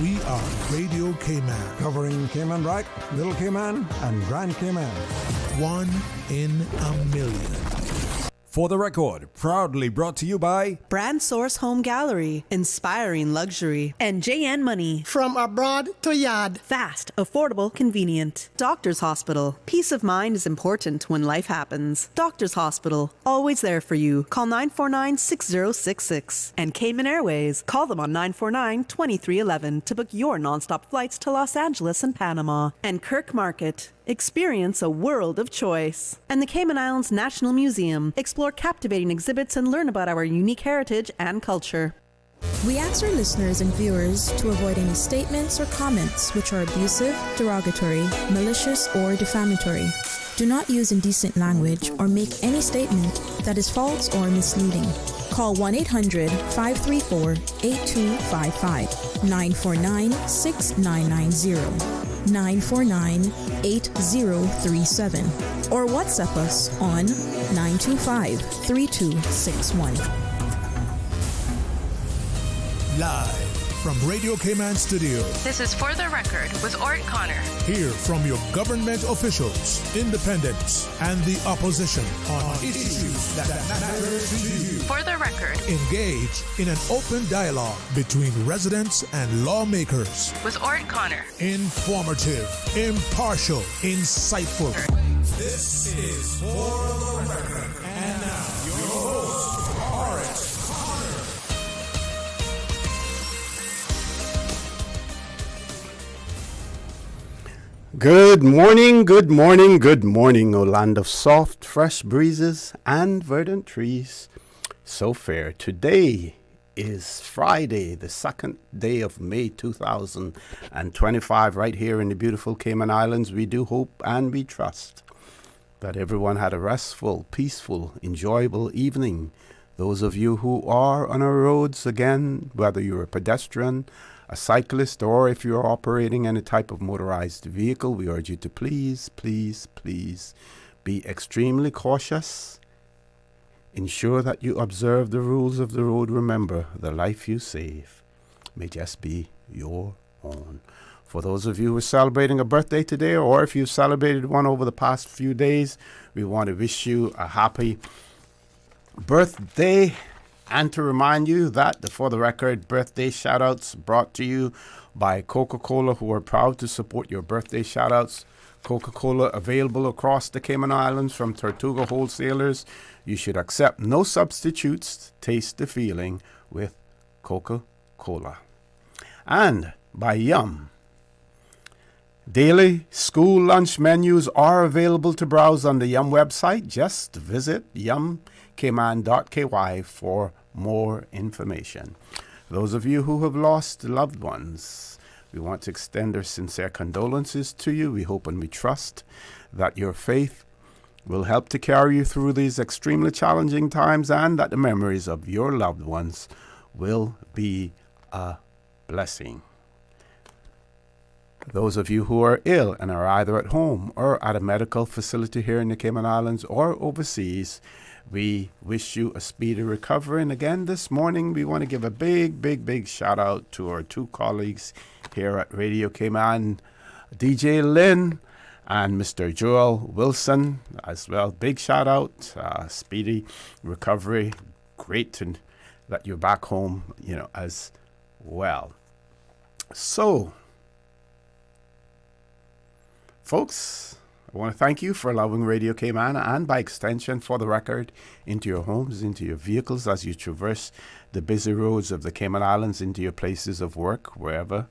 We are Radio Cayman. Covering Cayman Brac, Little Cayman, and Grand Cayman. One in a million. For the record, proudly brought to you by Brand Source Home Gallery, inspiring luxury, and JN Money. From abroad to yard. Fast, affordable, convenient. Doctor's Hospital. Peace of mind is important when life happens. Doctor's Hospital, always there for you. Call 949-6066. And Cayman Airways. Call them on 949-2311 to book your nonstop flights to Los Angeles and Panama. And Kirk Market. Experience a world of choice. And the Cayman Islands National Museum. Explore captivating exhibits and learn about our unique heritage and culture. We ask our listeners and viewers to avoid any statements or comments which are abusive, derogatory, malicious, or defamatory. Do not use indecent language or make any statement that is false or misleading. Call 1-800-534-8255, 949-6990. 949-8037 or WhatsApp us on 925-3261. Live from Radio Cayman Studio. This is For the Record with Orrett Connor. Hear from your government officials, independents, and the opposition on issues that matter to you. For the Record. Engage in an open dialogue between residents and lawmakers. With Orrett Connor. Informative, impartial, insightful. This is For the Record. And now, your host, Orrett Connor. Good morning, good morning, good morning, O land of soft, fresh breezes and verdant trees. So fair. Today is Friday, the 2nd day of May 2025, right here in the beautiful Cayman Islands. We do hope and we trust that everyone had a restful, peaceful, enjoyable evening. Those of you who are on our roads, again, whether you're a pedestrian, a cyclist, or if you're operating any type of motorized vehicle, we urge you to please, please, please be extremely cautious. Ensure that you observe the rules of the road. Remember, the life you save may just be your own. For those of you who are celebrating a birthday today, or if you've celebrated one over the past few days, we want to wish you a happy birthday. And to remind you that the For the Record birthday shout-outs brought to you by Coca-Cola, who are proud to support your birthday shout-outs. Coca-Cola available across the Cayman Islands from Tortuga wholesalers. You should accept no substitutes. Taste the feeling with Coca-Cola. And by Yum. Daily school lunch menus are available to browse on the Yum website. Just visit yumcayman.ky for more information. Those of you who have lost loved ones, we want to extend our sincere condolences to you. We hope and we trust that your faith will help to carry you through these extremely challenging times, and that the memories of your loved ones will be a blessing. Those of you who are ill and are either at home or at a medical facility here in the Cayman Islands or overseas, we wish you a speedy recovery. And again, this morning, we want to give a big shout out to our two colleagues here at Radio Cayman, DJ Lynn and Mr. Joel Wilson as well. Big shout out, speedy recovery. Great that you're back home, as well. So, folks, I want to thank you for allowing Radio Cayman, and by extension, For the Record, into your homes, into your vehicles as you traverse the busy roads of the Cayman Islands, into your places of work, wherever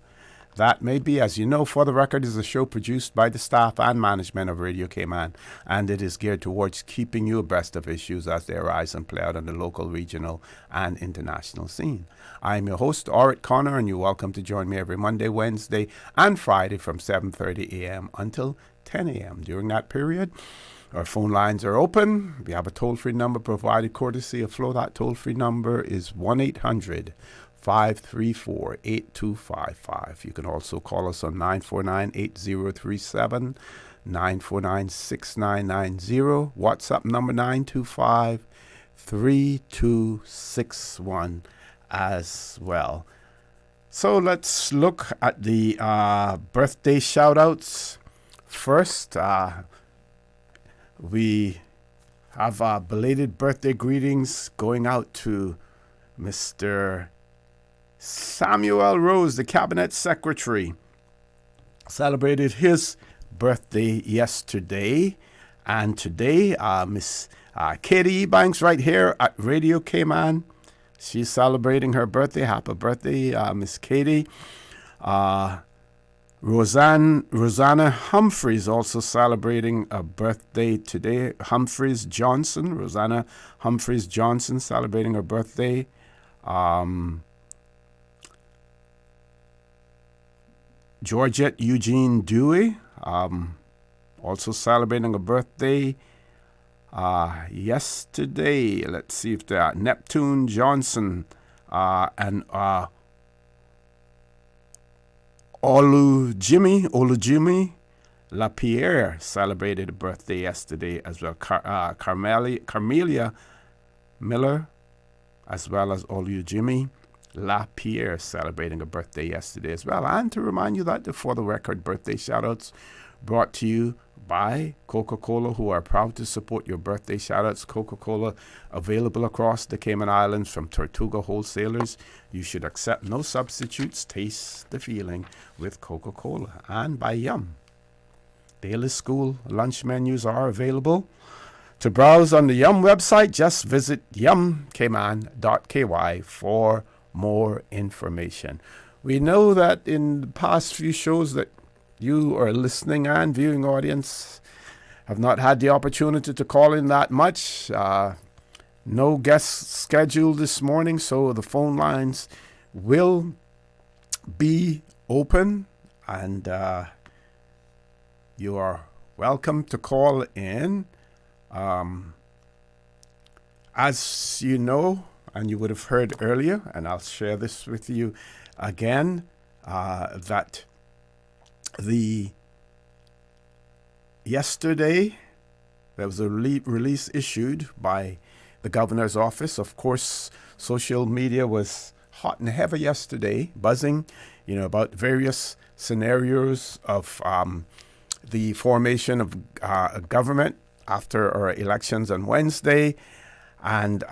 that may be. As you know, For the Record is a show produced by the staff and management of Radio Cayman, and it is geared towards keeping you abreast of issues as they arise and play out on the local, regional, and international scene. I am your host, Orrett Connor, and you're welcome to join me every Monday, Wednesday, and Friday from 7:30 a.m. until 10 a.m. During that period, our phone lines are open. We have a toll-free number provided courtesy of Flo. That toll-free number is 1-800-534-8255. You can also call us on 949-8037, 949-6990, WhatsApp number 925-3261 as well. So let's look at the birthday shout-outs. First, we have belated birthday greetings going out to Mr. Samuel Rose, the Cabinet Secretary. Celebrated his birthday yesterday. And today, Miss Katie Banks right here at Radio Cayman. She's celebrating her birthday. Happy birthday, Miss Katie. Rosanna Humphreys also celebrating a birthday today. Rosanna Humphreys Johnson celebrating her birthday. Georgette Eugene Dewey also celebrating a birthday yesterday. Let's see if they're Neptune Johnson and Olujimi LaPierre celebrated a birthday yesterday as well. Carmelia Miller as well as Olujimi LaPierre celebrating a birthday yesterday as well. And to remind you that the For the Record birthday shoutouts brought to you by Coca-Cola, who are proud to support your birthday shoutouts. Coca-Cola available across the Cayman Islands from Tortuga wholesalers. You should accept no substitutes. Taste the feeling with Coca-Cola. And by Yum. Daily school lunch menus are available. To browse on the Yum website, just visit yumcayman.ky for more information. We know that in the past few shows that you, our listening and viewing audience, have not had the opportunity to call in that much. No guests scheduled this morning, so the phone lines will be open, and you are welcome to call in. As you know, and you would have heard earlier, and I'll share this with you again, that yesterday there was a release issued by the governor's office. Of course, social media was hot and heavy yesterday, buzzing, about various scenarios of the formation of a government after our elections on Wednesday. And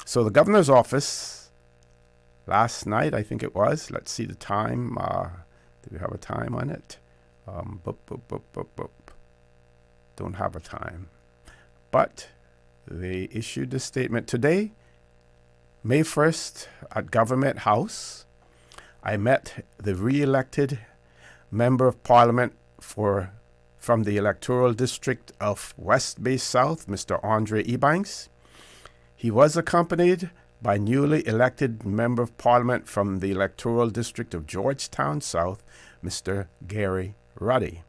so the governor's office last night, I think it was, let's see the time. Do we have a time on it? Don't have a time. But they issued a statement today, May 1st, at Government House. I met the re-elected Member of Parliament from the electoral district of West Bay South, Mr. Andre Ebanks. He was accompanied by newly elected Member of Parliament from the electoral district of Georgetown South, Mr. Gary Ruddy.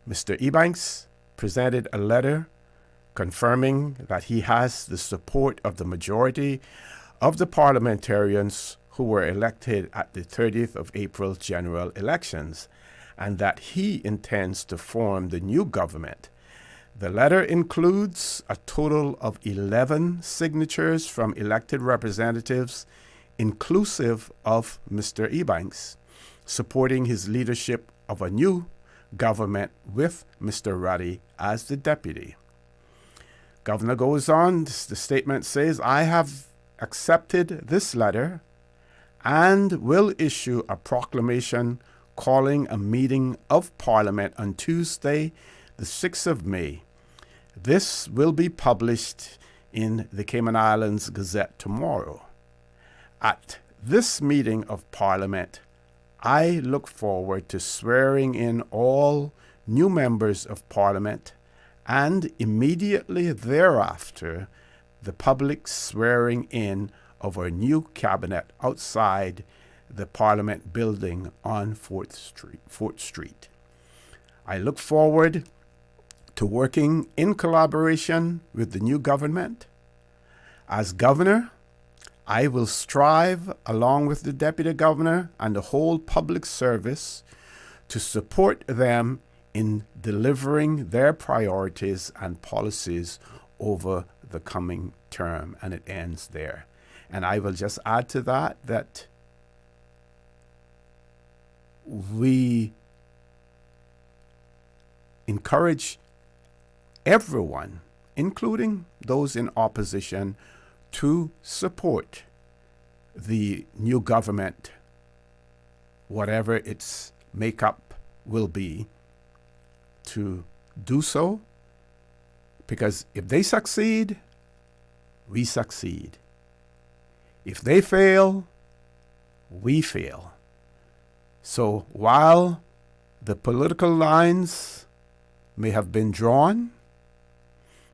Mr. Ebanks presented a letter confirming that he has the support of the majority of the parliamentarians who were elected at the 30th of April general elections, and that he intends to form the new government. The letter includes a total of 11 signatures from elected representatives, inclusive of Mr. Ebanks, supporting his leadership of a new government with Mr. Ruddy as the deputy. Governor goes on, the statement says, I have accepted this letter and will issue a proclamation calling a meeting of Parliament on Tuesday, the 6th of May. This will be published in the Cayman Islands Gazette tomorrow. At this meeting of Parliament, I look forward to swearing in all new members of Parliament and immediately thereafter the public swearing in of our new cabinet outside the Parliament building on 4th Street. I look forward to working in collaboration with the new government. As governor, I will strive, along with the deputy governor and the whole public service, to support them in delivering their priorities and policies over the coming term. And it ends there. And I will just add to that we encourage everyone, including those in opposition, to support the new government, whatever its makeup will be, to do so, because if they succeed, we succeed. If they fail, we fail. So while the political lines may have been drawn,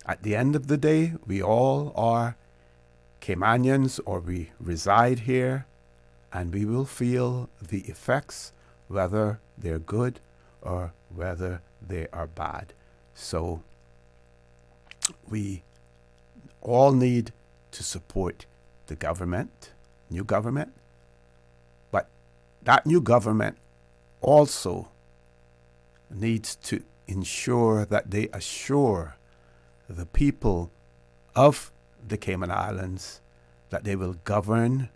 at the end of the day, we all are Caymanians, or we reside here, and we will feel the effects, whether they're good or whether they are bad. So we all need to support the government, new government, but that new government also needs to ensure that they assure the people of the Cayman Islands that they will govern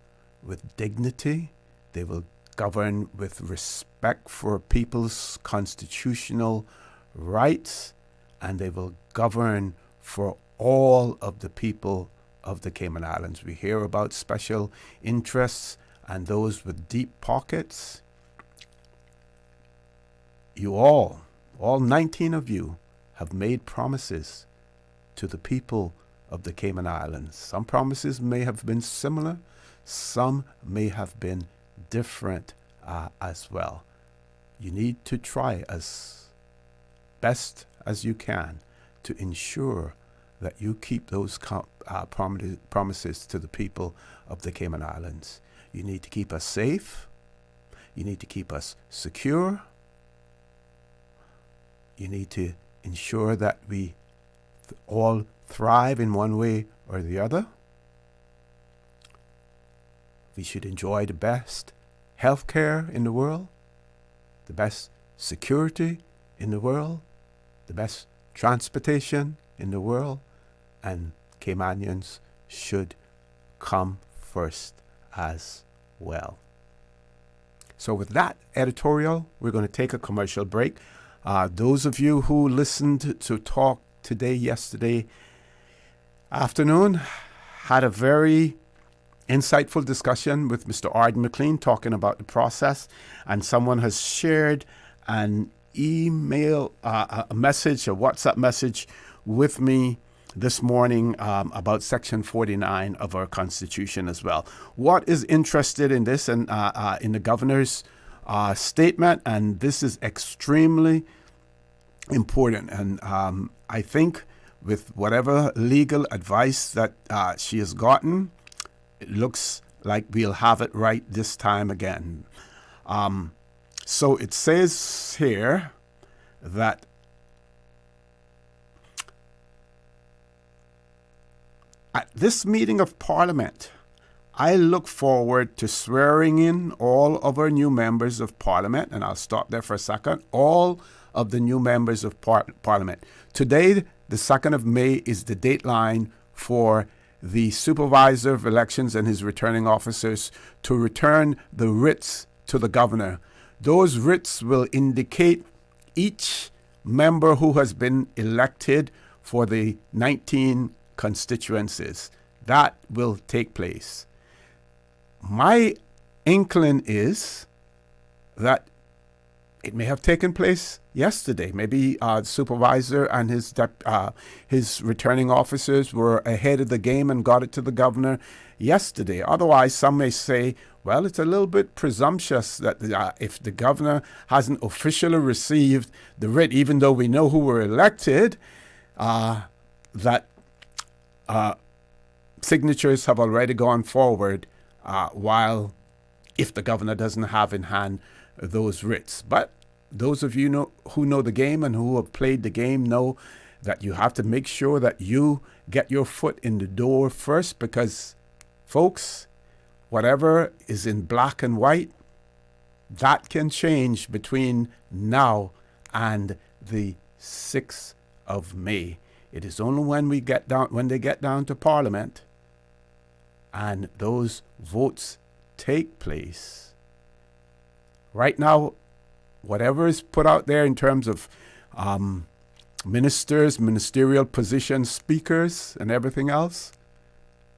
with dignity, they will govern with respect for people's constitutional rights, and they will govern for all of the people of the Cayman Islands. We hear about special interests and those with deep pockets. You all 19 of you, have made promises to the people of the Cayman Islands. Some promises may have been similar, some may have been different as well. You need to try as best as you can to ensure that you keep those promises to the people of the Cayman Islands. You need to keep us safe. You need to keep us secure. You need to ensure that we all thrive in one way or the other. We should enjoy the best health care in the world, the best security in the world, the best transportation in the world, and Caymanians should come first as well. So with that editorial, we're going to take a commercial break. Those of you who listened to talk yesterday afternoon, had a very insightful discussion with Mr. Arden McLean talking about the process, and someone has shared an email, a message, a WhatsApp message with me this morning about Section 49 of our Constitution as well. What is interested in this and in the governor's statement, and this is extremely important, and I think with whatever legal advice that she has gotten, it looks like we'll have it right this time again. So it says here that at this meeting of Parliament, I look forward to swearing in all of our new members of Parliament, and I'll stop there for a second, all of the new members of Parliament. Today, the 2nd of May, is the deadline for the Supervisor of Elections and his returning officers to return the writs to the governor. Those writs will indicate each member who has been elected for the 19 constituencies. That will take place. My inkling is that it may have taken place yesterday. Maybe the supervisor and his returning officers were ahead of the game and got it to the governor yesterday. Otherwise, some may say, well, it's a little bit presumptuous that if the governor hasn't officially received the writ, even though we know who were elected, that signatures have already gone forward, while if the governor doesn't have in hand those writs. But those of you who know the game and who have played the game know that you have to make sure that you get your foot in the door first, because, folks, whatever is in black and white, that can change between now and the 6th of May. It is only when they get down to Parliament and those votes take place. Right now, whatever is put out there in terms of ministers, ministerial positions, speakers, and everything else,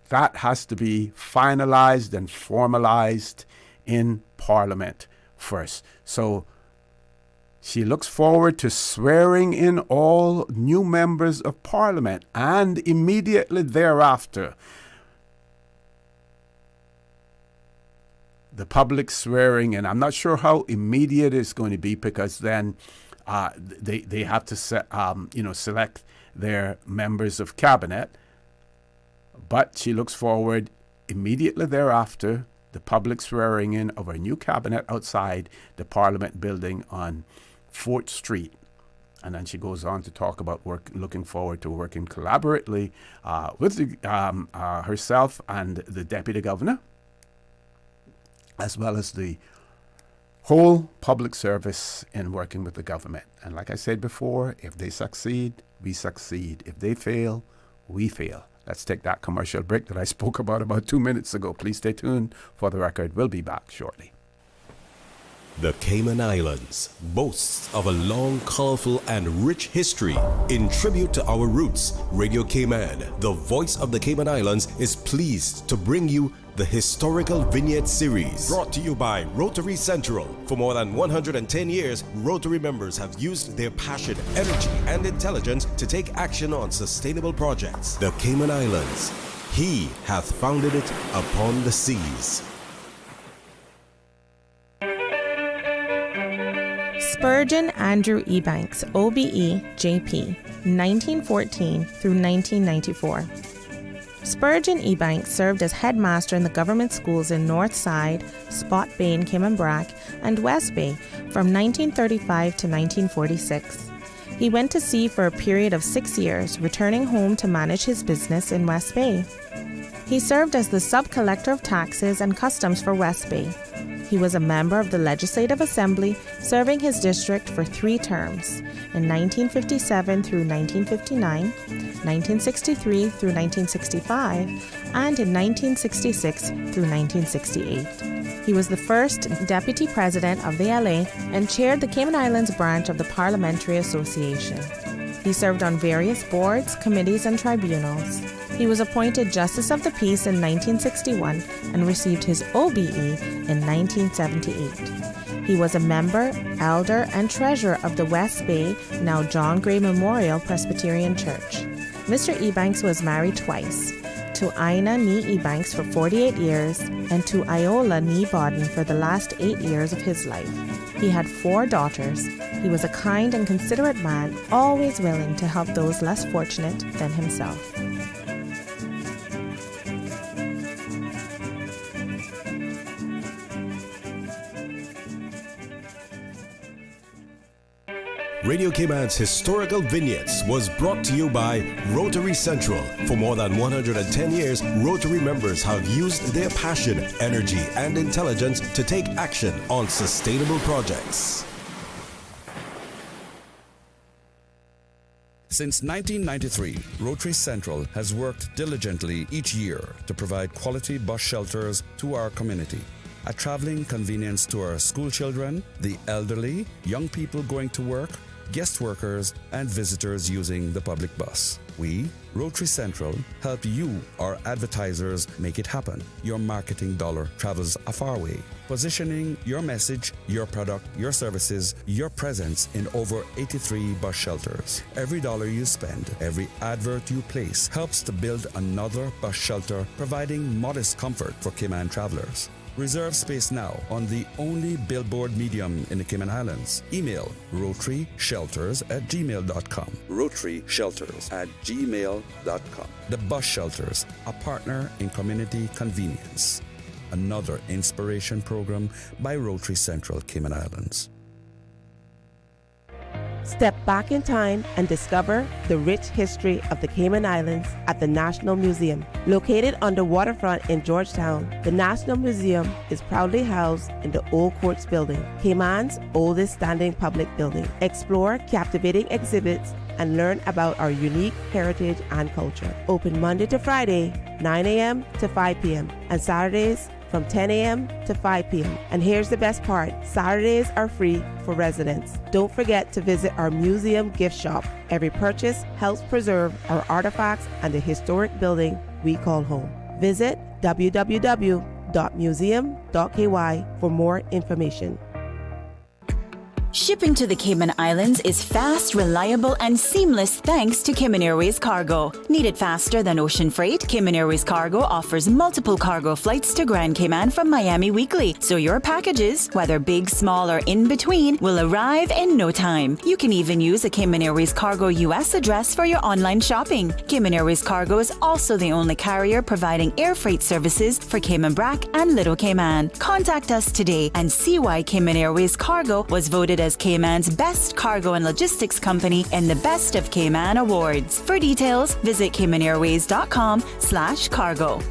that has to be finalized and formalized in Parliament first. So she looks forward to swearing in all new members of Parliament, and immediately thereafter, the public swearing in. I'm not sure how immediate it's going to be, because then they have to select their members of cabinet. But she looks forward immediately thereafter, the public swearing in of a new cabinet outside the Parliament building on 4th Street. And then she goes on to talk about looking forward to working collaboratively with herself and the Deputy Governor, as well as the whole public service in working with the government. And like I said before, if they succeed, we succeed. If they fail, we fail. Let's take that commercial break that I spoke about 2 minutes ago. Please stay tuned for the record. We'll be back shortly. The Cayman Islands boasts of a long, colorful, and rich history. In tribute to our roots, Radio Cayman, the voice of the Cayman Islands, is pleased to bring you the Historical Vignette Series, brought to you by Rotary Central. For more than 110 years, Rotary members have used their passion, energy, and intelligence to take action on sustainable projects. The Cayman Islands, He hath founded it upon the seas. Spurgeon Andrew Ebanks, OBE, JP, 1914 through 1994. Spurgeon Ebanks served as headmaster in the government schools in North Side, Spot Bay in Cayman Brac, and West Bay from 1935 to 1946. He went to sea for a period of 6 years, returning home to manage his business in West Bay. He served as the sub-collector of taxes and customs for West Bay. He was a member of the Legislative Assembly, serving his district for 3 terms, in 1957 through 1959, 1963 through 1965, and in 1966 through 1968. He was the first Deputy President of the LA and chaired the Cayman Islands branch of the Parliamentary Association. He served on various boards, committees, and tribunals. He was appointed Justice of the Peace in 1961 and received his OBE in 1978. He was a member, elder, and treasurer of the West Bay, now John Gray Memorial Presbyterian Church. Mr. Ebanks was married twice, to Ina Nee Ebanks for 48 years and to Iola Nee Bodden for the last 8 years of his life. He had 4 daughters. He was a kind and considerate man, always willing to help those less fortunate than himself. Radio Cayman's Historical Vignettes was brought to you by Rotary Central. For more than 110 years, Rotary members have used their passion, energy, and intelligence to take action on sustainable projects. Since 1993, Rotary Central has worked diligently each year to provide quality bus shelters to our community. A traveling convenience to our school children, the elderly, young people going to work, guest workers, and visitors using the public bus. We, Rotary Central, help you, our advertisers, make it happen. Your marketing dollar travels a far way. Positioning your message, your product, your services, your presence in over 83 bus shelters. Every dollar you spend, every advert you place helps to build another bus shelter, providing modest comfort for Cayman travelers. Reserve space now on the only billboard medium in the Cayman Islands. Email rotaryshelters@gmail.com. rotaryshelters@gmail.com. The Bus Shelters, a partner in community convenience. Another inspiration program by Rotary Central Cayman Islands. Step back in time and discover the rich history of the Cayman Islands at the National Museum. Located on the waterfront in Georgetown, the National Museum is proudly housed in the Old Courts Building, Cayman's oldest standing public building. Explore captivating exhibits and learn about our unique heritage and culture. Open Monday to Friday, 9 a.m. to 5 p.m. and Saturdays, from 10 a.m. to 5 p.m. And here's the best part, Saturdays are free for residents. Don't forget to visit our museum gift shop. Every purchase helps preserve our artifacts and the historic building we call home. Visit www.museum.ky for more information. Shipping to the Cayman Islands is fast, reliable, and seamless thanks to Cayman Airways Cargo. Need it faster than ocean freight? Cayman Airways Cargo offers multiple cargo flights to Grand Cayman from Miami weekly, so your packages, whether big, small, or in between, will arrive in no time. You can even use a Cayman Airways Cargo US address for your online shopping. Cayman Airways Cargo is also the only carrier providing air freight services for Cayman Brac and Little Cayman. Contact us today and see why Cayman Airways Cargo was voted as Cayman's best cargo and logistics company in the Best of Cayman Awards. For details, visit caymanairways.com/cargo.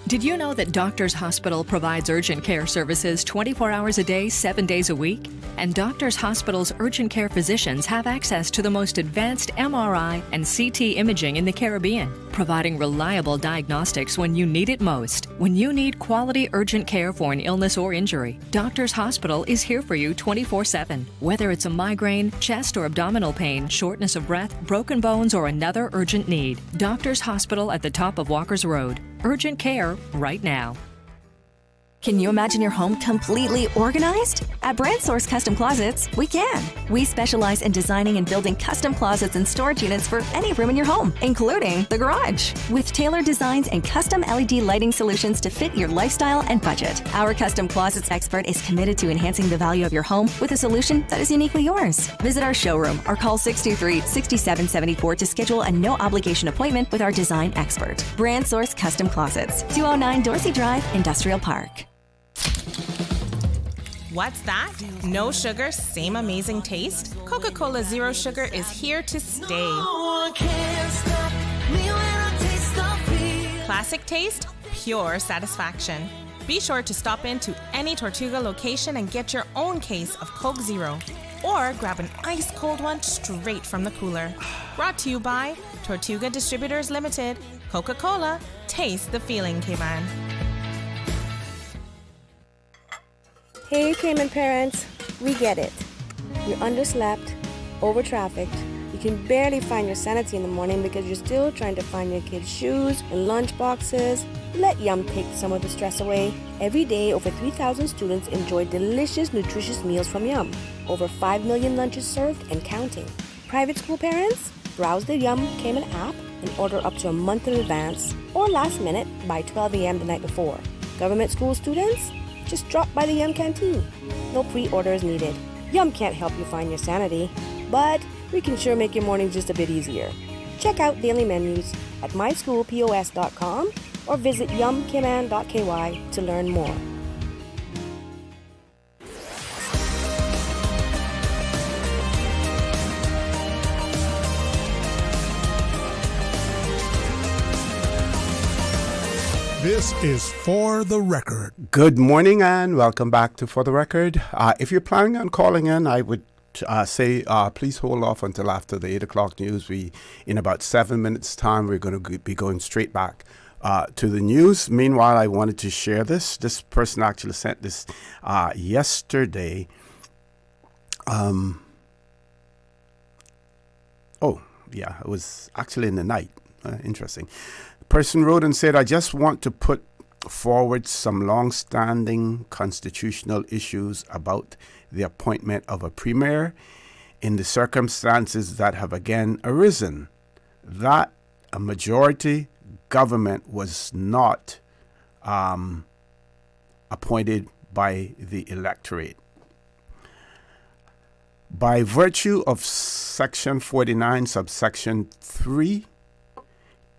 Did you know that Doctors Hospital provides urgent care services 24 hours a day, 7 days a week? And Doctors Hospital's urgent care physicians have access to the most advanced MRI and CT imaging in the Caribbean, providing reliable diagnostics when you need it most. When you need quality urgent care for an illness or injury, Doctors Hospital is here for you 24/7. Whether it's a migraine, chest or abdominal pain, shortness of breath, broken bones, or another urgent need, Doctors Hospital at the top of Walker's Road. Urgent care right now. Can you imagine your home completely organized? At Brand Source Custom Closets, we can. We specialize in designing and building custom closets and storage units for any room in your home, including the garage. With tailored designs and custom LED lighting solutions to fit your lifestyle and budget. Our Custom Closets expert is committed to enhancing the value of your home with a solution that is uniquely yours. Visit our showroom or call 623-6774 to schedule a no-obligation appointment with our design expert. Brand Source Custom Closets, 209 Dorsey Drive, Industrial Park. What's that? No sugar, same amazing taste? Coca-Cola Zero Sugar is here to stay. Classic taste, pure satisfaction. Be sure to stop into any Tortuga location and get your own case of Coke Zero. Or grab an ice-cold one straight from the cooler. Brought to you by Tortuga Distributors Limited. Coca-Cola, taste the feeling, Cayman. Hey Cayman parents, we get it. You're underslept, over-trafficked, you can barely find your sanity in the morning because you're still trying to find your kids' shoes and lunch boxes. Let Yum take some of the stress away. Every day, over 3,000 students enjoy delicious, nutritious meals from Yum. Over 5 million lunches served and counting. Private school parents, browse the Yum Cayman app and order up to a month in advance or last minute by 12 a.m. the night before. Government school students, just drop by the Yum canteen. No pre-orders needed. Yum can't help you find your sanity, but we can sure make your mornings just a bit easier. Check out daily menus at myschoolpos.com or visit yumcayman.ky to learn more. This is For the Record. Good morning and welcome back to For the Record. If you're planning on calling in, I would say please hold off until after the 8 o'clock news. In about 7 minutes' time, we're going to be going straight back to the news. Meanwhile, I wanted to share this. This person actually sent this yesterday. It was actually in the night. Interesting. Person wrote and said, I just want to put forward some long-standing constitutional issues about the appointment of a premier in the circumstances that have again arisen, that a majority government was not appointed by the electorate. By virtue of Section 49, subsection 3,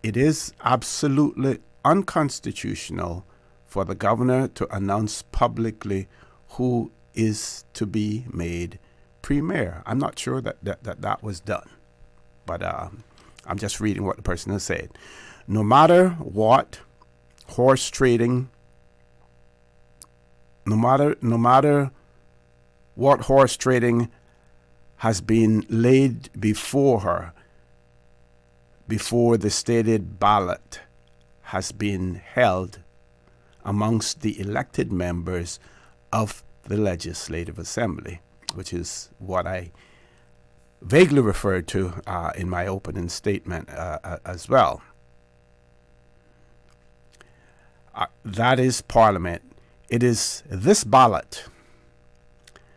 it is absolutely unconstitutional for the governor to announce publicly who is to be made premier. I'm not sure that was done, but I'm just reading what the person has said. No matter what horse trading, no matter what horse trading has been laid before her, before the stated ballot has been held, amongst the elected members of the Legislative Assembly, which is what I vaguely referred to in my opening statement as well. That is Parliament. It is this ballot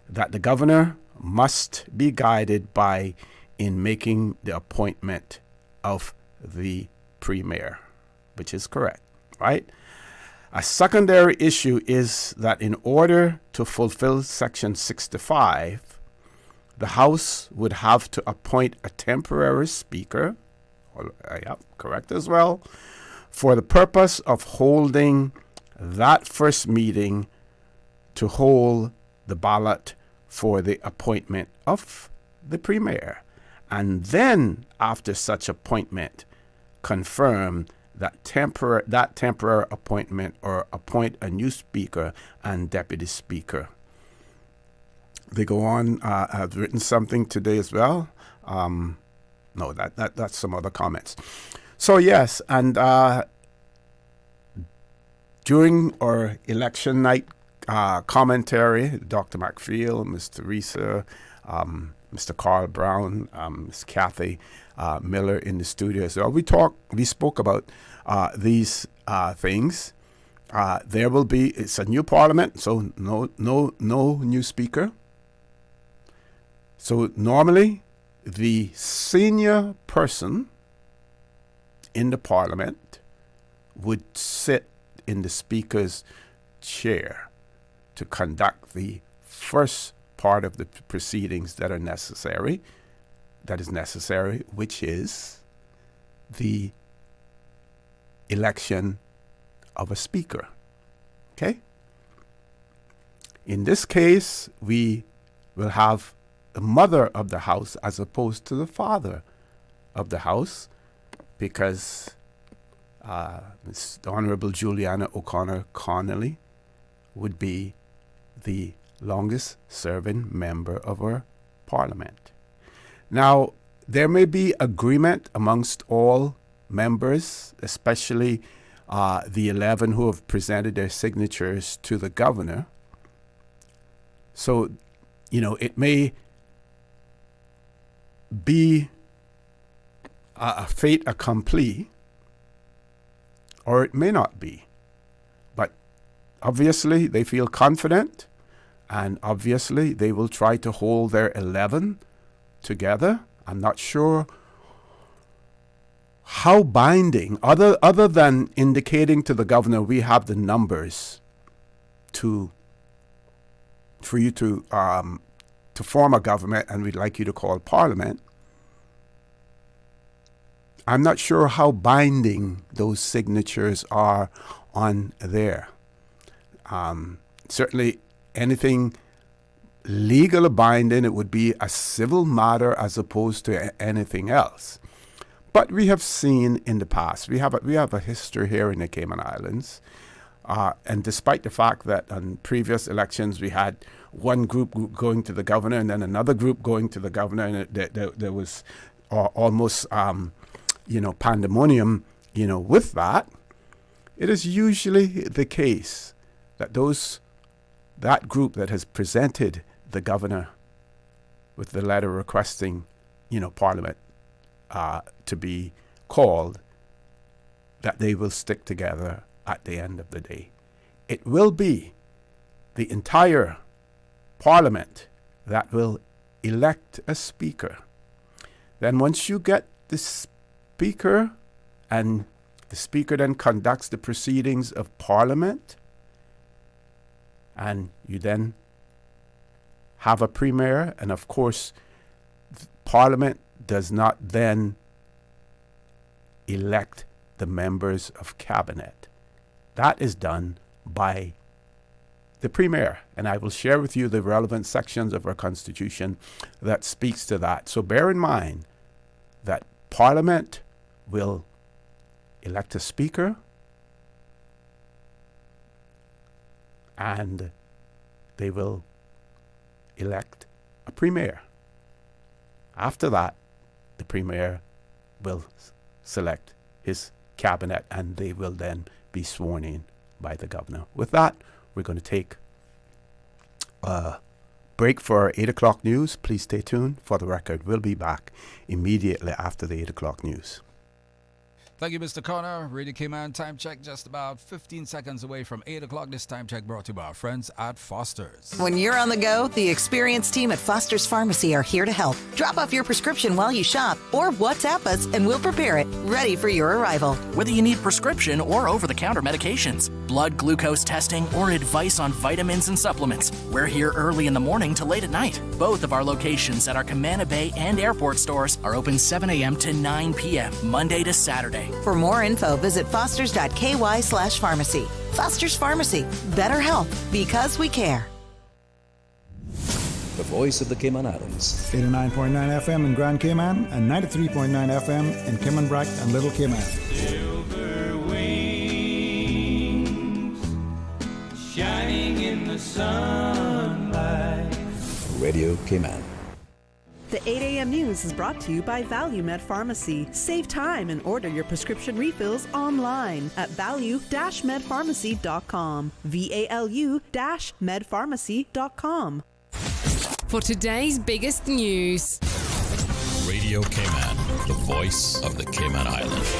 that the governor must be guided by in making the appointment of the premier, which is correct, right? A secondary issue is that in order to fulfill Section 65, the House would have to appoint a temporary speaker, correct as well, for the purpose of holding that first meeting to hold the ballot for the appointment of the premier. And then, after such appointment, confirm that temporary appointment or appoint a new speaker and deputy speaker. They go on, I've written something today as well. No, that's some other comments. So yes, and during our election night commentary, Dr. McPhail, Ms. Teresa, Mr. Carl Brown, Ms. Kathy Miller in the studio as well. We spoke about these things. There will be, it's a new parliament, so no new speaker. So normally the senior person in the parliament would sit in the speaker's chair to conduct the first part of the proceedings that is necessary, which is the election of a speaker. Okay? In this case, we will have the mother of the house as opposed to the father of the house, because Ms. Honorable Juliana O'Connor Connolly would be the longest serving member of our parliament. Now, there may be agreement amongst all members, especially the 11 who have presented their signatures to the governor. So, it may be a fait accompli, or it may not be. But obviously they feel confident, and obviously they will try to hold their 11 together. I'm not sure how binding, other than indicating to the governor we have the numbers for you to form a government and we'd like you to call parliament. I'm not sure how binding those signatures are on there. Certainly anything legal binding, it would be a civil matter as opposed to anything else. But we have seen in the past, we have a history here in the Cayman Islands, and despite the fact that on previous elections we had one group going to the governor and then another group going to the governor, and there was almost pandemonium, with that, it is usually the case that that group that has presented the governor with the letter requesting, Parliament to be called, that they will stick together at the end of the day. It will be the entire Parliament that will elect a speaker. Then once you get the speaker, and the speaker then conducts the proceedings of Parliament, and you then have a premier, and of course Parliament does not then elect the members of cabinet. That is done by the premier, and I will share with you the relevant sections of our Constitution that speaks to that. So bear in mind that Parliament will elect a speaker, and they will elect a premier. After that, the premier will select his cabinet, and they will then be sworn in by the governor. With that, we're going to take a break for our 8 o'clock news. Please stay tuned. For the record, we'll be back immediately after the 8 o'clock news. Thank you, Mr. Connor. Radio Cayman time check just about 15 seconds away from 8 o'clock. This time check brought to you by our friends at Foster's. When you're on the go, the experienced team at Foster's Pharmacy are here to help. Drop off your prescription while you shop or WhatsApp us and we'll prepare it, ready for your arrival. Whether you need prescription or over-the-counter medications, blood glucose testing, or advice on vitamins and supplements, we're here early in the morning to late at night. Both of our locations at our Camana Bay and airport stores are open 7 a.m. to 9 p.m., Monday to Saturday. For more info, visit fosters.ky/pharmacy. Foster's Pharmacy. Better health because we care. The voice of the Cayman Islands. 89.9 FM in Grand Cayman and 93.9 FM in Cayman Brac and Little Cayman. Silver wings shining in the sunlight. Radio Cayman. The 8 a.m. news is brought to you by ValueMed Pharmacy. Save time and order your prescription refills online at value-medpharmacy.com. VALU-medpharmacy.com. For today's biggest news. Radio Cayman, the voice of the Cayman Islands.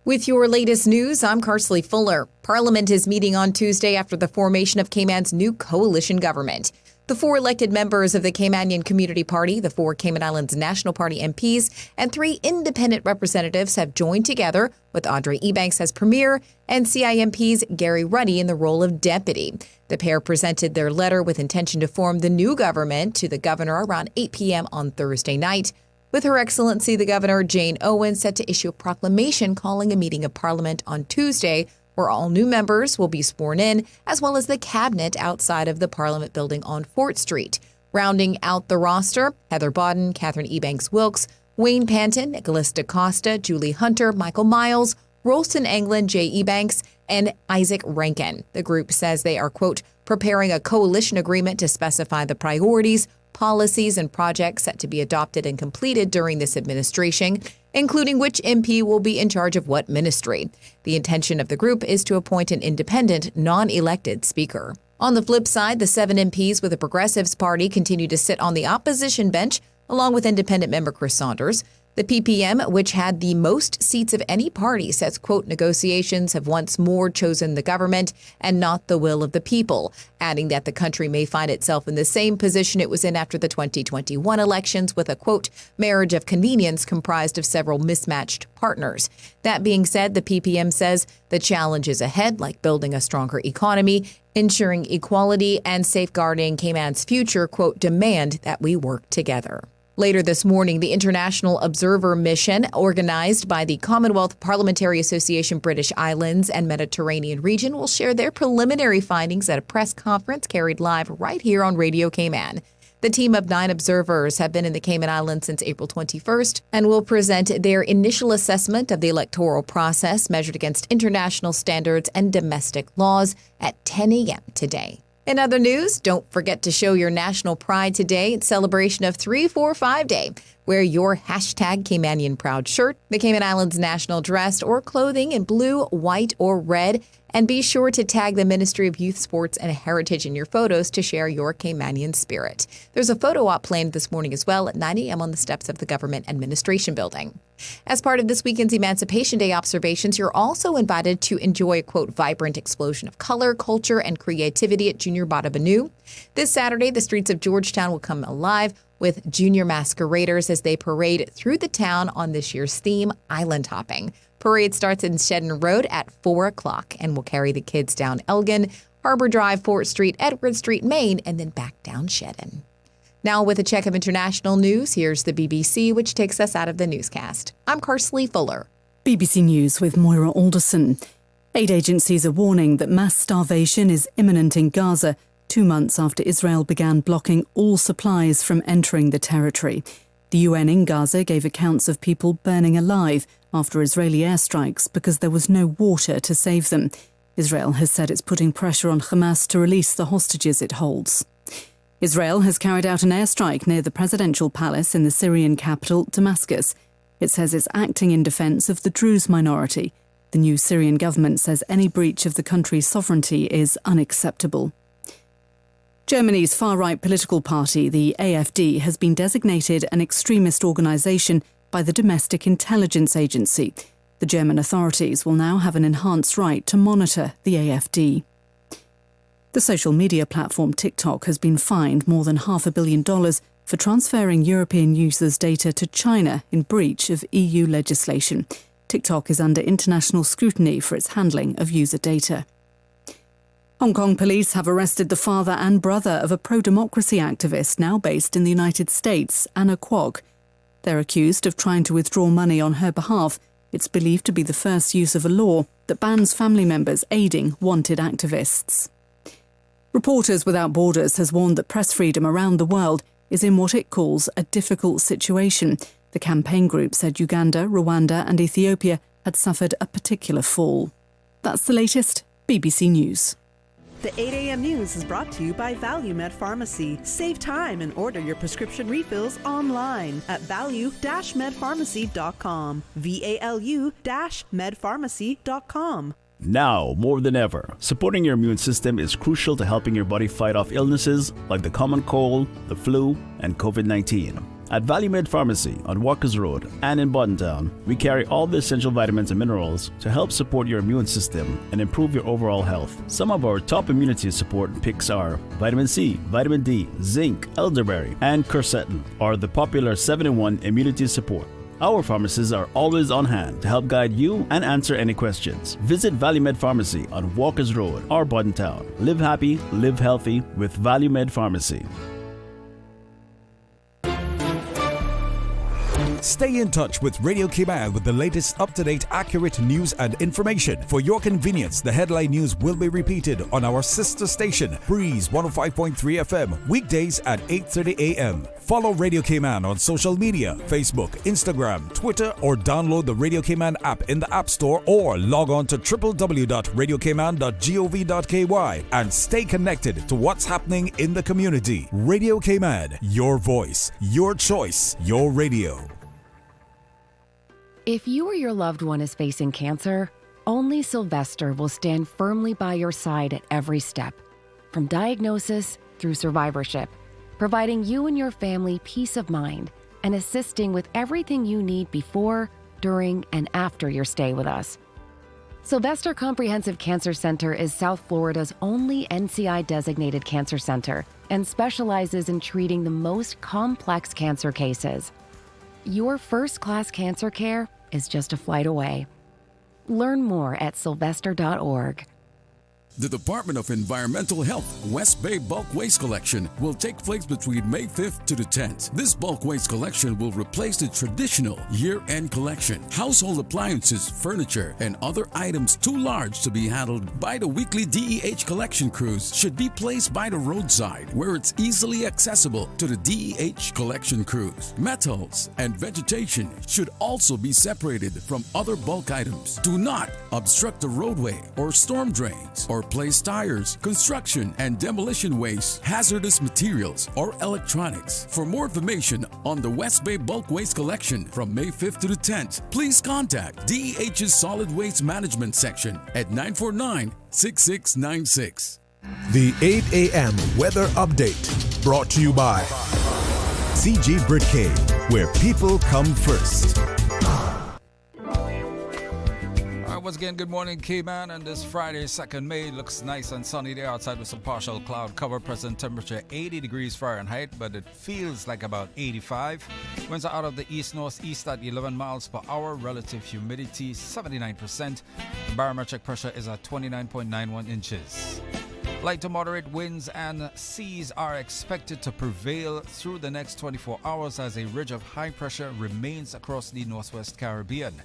With your latest news, I'm Carsley Fuller. Parliament is meeting on Tuesday after the formation of Cayman's new coalition government. The 4 elected members of the Caymanian Community Party, the 4 Cayman Islands National Party MPs, and 3 independent representatives have joined together with Audrey Ebanks as premier and CIMP's Gary Ruddy in the role of deputy. The pair presented their letter with intention to form the new government to the governor around 8 p.m. on Thursday night, with Her Excellency the Governor Jane Owen set to issue a proclamation calling a meeting of Parliament on Tuesday, where all new members will be sworn in, as well as the cabinet outside of the Parliament building on Fort Street. Rounding out the roster, Heather Bodden, Catherine Ebanks-Wilkes, Wayne Panton, Nicholas DaCosta, Julie Hunter, Michael Miles, Rolston England, Jay Ebanks, and Isaac Rankin. The group says they are, quote, preparing a coalition agreement to specify the priorities, policies, and projects set to be adopted and completed during this administration, including which MP will be in charge of what ministry. The intention of the group is to appoint an independent, non-elected speaker. On the flip side, the 7 MPs with the Progressives Party continue to sit on the opposition bench, along with independent member Chris Saunders. The PPM, which had the most seats of any party, says, quote, negotiations have once more chosen the government and not the will of the people, adding that the country may find itself in the same position it was in after the 2021 elections with a, quote, marriage of convenience comprised of several mismatched partners. That being said, the PPM says the challenges ahead, like building a stronger economy, ensuring equality, and safeguarding Cayman's future, quote, demand that we work together. Later this morning, the International Observer Mission, organized by the Commonwealth Parliamentary Association British Islands and Mediterranean region, will share their preliminary findings at a press conference carried live right here on Radio Cayman. The team of 9 observers have been in the Cayman Islands since April 21st and will present their initial assessment of the electoral process measured against international standards and domestic laws at 10 a.m. today. In other news, don't forget to show your national pride today in celebration of 345 Day. Wear your hashtag Caymanian Proud shirt, the Cayman Islands national dress, or clothing in blue, white, or red. And be sure to tag the Ministry of Youth, Sports, and Heritage in your photos to share your Caymanian spirit. There's a photo op planned this morning as well at 9 a.m. on the steps of the Government Administration Building. As part of this weekend's Emancipation Day observations, you're also invited to enjoy a, quote, vibrant explosion of color, culture, and creativity at Junior Bada Banu. This Saturday, the streets of Georgetown will come alive with junior masqueraders as they parade through the town on this year's theme, Island Hopping. Parade starts in Shedden Road at 4 o'clock and will carry the kids down Elgin, Harbor Drive, Fort Street, Edward Street, Maine, and then back down Shedden. Now with a check of international news, here's the BBC, which takes us out of the newscast. I'm Carsley Fuller. BBC News with Moira Alderson. Aid agencies are warning that mass starvation is imminent in Gaza 2 months after Israel began blocking all supplies from entering the territory. The UN in Gaza gave accounts of people burning alive after Israeli airstrikes because there was no water to save them. Israel has said it's putting pressure on Hamas to release the hostages it holds. Israel has carried out an airstrike near the presidential palace in the Syrian capital, Damascus. It says it's acting in defence of the Druze minority. The new Syrian government says any breach of the country's sovereignty is unacceptable. Germany's far-right political party, the AfD, has been designated an extremist organisation by the Domestic Intelligence Agency. The German authorities will now have an enhanced right to monitor the AfD. The social media platform TikTok has been fined more than $500 million for transferring European users' data to China in breach of EU legislation. TikTok is under international scrutiny for its handling of user data. Hong Kong police have arrested the father and brother of a pro-democracy activist now based in the United States, Anna Kwok. They're accused of trying to withdraw money on her behalf. It's believed to be the first use of a law that bans family members aiding wanted activists. Reporters Without Borders has warned that press freedom around the world is in what it calls a difficult situation. The campaign group said Uganda, Rwanda and Ethiopia had suffered a particular fall. That's the latest. BBC News. The 8 a.m. news is brought to you by ValueMed Pharmacy. Save time and order your prescription refills online at value-medpharmacy.com. VALU-medpharmacy.com. Now, more than ever, supporting your immune system is crucial to helping your body fight off illnesses like the common cold, the flu, and COVID-19. At ValueMed Pharmacy on Walkers Road and in Boddentown, we carry all the essential vitamins and minerals to help support your immune system and improve your overall health. Some of our top immunity support picks are vitamin C, vitamin D, zinc, elderberry, and quercetin, or the popular 7-in-1 immunity support. Our pharmacists are always on hand to help guide you and answer any questions. Visit ValueMed Pharmacy on Walkers Road or Boddentown. Live happy, live healthy with ValueMed Pharmacy. Stay in touch with Radio Cayman with the latest up-to-date, accurate news and information. For your convenience, the headline news will be repeated on our sister station, Breeze 105.3 FM, weekdays at 8:30 a.m. Follow Radio Cayman on social media, Facebook, Instagram, Twitter, or download the Radio Cayman app in the App Store or log on to www.radiocayman.gov.ky and stay connected to what's happening in the community. Radio Cayman, your voice, your choice, your radio. If you or your loved one is facing cancer, only Sylvester will stand firmly by your side at every step, from diagnosis through survivorship, providing you and your family peace of mind and assisting with everything you need before, during, and after your stay with us. Sylvester Comprehensive Cancer Center is South Florida's only NCI-designated cancer center and specializes in treating the most complex cancer cases. Your first-class cancer care is just a flight away. Learn more at sylvester.org. The Department of Environmental Health West Bay Bulk Waste Collection will take place between May 5th to the 10th. This bulk waste collection will replace the traditional year-end collection. Household appliances, furniture, and other items too large to be handled by the weekly DEH collection crews should be placed by the roadside where it's easily accessible to the DEH collection crews. Metals and vegetation should also be separated from other bulk items. Do not obstruct the roadway or storm drains or place tires, construction and demolition waste, hazardous materials, or electronics. For more information on the West Bay Bulk Waste Collection from May 5th to the 10th, please contact DEH's Solid Waste Management Section at 949-6696. The 8 a.m. weather update brought to you by CG Britcade, where people come first. Once again, good morning, Cayman. And this Friday, 2nd May, looks nice and sunny there outside with some partial cloud cover. Present temperature 80 degrees Fahrenheit, but it feels like about 85. Winds are out of the east-northeast at 11 miles per hour. Relative humidity 79%. The barometric pressure is at 29.91 inches. Light to moderate winds and seas are expected to prevail through the next 24 hours as a ridge of high pressure remains across the northwest Caribbean.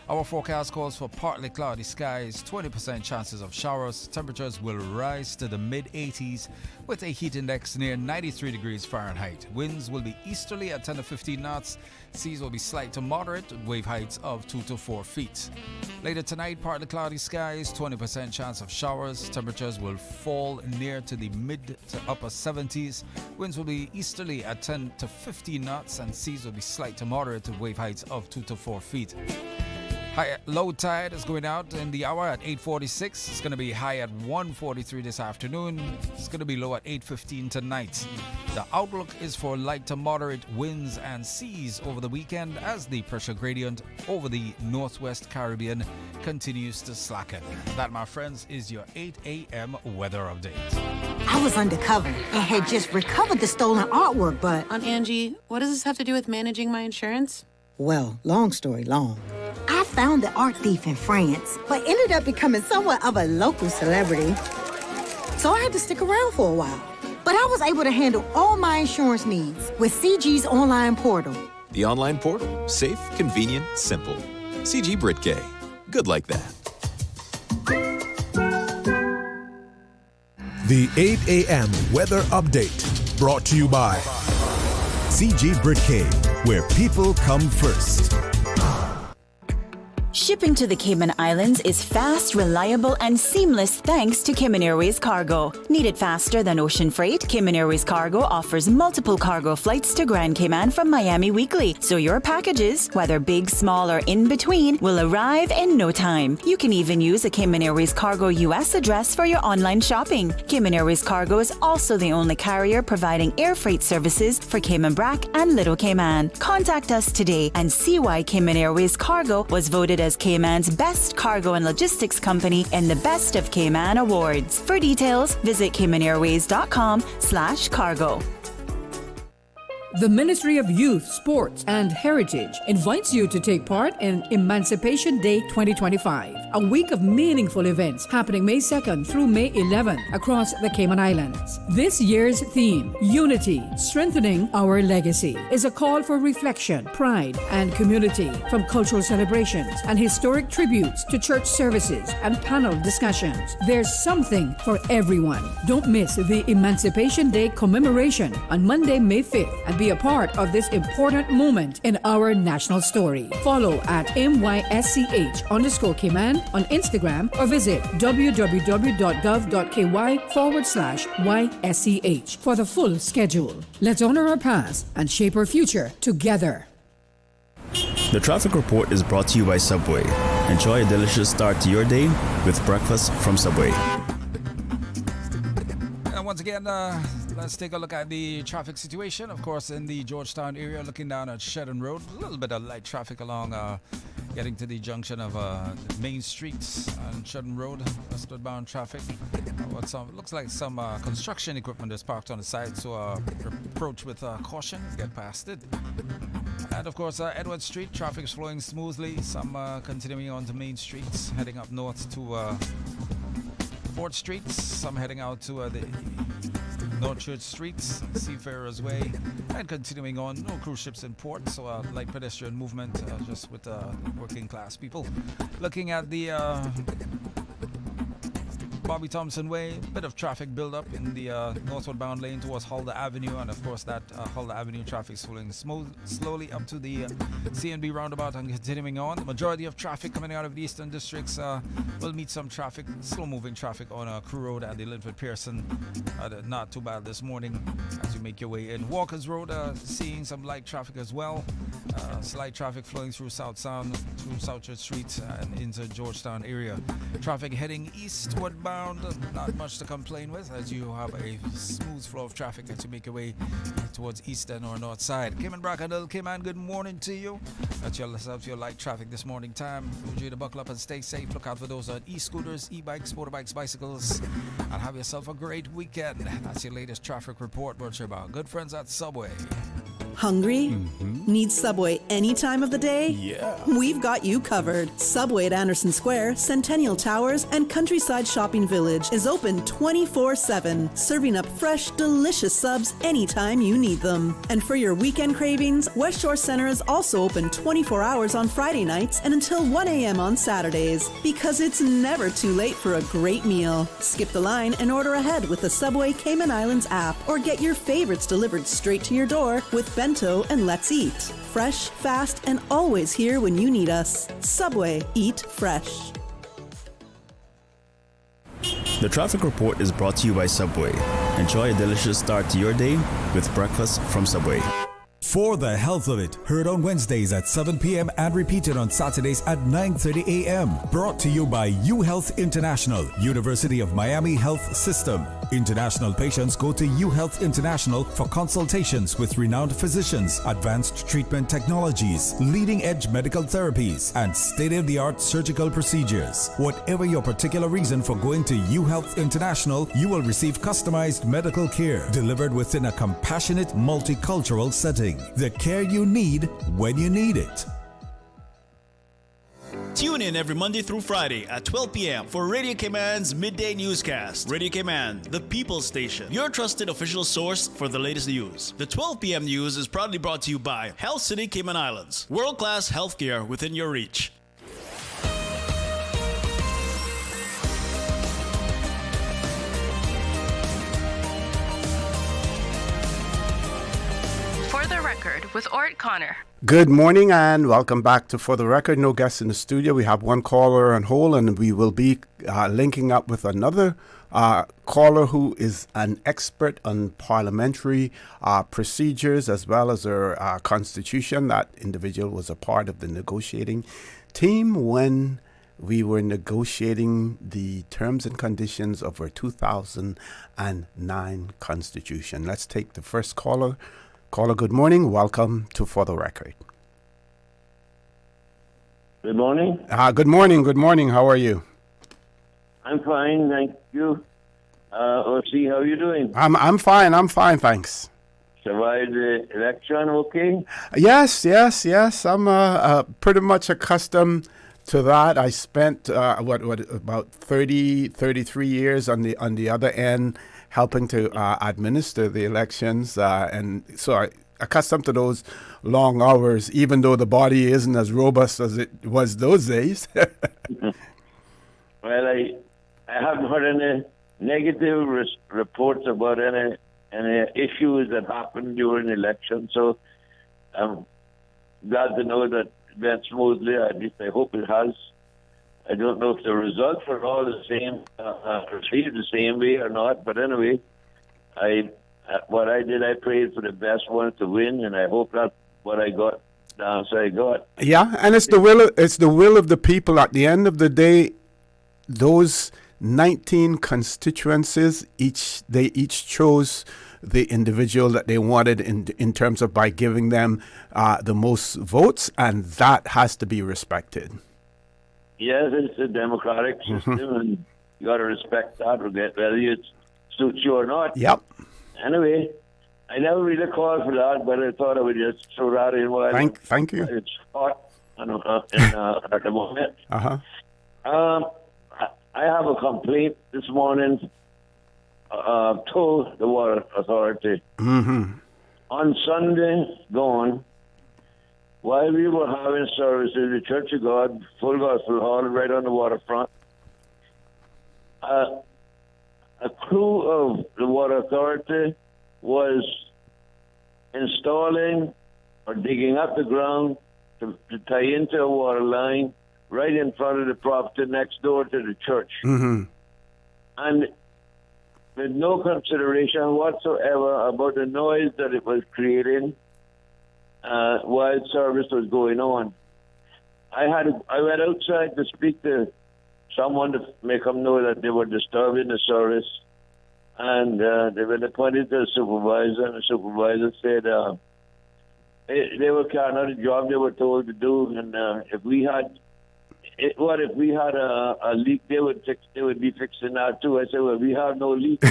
Our forecast calls for partly cloudy skies, 20% chances of showers. Temperatures will rise to the mid-80s with a heat index near 93 degrees Fahrenheit. Winds will be easterly at 10 to 15 knots. Seas will be slight to moderate with wave heights of 2 to 4 feet. Later tonight, partly cloudy skies, 20% chance of showers. Temperatures will fall near to the mid to upper 70s. Winds will be easterly at 10 to 15 knots, and seas will be slight to moderate with wave heights of 2 to 4 feet. Low tide is going out in the hour at 8:46. It's going to be high at 1:43 this afternoon. It's going to be low at 8:15 tonight. The outlook is for light to moderate winds and seas over the weekend as the pressure gradient over the northwest Caribbean continues to slacken. That, my friends, is your 8 a.m. weather update. I was undercover and had just recovered the stolen artwork, but... Aunt Angie, what does this have to do with managing my insurance? Well, long story long. I found the art thief in France, but ended up becoming somewhat of a local celebrity. So I had to stick around for a while. But I was able to handle all my insurance needs with CG's online portal. The online portal. Safe, convenient, simple. CG Britgay. Good like that. The 8 a.m. weather update brought to you by CG Britgay, where people come first. Shipping to the Cayman Islands is fast, reliable, and seamless thanks to Cayman Airways Cargo. Need it faster than ocean freight? Cayman Airways Cargo offers multiple cargo flights to Grand Cayman from Miami weekly, so your packages, whether big, small, or in between, will arrive in no time. You can even use a Cayman Airways Cargo US address for your online shopping. Cayman Airways Cargo is also the only carrier providing air freight services for Cayman Brac and Little Cayman. Contact us today and see why Cayman Airways Cargo was voted as Cayman's best cargo and logistics company in the Best of Cayman Awards. For details, visit caymanairways.com/cargo. The Ministry of Youth, Sports and Heritage invites you to take part in Emancipation Day 2025, a week of meaningful events happening May 2nd through May 11th across the Cayman Islands. This year's theme, Unity, Strengthening Our Legacy, is a call for reflection, pride, and community, from cultural celebrations and historic tributes to church services and panel discussions. There's something for everyone. Don't miss the Emancipation Day commemoration on Monday, May 5th, and be a part of this important moment in our national story. Follow at MYSCH_Cayman on Instagram or visit www.gov.ky/YSCH for the full schedule. Let's honor our past and shape our future together. The traffic report is brought to you by Subway. Enjoy a delicious start to your day with breakfast from Subway. And once again, let's take a look at the traffic situation. Of course, in the Georgetown area, looking down at Shedden Road, a little bit of light traffic along getting to the junction of Main Street and Shedden Road, westward bound traffic. Looks like some construction equipment is parked on the side, so approach with caution, get past it. And of course, Edward Street, traffic is flowing smoothly. Some continuing on to Main Street, heading up north to Fort Street, some heading out to the North Church Streets, Seafarers Way, and continuing on. No cruise ships in port, so light pedestrian movement just with working class people. Looking at the Bobby Thompson Way, bit of traffic build-up in the northward bound lane towards Huldah Avenue, and of course that Huldah Avenue traffic is flowing slowly up to the CNB roundabout and continuing on. The majority of traffic coming out of the eastern districts will meet some traffic, slow-moving traffic on Crew Road and the Linford Pearson. Not too bad this morning as you make your way in. Walkers Road, seeing some light traffic as well. Slight traffic flowing through South Sound, through South Church Street and into Georgetown area. Traffic heading eastward bound, not much to complain with as you have a smooth flow of traffic as you make your way towards eastern or north side. Cayman Brac and Little Cayman, good morning to you. That's your light traffic this morning time. Urge you to buckle up and stay safe. Look out for those on e-scooters, e-bikes, motorbikes, bicycles, and have yourself a great weekend. That's your latest traffic report brought to you by good friends at Subway. Hungry? Need Subway any time of the day? Yeah. We've got you covered. Subway at Anderson Square, Centennial Towers, and Countryside Shopping Village is open 24/7, serving up fresh, delicious subs anytime you need them. And for your weekend cravings, West Shore Center is also open 24 hours on Friday nights and until 1 a.m. on Saturdays, because it's never too late for a great meal. Skip the line and order ahead with the Subway Cayman Islands app, or get your favorites delivered straight to your door with Bento and Let's Eat. fresh, fast, and always here when you need us. Subway, eat fresh. The traffic report is brought to you by Subway. Enjoy a delicious start to your day with breakfast from Subway. For the Health of It, heard on Wednesdays at 7 p.m. and repeated on Saturdays at 9:30 a.m. Brought to you by UHealth International, University of Miami Health System. International patients go to UHealth International for consultations with renowned physicians, advanced treatment technologies, leading-edge medical therapies, and state-of-the-art surgical procedures. Whatever your particular reason for going to UHealth International, you will receive customized medical care delivered within a compassionate, multicultural setting. The care you need when you need it. Tune in every Monday through Friday at 12 p.m. for Radio Cayman's Midday Newscast. Radio Cayman, the People's Station, your trusted official source for the latest news. The 12 p.m. news is proudly brought to you by Health City Cayman Islands. World-class healthcare within your reach. For the Record with Orrett Connor. Good morning and welcome back to For the Record. No guests in the studio. We have one caller on hold, and we will be linking up with another caller who is an expert on parliamentary procedures as well as our constitution. That individual was a part of the negotiating team when we were negotiating the terms and conditions of our 2009 constitution. Let's take the first caller. Caller, good morning. Welcome to For the Record. Good morning. Good morning. Good morning. How are you? I'm fine, thank you. O.C., how are you doing? I'm fine. I'm fine, thanks. Survived the election okay? Yes. I'm pretty much accustomed to that. I spent about 33 years on the other end, helping to administer the elections, and so I accustomed to those long hours, even though the body isn't as robust as it was those days. Well, I haven't heard any negative reports about any issues that happened during the election, so I'm glad to know that it went smoothly. At least I hope it has. I don't know if the results are all the same, received the same way or not, but anyway, what I did, I prayed for the best one to win, and I hope that's what I got, the answer I got. Yeah, and it's the will of the people. At the end of the day, those 19 constituencies, they each chose the individual that they wanted in terms of by giving them the most votes, and that has to be respected. Yes, it's a democratic system, and you got to respect that, whether it suits you or not. Yep. Anyway, I never really called for that, but I thought I would just throw that in while thank you. It's hot at the moment. I have a complaint this morning to the Water Authority. On Sunday gone, while we were having services in the Church of God, full gospel hall, right on the waterfront, a crew of the Water Authority was installing or digging up the ground to tie into a water line right in front of the property next door to the church. And with no consideration whatsoever about the noise that it was creating while service was going on. I went outside to speak to someone to make them know that they were disturbing the service, and they were appointed to a supervisor, and the supervisor said they were carrying out a job they were told to do, and if we had a leak, they would be fixing that too. I said, well, we have no leak.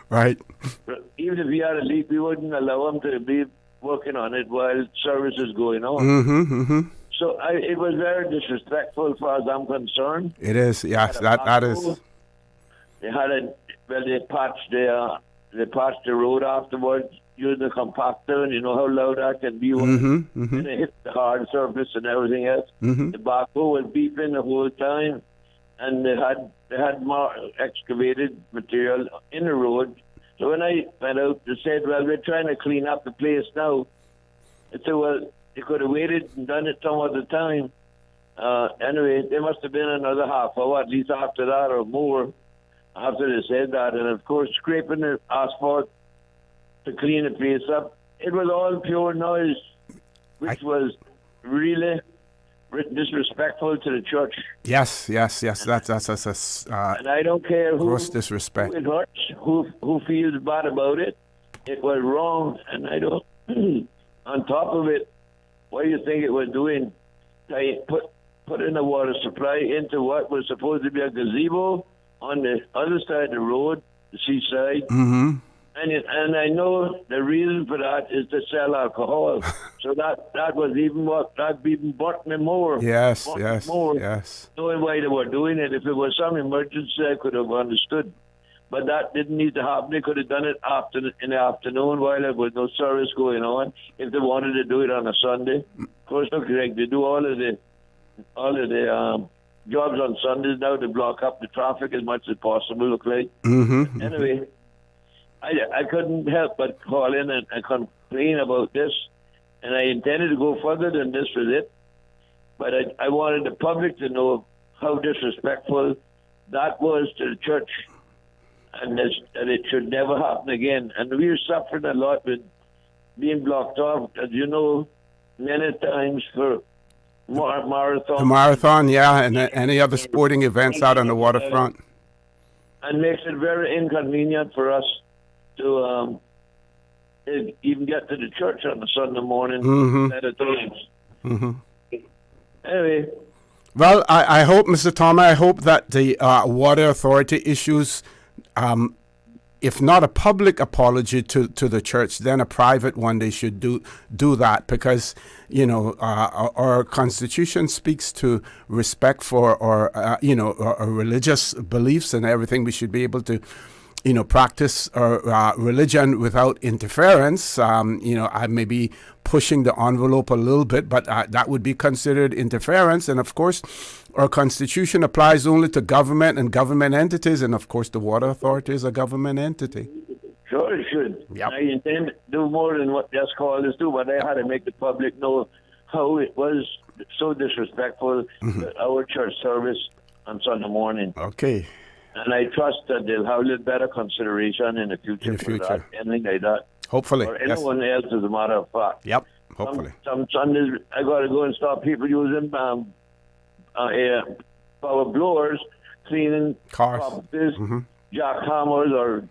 Right. But even if we had a leak, we wouldn't allow them to be working on it while service is going on. So it was very disrespectful as far as I'm concerned. It is, yes, that is. They patched the road afterwards using the compactor, and you know how loud that can be when it hit the hard surface and everything else. The backhoe was beeping the whole time, and they had more excavated material in the road. So when I went out, they said, well, we're trying to clean up the place now. I said, well, they could have waited and done it some other time. Anyway, there must have been another half hour, at least after that or more, after they said that. And of course, scraping the asphalt to clean the place up. It was all pure noise, which was really disrespectful to the church. Yes. That's and I don't care who, gross disrespect. Who it hurts, who feels bad about it. It was wrong, and I don't. On top of it, what do you think it was doing? They put in a water supply into what was supposed to be a gazebo on the other side of the road, the seaside. Mm-hmm. And I know the reason for that is to sell alcohol. So that was even bought me more. Yes. Knowing why they were doing it. If it was some emergency, I could have understood. But that didn't need to happen. They could have done it in the afternoon while there was no service going on. If they wanted to do it on a Sunday, of course, look, Greg, they do all of the jobs on Sundays now to block up the traffic as much as possible. Look like. Mm-hmm. Anyway, I couldn't help but call in and complain about this, and I intended to go further than this with it. But I wanted the public to know how disrespectful that was to the church. And that it should never happen again. And we're suffering a lot with being blocked off, as you know, many times for marathon. The marathon, yeah, and any other sporting events out on the waterfront. And makes it very inconvenient for us to even get to the church on a Sunday morning at a times. Mm-hmm. Anyway. Well, I hope, Mr. Thomas, I hope that the water authority issues if not a public apology to the church, then a private one. They should do that, because our Constitution speaks to respect for our religious beliefs and everything. We should be able to practice our religion without interference. I may be pushing the envelope a little bit, but that would be considered interference. And of course, our Constitution applies only to government and government entities. And of course, the Water Authority is a government entity. Sure, it should. Yep. I intend to do more than what just callers do, but I had to make the public know how it was so disrespectful to our church service on Sunday morning. Okay. And I trust that they'll have a little better consideration in the future. For that, anything like that. Hopefully. Or anyone else, as a matter of fact. Yep, hopefully. Some Sundays, I got to go and stop people using power blowers, cleaning cars, properties, jackhammers, or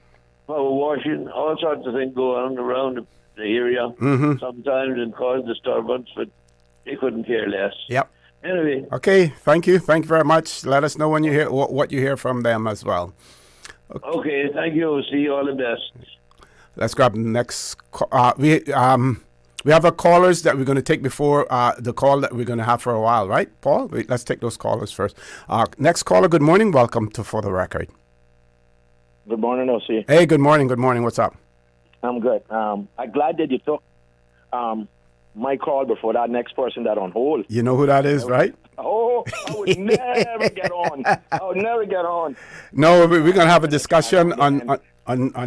power washing, all sorts of things go on around the area sometimes and cause disturbance, but they couldn't care less. Yep. Anyway. Okay, thank you. Thank you very much. Let us know when you hear what you hear from them as well. Okay, thank you. See you all the best. Let's grab the next. We have our callers that we're going to take before the call that we're going to have for a while, right, Paul? Let's take those callers first. Next caller, good morning. Welcome to For the Record. Good morning, O.C. Hey, good morning. Good morning. What's up? I'm good. I'm glad that you took my call before that next person that on hold. You know who that is, right? Oh, I would never get on. I would never get on. No, we're going to have a discussion on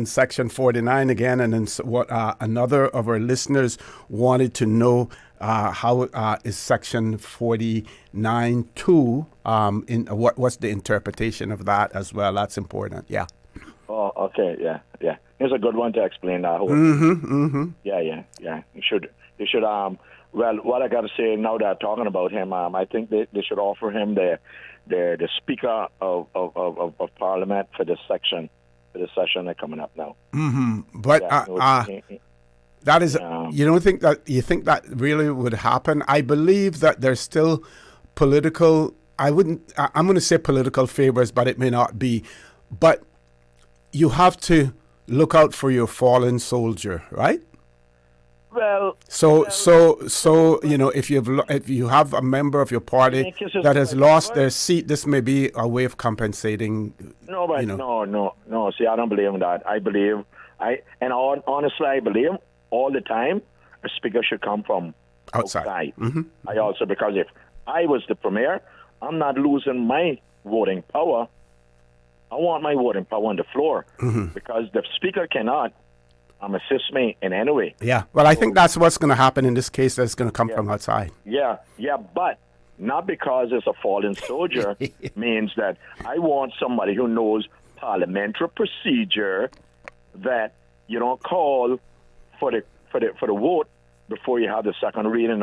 Section 49 again, and then what another of our listeners wanted to know how is Section 49(2) in what's the interpretation of that as well? That's important. Yeah. Oh, okay. Yeah. Here's a good one to explain that whole. Yeah. You should. Well, what I got to say now that I'm talking about him, I think they should offer him the Speaker of Parliament for this section. For the session that's coming up now. But that is, you think that really would happen? I believe that there's still political. I'm going to say political favors, but it may not be. But you have to look out for your fallen soldier, right? Well, so if you have a member of your party that has lost their seat, this may be a way of compensating. No. See, I don't believe in that. Honestly, I believe all the time a speaker should come from outside. I also, because if I was the premier, I'm not losing my voting power. I want my voting power on the floor because the speaker cannot assist me in any way. Yeah. Well, I think that's what's going to happen in this case. That's going to come from outside. Yeah, but not because it's a fallen soldier means that I want somebody who knows parliamentary procedure, that you don't call for the vote before you have the second reading.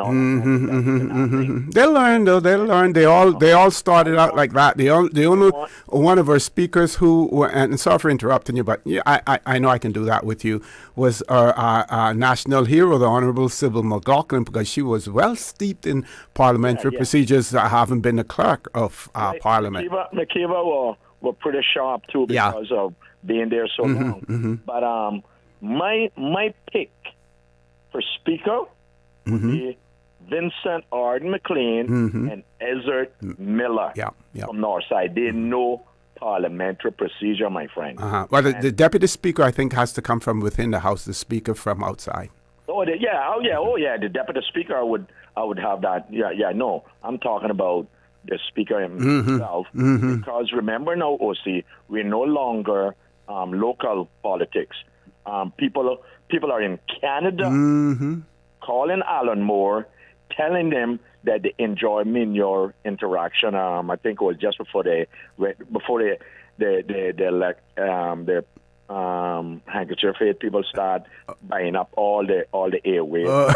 They'll learn, though. They'll learn. They all started out like that. The only one of our speakers who, and sorry for interrupting you, but yeah, I know I can do that with you, was our national hero, the Honourable Sybil McLaughlin, because she was well steeped in parliamentary procedures, having been a clerk of Parliament. McKeever were pretty sharp too because of being there so long. But my pick for Speaker would be Vincent Arden McLean and Ezra Miller from Northside. They know parliamentary procedure, my friend. Well, the Deputy Speaker, I think, has to come from within the House, the Speaker from outside. The Deputy Speaker, I would have that. No, I'm talking about the Speaker himself. Because remember now, OC, we're no longer local politics. People are in Canada calling Alan Moore, telling them that they enjoy me in your interaction. I think it was just before they handkerchief hate, people start buying up all the airwaves.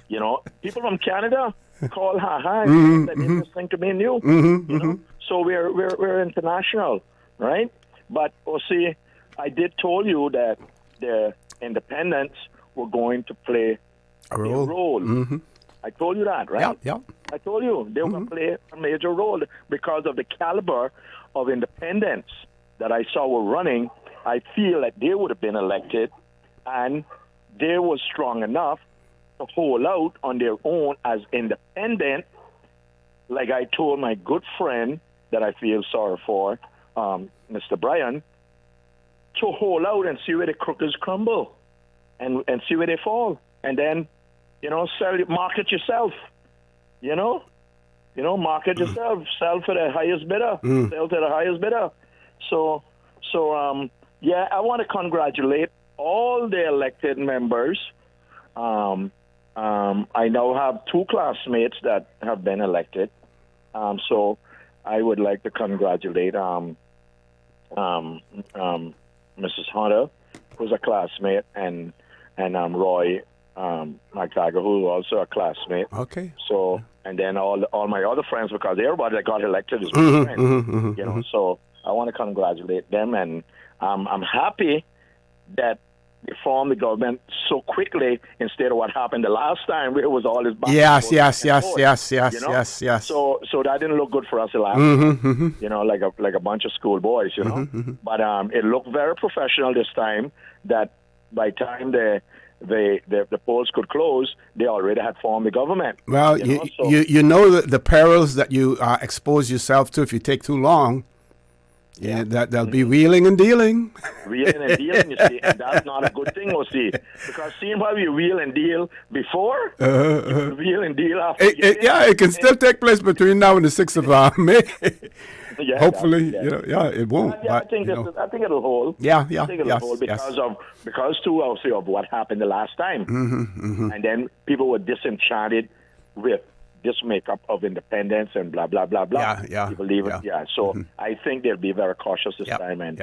You know, people from Canada call hi, interesting to me and you. You know? So we're international, right? But see, I did told you that the independents were going to play a role. I told you that, right? Yeah. I told you they were going to play a major role because of the caliber of independents that I saw were running. I feel that they would have been elected, and they were strong enough to hold out on their own as independent. Like I told my good friend that I feel sorry for, Mr. Bryan, to hold out and see where the crookers crumble and see where they fall. And then, market yourself. Market yourself. Sell for the highest bidder. Sell to the highest bidder. So, I want to congratulate all the elected members. I now have 2 classmates that have been elected. So I would like to congratulate Mrs. Hunter, who's a classmate, and Roy McTaggart, who is also a classmate. Okay. So, and then all my other friends, because everybody that got elected is my friend. So I want to congratulate them, and I'm happy that they formed the government so quickly instead of what happened the last time, where it was all this back. Yes. So that didn't look good for us the last time. Like a bunch of schoolboys. But it looked very professional this time. That by the time the polls could close, they already had formed the government. Well, you know the perils that you expose yourself to if you take too long. Yeah, that'll be wheeling and dealing. Wheeling and dealing, you see, and that's not a good thing, you see. Because seeing how you wheel and deal before, you wheel and deal after. It can still take place between now and the 6th of May. Hopefully, it won't. I think it'll hold. Yeah. I think it'll hold because of what happened the last time. And then people were disenchanted with this makeup of independence and blah, blah, blah, blah. People leave it. So I think they'll be very cautious this time and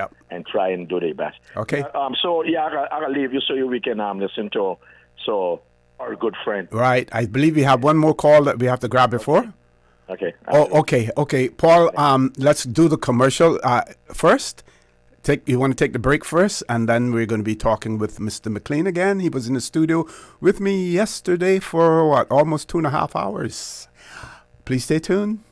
try and do their best. Okay. I'll leave you so we can listen to our good friend. Right. I believe we have one more call that we have to grab before. Okay. Okay. Paul, let's do the commercial first. You want to take the break first, and then we're going to be talking with Mr. McLean again. He was in the studio with me yesterday for almost 2.5 hours. Please stay tuned.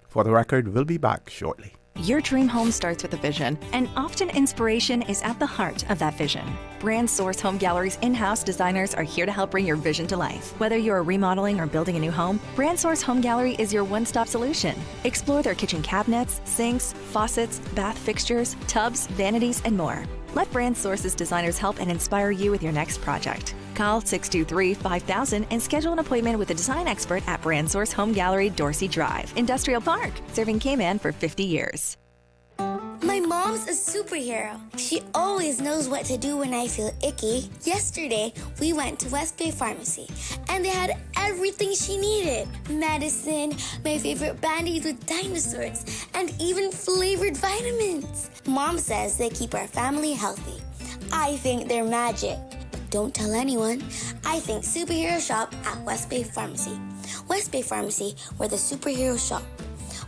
For the record, we'll be back shortly. Your dream home starts with a vision, and often inspiration is at the heart of that vision. Brand Source Home Gallery's in-house designers are here to help bring your vision to life. Whether you're remodeling or building a new home, Brand Source Home Gallery is your one-stop solution. Explore their kitchen cabinets, sinks, faucets, bath fixtures, tubs, vanities, and more. Let Brand Source's designers help and inspire you with your next project. Call 623-5000 and schedule an appointment with a design expert at Brand Source Home Gallery, Dorsey Drive, Industrial Park, serving Cayman for 50 years. My mom Mom's a superhero. She always knows what to do when I feel icky. Yesterday, we went to West Bay Pharmacy, and they had everything she needed. Medicine, my favorite Band-Aids with dinosaurs, and even flavored vitamins. Mom says they keep our family healthy. I think they're magic. But don't tell anyone. I think superhero shop at West Bay Pharmacy. West Bay Pharmacy, where the superheroes shop.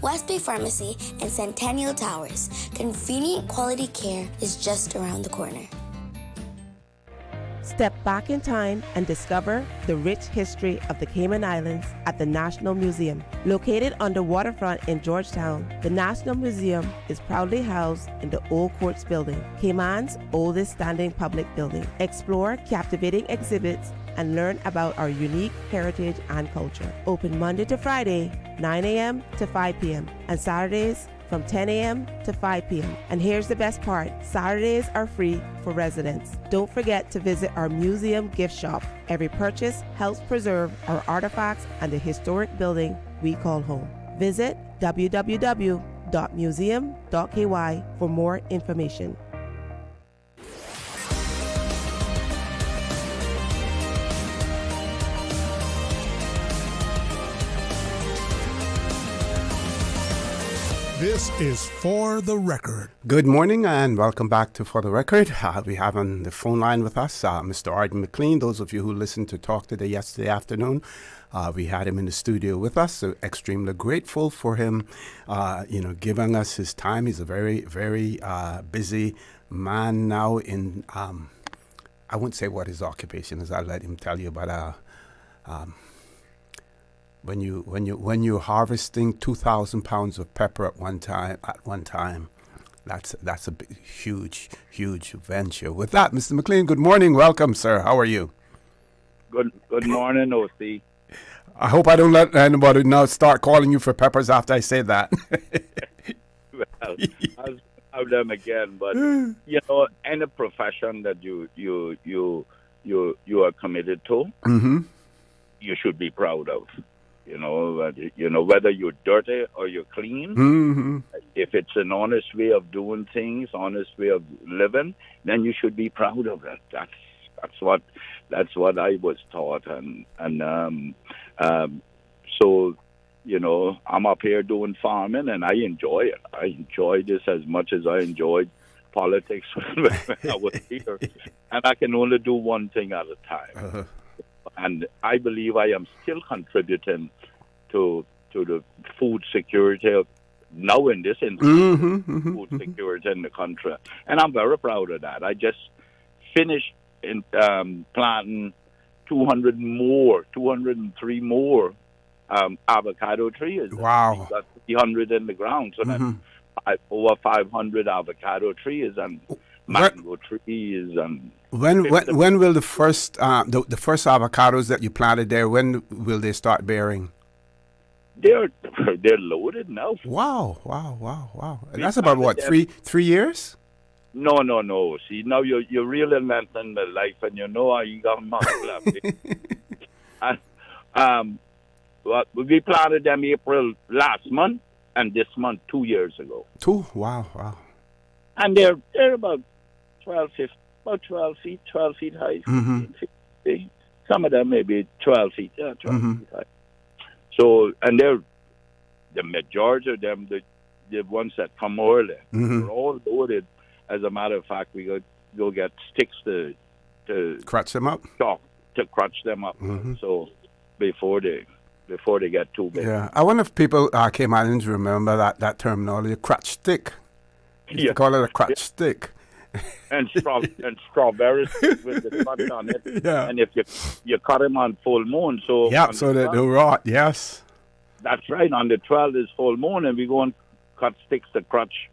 West Bay Pharmacy and Centennial Towers. Convenient quality care is just around the corner. Step back in time and discover the rich history of the Cayman Islands at the National Museum. Located on the waterfront in Georgetown, the National Museum is proudly housed in the Old Courts Building, Cayman's oldest standing public building. Explore captivating exhibits and learn about our unique heritage and culture. Open Monday to Friday, 9 a.m. to 5 p.m. and Saturdays from 10 a.m. to 5 p.m. And here's the best part, Saturdays are free for residents. Don't forget to visit our museum gift shop. Every purchase helps preserve our artifacts and the historic building we call home. Visit www.museum.ky for more information. This is For the Record. Good morning and welcome back to For the Record. We have on the phone line with us Mr. Arden McLean. Those of you who listened to Talk Today yesterday afternoon, we had him in the studio with us. So extremely grateful for him, giving us his time. He's a very, very busy man now in, I won't say what his occupation is. I'll let him tell you, but when you're harvesting 2,000 pounds of pepper at one time, that's a big, huge venture. With that, Mr. McLean, good morning, welcome, sir. How are you? Good morning, OC. I hope I don't let anybody now start calling you for peppers after I say that. Well, I'll have them again, but any profession that you are committed to, you should be proud of. Whether you're dirty or you're clean, if it's an honest way of doing things, honest way of living, then you should be proud of it. That's what I was taught, so I'm up here doing farming, and I enjoy it. I enjoy this as much as I enjoyed politics when I was here, and I can only do one thing at a time. And I believe I am still contributing to the food security now in this instance, food security in the country. And I'm very proud of that. I just finished in planting 203 more avocado trees. Wow. We got 300 in the ground. So that's over 500 avocado trees and mango trees. And when will the first avocados that you planted there, when will they start bearing? They're loaded now. Wow. And that's about what, three years? No. See, now you're really lengthening the life, and how you got muscle left. We planted them April last month, and this month 2 years ago. Wow. And they're about 12 feet high. 15 feet. Some of them maybe 12 feet. Yeah, 12 feet high. So, and they're the majority of them, the ones that come early, they're all loaded. As a matter of fact, we go get sticks to crutch them up. To crutch them up. So before they get too big. Yeah, I wonder if people Cayman Islands remember that terminology, crutch stick. You call it a crutch stick. And strawberries with the crutch on it. Yeah. And if you cut them on full moon, so so that they'll rot. Yes. That's right. On the 12th is full moon, and we go and cut sticks to crutch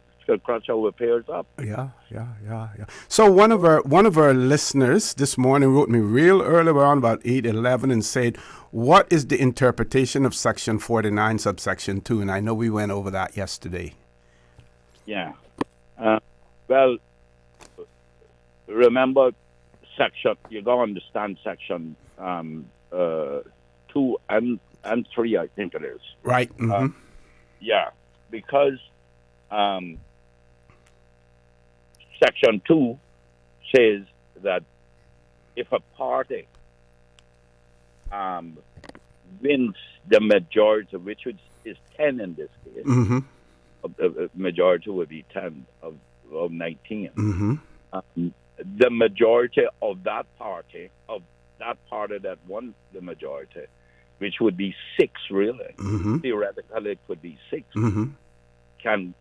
our pears up. Yeah. So one of our listeners this morning wrote me real early on about 8:11 and said, "What is the interpretation of Section 49, subsection 2?" And I know we went over that yesterday. Yeah. Well, remember section. You gotta understand section 2 and 3. I think it is. Right. Yeah, because Section 2 says that if a party wins the majority, which is 10 in this case, the majority would be 10 of 19. The majority of that party that won the majority, which would be 6 really, theoretically it could be 6, can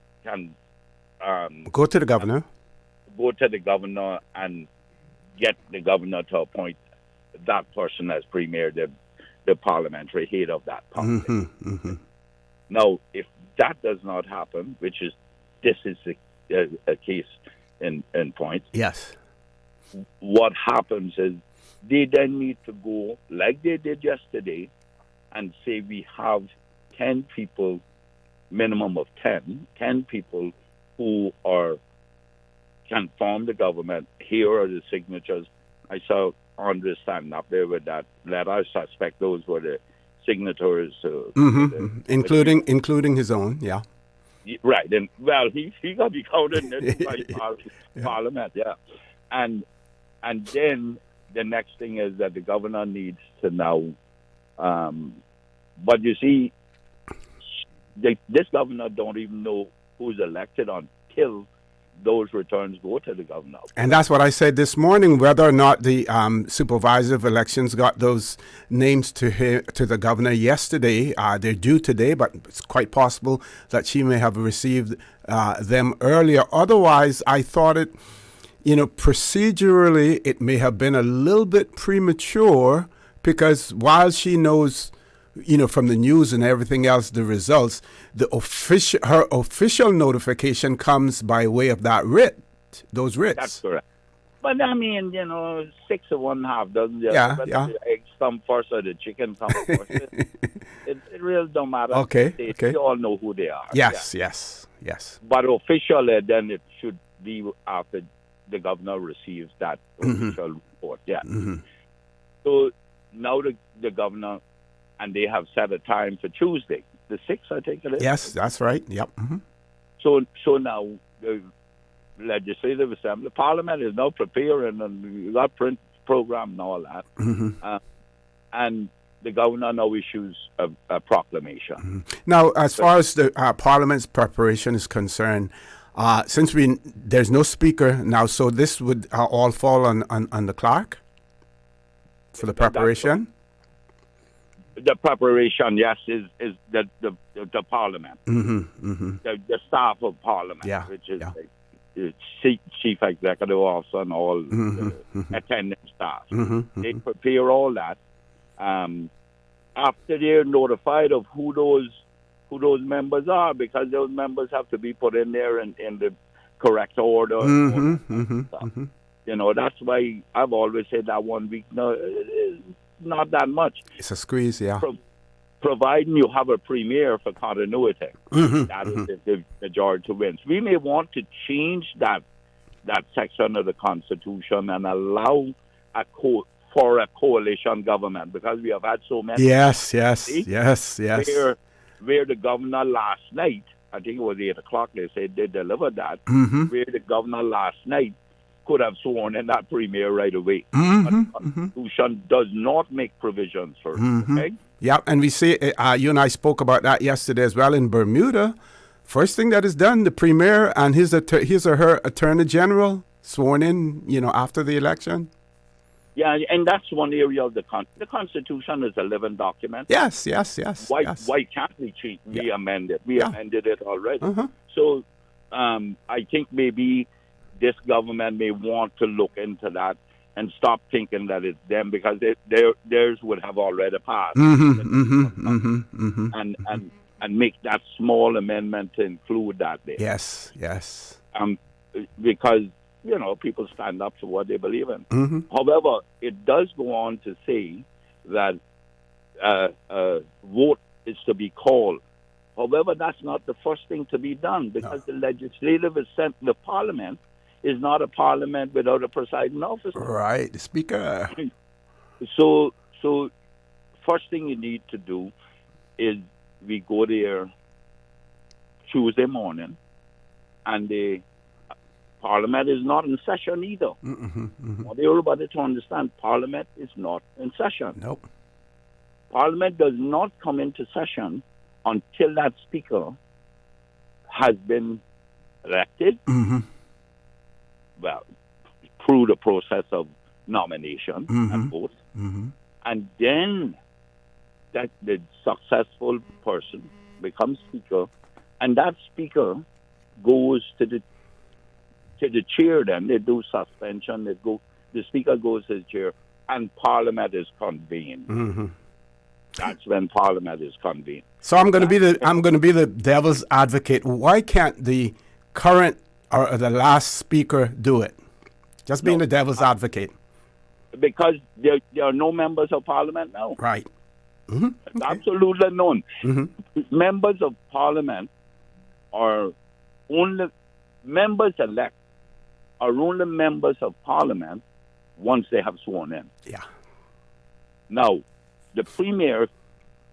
go to the governor. Go to the governor and get the governor to appoint that person as premier, the parliamentary head of that party. Now, if that does not happen, this is a case in point. Yes. What happens is they then need to go, like they did yesterday, and say we have 10 people, minimum of 10 people who can form the government. Here are the signatures. I saw Andre stand up there with that letter. I suspect those were the signatories. Including his own, yeah. Right. And, well, he got to be counted by Parliament, yeah. And then the next thing is that the governor needs to now, but you see, this governor don't even know who's elected until those returns go to the governor. And that's what I said this morning, whether or not the supervisor of elections got those names to the governor yesterday. They're due today, but it's quite possible that she may have received them earlier. Otherwise, I thought it, procedurally, it may have been a little bit premature, because while she knows, from the news and everything else, the results, her official notification comes by way of those writs. That's correct. But I mean, 6 of one half doesn't. Yeah. The eggs come first or the chicken come first. It really don't matter. Okay. We all know who they are. Yes. But officially, then it should be after the governor receives that official report. Yeah. So now the governor, and they have set a time for Tuesday, the 6th, I think it is. Yes, that's right. Yep. So now the Legislative Assembly, Parliament is now preparing, and we got print program and all that. And the governor now issues a proclamation. Now, as far as the Parliament's preparation is concerned, since there's no speaker now, so this would all fall on the clerk for the preparation. The preparation, yes, is the Parliament, the staff of Parliament, which is the Chief Executive Officer and all the attendant staff. They prepare all that. After they're notified of who those members are, because those members have to be put in there in the correct order. That's why I've always said that 1 week. No, not that much. It's a squeeze, yeah. Providing you have a premier for continuity, that is if the majority wins. We may want to change that section of the Constitution and allow for a coalition government, because we have had so many. Yes. Where the governor last night, I think it was 8 o'clock, they said they delivered that, where the governor last night could have sworn in that premier right away. But the Constitution does not make provisions for it. Okay? Yeah, and we see, you and I spoke about that yesterday as well in Bermuda. First thing that is done, the premier and his or her attorney general sworn in, after the election. Yeah, and that's one area of the Constitution is a living document. Yes. Why can't we amend it? We amended it already. So I think maybe this government may want to look into that and stop thinking that it's them, because theirs would have already passed. And make that small amendment to include that there. Yes. Because, people stand up for what they believe in. However, it does go on to say that a vote is to be called. However, that's not the first thing to be done, because the legislative assent, the Parliament, is not a Parliament without a presiding officer. Right, the Speaker. So first thing you need to do is we go there Tuesday morning, and the Parliament is not in session either. I want everybody to understand Parliament is not in session. Nope. Parliament does not come into session until that speaker has been elected, well, through the process of nomination and vote, and then that the successful person becomes speaker, and that speaker goes to the chair. Then they do suspension. The speaker goes to the chair, and Parliament is convened. That's when Parliament is convened. So I'm going to be the devil's advocate. Why can't the current or the last speaker do it? Just being the devil's advocate. Because there are no members of Parliament now. Right. Absolutely none. Members of Parliament are only members elect are only members of Parliament once they have sworn in. Yeah. Now, the Premier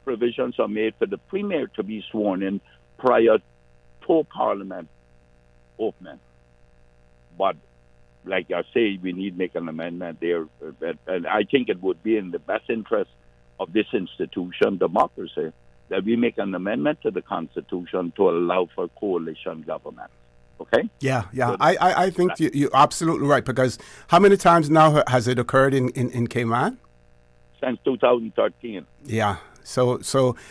provisions are made for the Premier to be sworn in prior to Parliament opening. But like I say, we need to make an amendment there. And I think it would be in the best interest of this institution, democracy, that we make an amendment to the Constitution to allow for coalition government. Okay? Yeah. So I think you're absolutely right, because how many times now has it occurred in Cayman? Since 2013. Yeah. So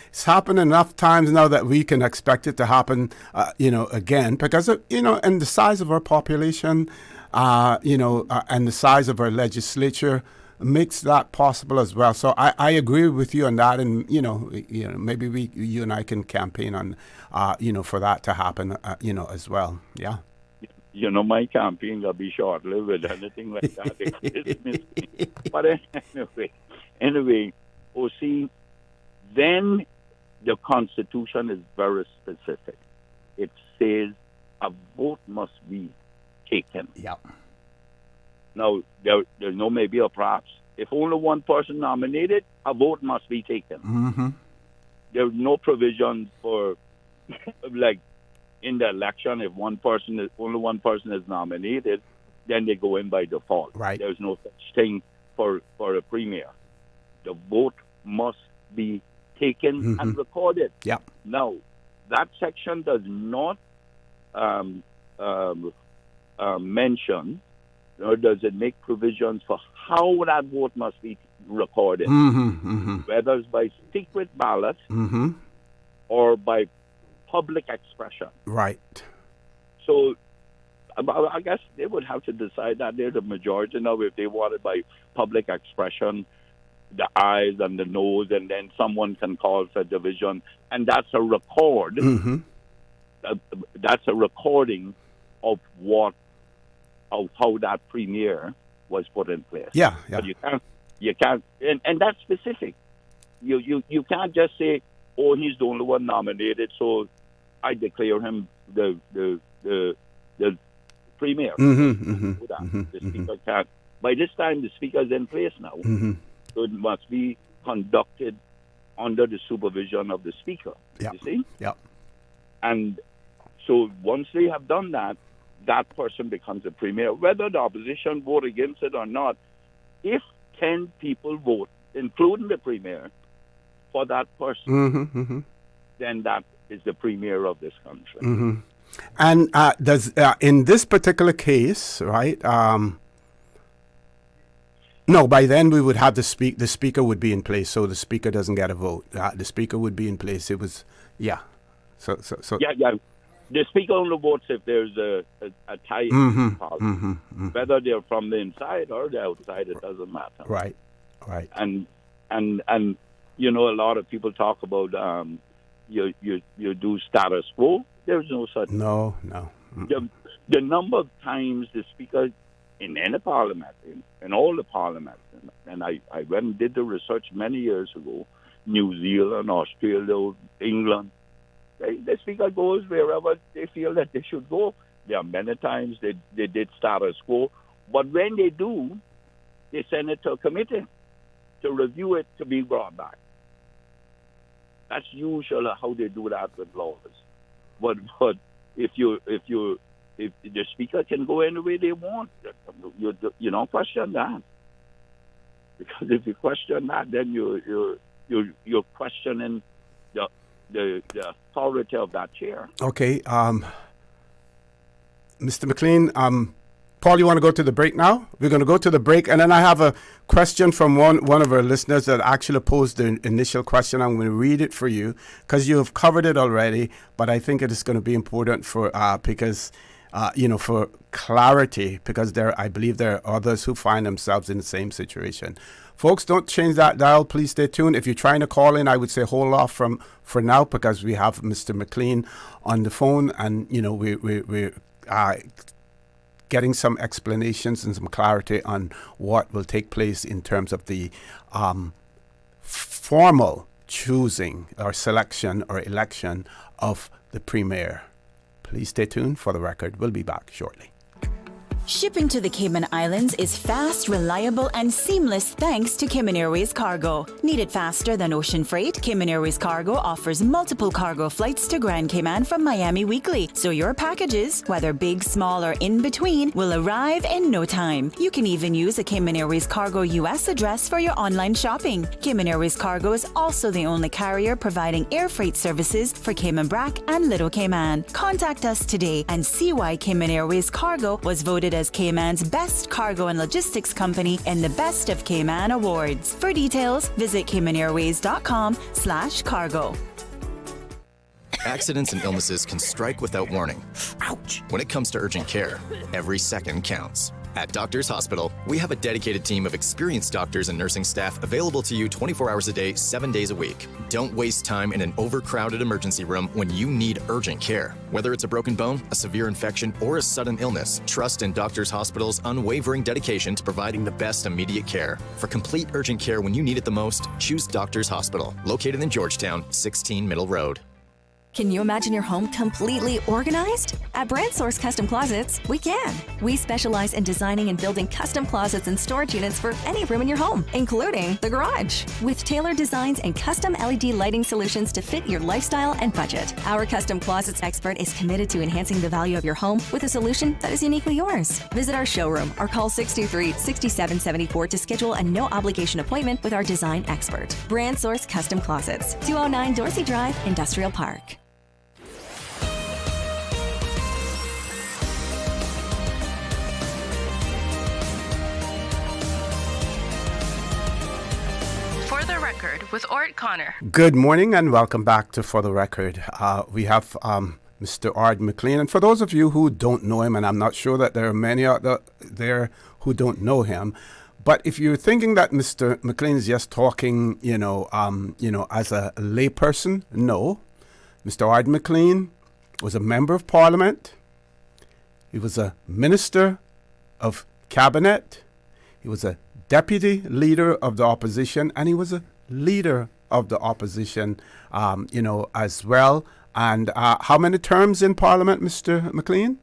it's happened enough times now that we can expect it to happen, again, because, and the size of our population, and the size of our legislature makes that possible as well. So I agree with you on that, and maybe you and I can campaign on, for that to happen, as well. Yeah. My campaign will be short-lived with anything like that. But anyway, see, then the Constitution is very specific. It says a vote must be taken. Yeah. Now, there's no maybe or perhaps. If only one person nominated, a vote must be taken. There's no provision for, like, in the election, if only one person is nominated, then they go in by default. Right. There's no such thing for a premier. The vote must be taken and recorded. Yeah. Now, that section does not mention, nor does it make provisions for how that vote must be recorded, whether it's by secret ballot or by public expression. Right. So I guess they would have to decide that they're the majority now if they want it by public expression, the ayes and the noes, and then someone can call for division, and that's a record. That's a recording of how that premier was put in place. Yeah. But you can't, and that's specific. You can't just say, oh, he's the only one nominated, so I declare him the premier. The speaker can't. By this time, the speaker is in place now, so it must be conducted under the supervision of the speaker. Yeah. You see? Yeah. And so once they have done that, that person becomes a premier. Whether the opposition vote against it or not, if 10 people vote, including the premier, for that person, then that is the premier of this country. And does in this particular case, right? No, by then we would have the speaker would be in place, so the speaker doesn't get a vote. The speaker would be in place. It was, yeah. So. Yeah. The speaker only votes if there's a tie in Parliament. Whether they're from the inside or the outside, it doesn't matter. Right. And a lot of people talk about you do status quo. There's no such. No. The number of times the speaker in any parliament, in all the parliaments, and I went and did the research many years ago, New Zealand, Australia, England. The speaker goes wherever they feel that they should go. There are many times they did status quo, but when they do, they send it to a committee to review it to be brought back. That's usually how they do that with laws. But if if the speaker can go any way they want, you don't question that. Because if you question that, then you're questioning the authority of that chair. Okay, Mr. McLean, Paul, you want to go to the break now? We're going to go to the break, and then I have a question from one of our listeners that actually posed the initial question. I'm going to read it for you because you have covered it already, but I think it is going to be important for because for clarity, because I believe there are others who find themselves in the same situation. Folks, don't change that dial. Please stay tuned. If you're trying to call in, I would say hold off for now because we have Mr. McLean on the phone, and we're getting some explanations and some clarity on what will take place in terms of the formal choosing or selection or election of the premier. Please stay tuned for the record. We'll be back shortly. Shipping to the Cayman Islands is fast, reliable, and seamless thanks to Cayman Airways Cargo. Need it faster than ocean freight? Cayman Airways Cargo offers multiple cargo flights to Grand Cayman from Miami weekly, so your packages, whether big, small, or in between, will arrive in no time. You can even use a Cayman Airways Cargo US address for your online shopping. Cayman Airways Cargo is also the only carrier providing air freight services for Cayman Brac and Little Cayman. Contact us today and see why Cayman Airways Cargo was voted as Cayman's best cargo and logistics company in the Best of Cayman Awards. For details, visit CaymanAirways.com/cargo. Accidents and illnesses can strike without warning. Ouch! When it comes to urgent care, every second counts. At Doctors Hospital, we have a dedicated team of experienced doctors and nursing staff available to you 24 hours a day, 7 days a week. Don't waste time in an overcrowded emergency room when you need urgent care. Whether it's a broken bone, a severe infection, or a sudden illness, trust in Doctors Hospital's unwavering dedication to providing the best immediate care. For complete urgent care when you need it the most, choose Doctors Hospital, located in Georgetown, 16 Middle Road. Can you imagine your home completely organized? At Brand Source Custom Closets, we can. We specialize in designing and building custom closets and storage units for any room in your home, including the garage, with tailored designs and custom LED lighting solutions to fit your lifestyle and budget. Our custom closets expert is committed to enhancing the value of your home with a solution that is uniquely yours. Visit our showroom or call 623-6774 to schedule a no-obligation appointment with our design expert. Brand Source Custom Closets, 209 Dorsey Drive, Industrial Park. For the Record with Orrett Connor. Good morning and welcome back to For the Record. We have Mr. Arden McLean. And for those of you who don't know him, and I'm not sure that there are many out there who don't know him, but if you're thinking that Mr. McLean is just talking, as a layperson, no. Mr. Arden McLean was a member of Parliament. He was a minister of cabinet. He was a deputy leader of the opposition, and he was a leader of the opposition, as well. And how many terms in Parliament, Mr. McLean?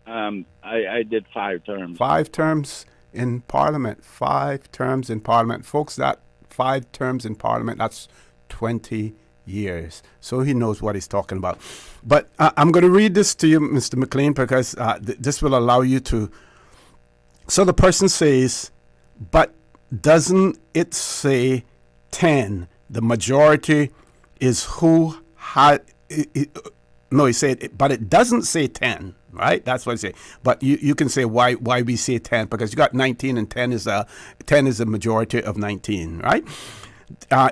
I did 5 terms. 5 terms in Parliament. 5 terms in Parliament. Folks, that 5 terms in Parliament, that's 20 years. So he knows what he's talking about. But I'm going to read this to you, Mr. McLean, because this will allow you to... So the person says, but doesn't it say 10? The majority is who had... No, he said, but it doesn't say 10, right? That's what he said. But you can say why we say 10, because you got 19 and 10 is a majority of 19, right?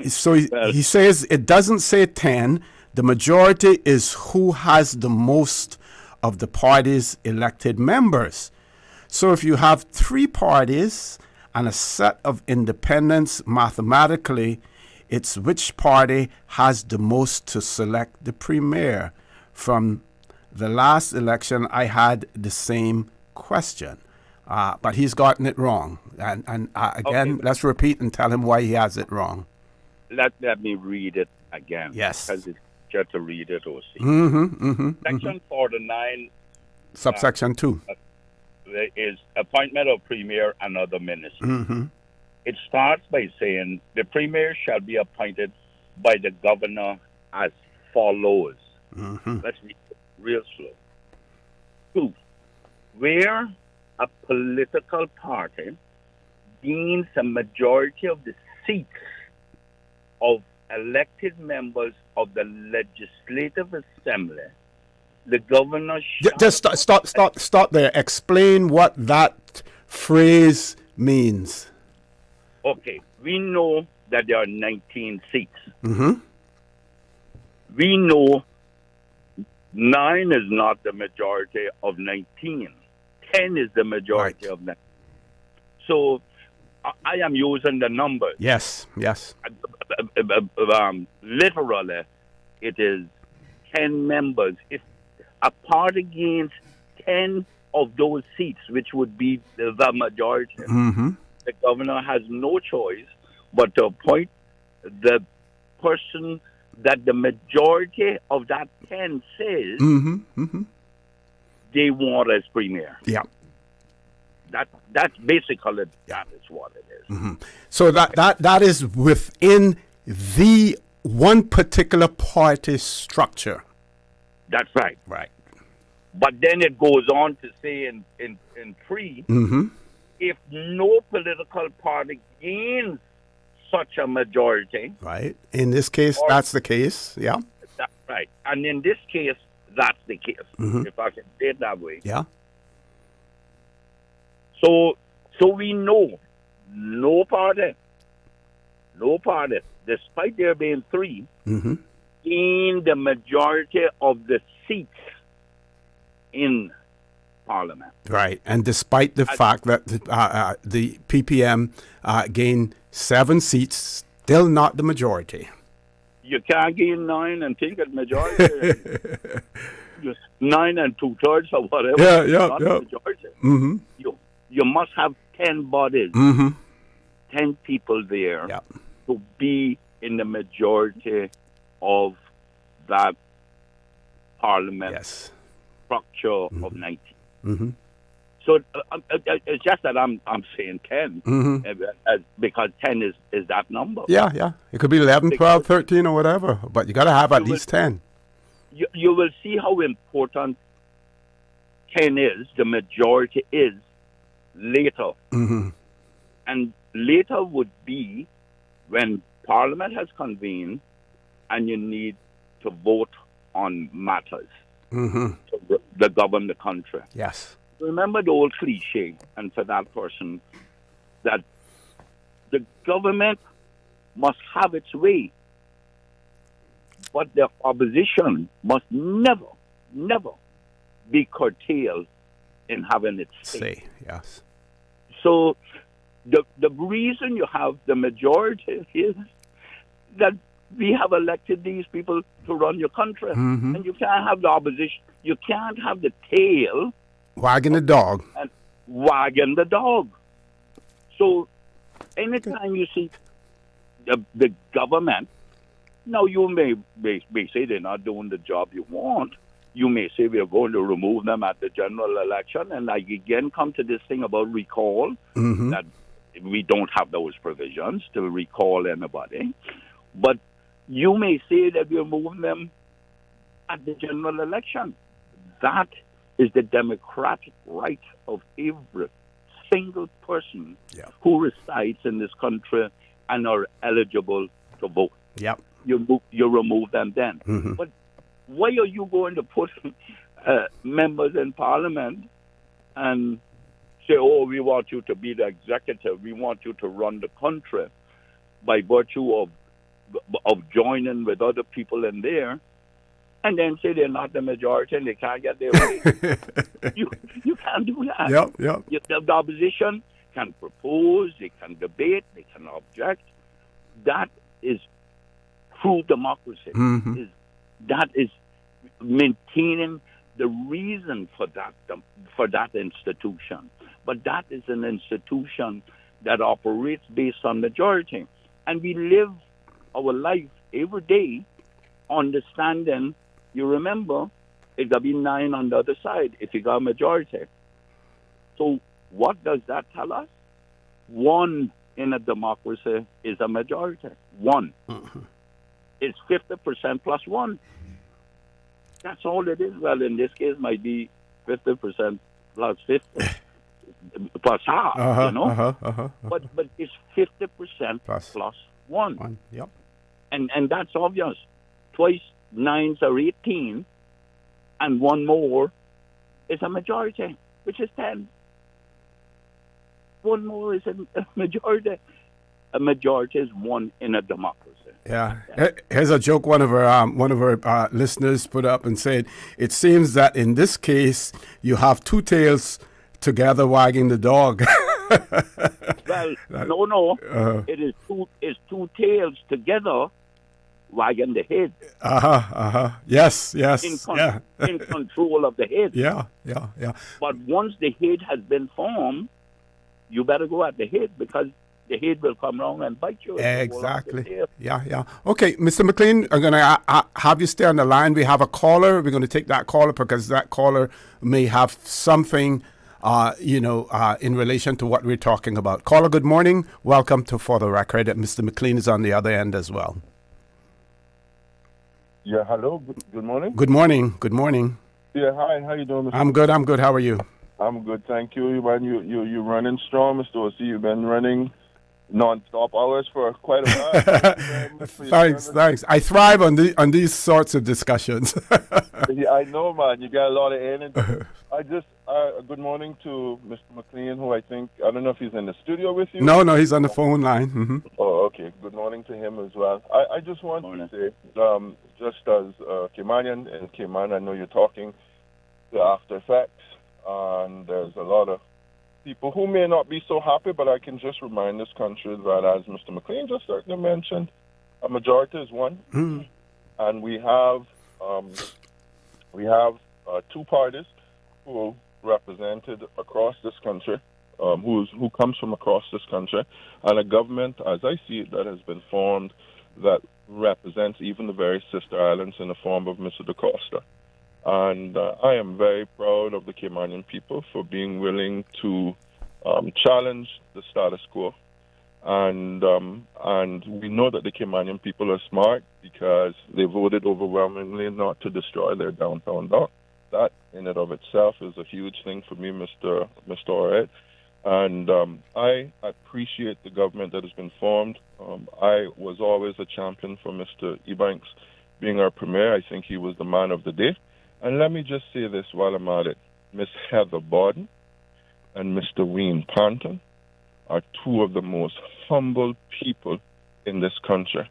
So he says it doesn't say 10. The majority is who has the most of the party's elected members. So if you have 3 parties and a set of independents, mathematically, it's which party has the most to select the premier. From the last election, I had the same question, but he's gotten it wrong. And again, let's repeat and tell him why he has it wrong. Let me read it again. Yes. Because it's just to read it, OC. Section 49. Subsection 2. Is appointment of premier and other ministers. It starts by saying the premier shall be appointed by the governor as follows. Let's read it real slow. 2. where a political party gains a majority of the seats of elected members of the Legislative Assembly, the governor Just stop there. Explain what that phrase means. Okay, we know that there are 19 seats. Mm-hmm. We know 9 is not the majority of 19. 10 is the majority of 19. So I am using the numbers. Yes. Literally, it is 10 members. If a party gains 10 of those seats, which would be the majority, the governor has no choice but to appoint the person that the majority of that 10 says they want as premier. Yeah. That's basically that is what it is. So that is within the one particular party structure. That's right. Right. But then it goes on to say in 3, if no political party gains such a majority. Right. In this case, that's the case. Yeah. That's right. And in this case, that's the case, if I can say it that way. Yeah. So we know no party, despite there being 3, gain the majority of the seats in Parliament. Right. And despite the fact that the PPM gained 7 seats, still not the majority. You can't gain 9 and think it's majority. Just 9 2/3 or whatever. Not the majority. You must have 10 bodies, 10 people there to be in the majority of that Parliament structure of 19. So it's just that I'm saying 10 because 10 is that number. Yeah. It could be 11, 12, 13 or whatever, but you got to have at least 10. You will see how important 10 is, the majority is, later. And later would be when Parliament has convened and you need to vote on matters to govern the country. Yes. Remember the old cliche, and for that person, that the government must have its way, but the opposition must never be curtailed in having its say. Yes. So the reason you have the majority is that we have elected these people to run your country. And you can't have the opposition. You can't have the tail wagging the dog. And wagging the dog. So anytime you see the government, now you may say they're not doing the job you want. You may say we are going to remove them at the general election, and I again come to this thing about recall, that we don't have those provisions to recall anybody. But you may say that we're moving them at the general election. That is the democratic right of every single person who resides in this country and are eligible to vote. Yep. You remove them then. But why are you going to put members in Parliament and say, oh, we want you to be the executive, we want you to run the country by virtue of joining with other people in there, and then say they're not the majority and they can't get their way? You can't do that. Yep. The opposition can propose, they can debate, they can object. That is true democracy. That is maintaining the reason for that institution. But that is an institution that operates based on majority. And we live our life every day understanding, you remember, it's going to be 9 on the other side if you got a majority. So what does that tell us? 1 in a democracy is a majority. 1. It's 50% plus 1. That's all it is. Well, in this case, might be 50% plus 50, plus half, you know. But it's 50% plus 1. Yep. And that's obvious. Twice 9s are 18, and one more is a majority, which is 10. One more is a majority. A majority is one in a democracy. Yeah. Here's a joke one of our listeners put up and said, it seems that in this case, you have two tails together wagging the dog. Well, no. It is two tails together wagging the head. Yes. In control of the head. Yeah. But once the head has been formed, you better go at the head, because the head will come around and bite you. Exactly. Yeah. Okay, Mr. McLean, I'm going to have you stay on the line. We have a caller. We're going to take that caller because that caller may have something, in relation to what we're talking about. Caller, good morning. Welcome to For the Record. Mr. McLean is on the other end as well. Yeah, hello. Good morning. Good morning. Yeah, hi. How you doing, Mr. I'm good. How are you? I'm good, thank you. You running strong, Mr. O.C. You've been running non-stop hours for quite a while. Thanks. I thrive on these sorts of discussions. Yeah, I know, man. You got a lot of energy. Good morning to Mr. McLean, who I don't know if he's in the studio with you. No, he's on the phone line. Mm-hmm. Oh, okay. Good morning to him as well. I just want to say, just as Caymanian and Cayman, I know you're talking the after effects, and there's a lot of people who may not be so happy, but I can just remind this country that, as Mr. McLean just certainly mentioned, a majority is one, and we have two parties who represented across this country, who comes from across this country, and a government, as I see it, that has been formed that represents even the very sister islands in the form of Mr. Da Costa. And I am very proud of the Caymanian people for being willing to challenge the status quo. And we know that the Caymanian people are smart because they voted overwhelmingly not to destroy their downtown dock. That in and of itself is a huge thing for me, Mr. Orrett. And I appreciate the government that has been formed. I was always a champion for Mr. Ebanks being our premier. I think he was the man of the day. And let me just say this while I'm at it. Miss Heather Borden and Mr. Wayne Panton are two of the most humble people in this country.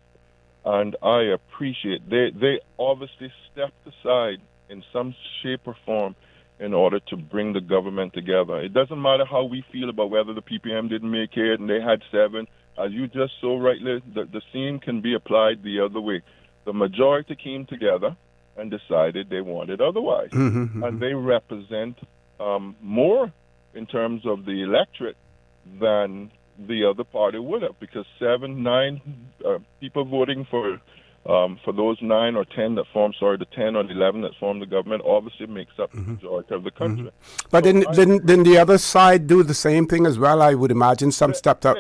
And I appreciate they obviously stepped aside in some shape or form in order to bring the government together. It doesn't matter how we feel about whether the PPM didn't make it and they had 7. As you just so rightly, the same can be applied the other way. The majority came together and decided they wanted otherwise. And they represent more in terms of the electorate than the other party would have, because 7, 9 people voting for those 9 or 10 that form, the 10 or 11 that form the government obviously makes up the majority of the country. But didn't the other side do the same thing as well? I would imagine some stepped up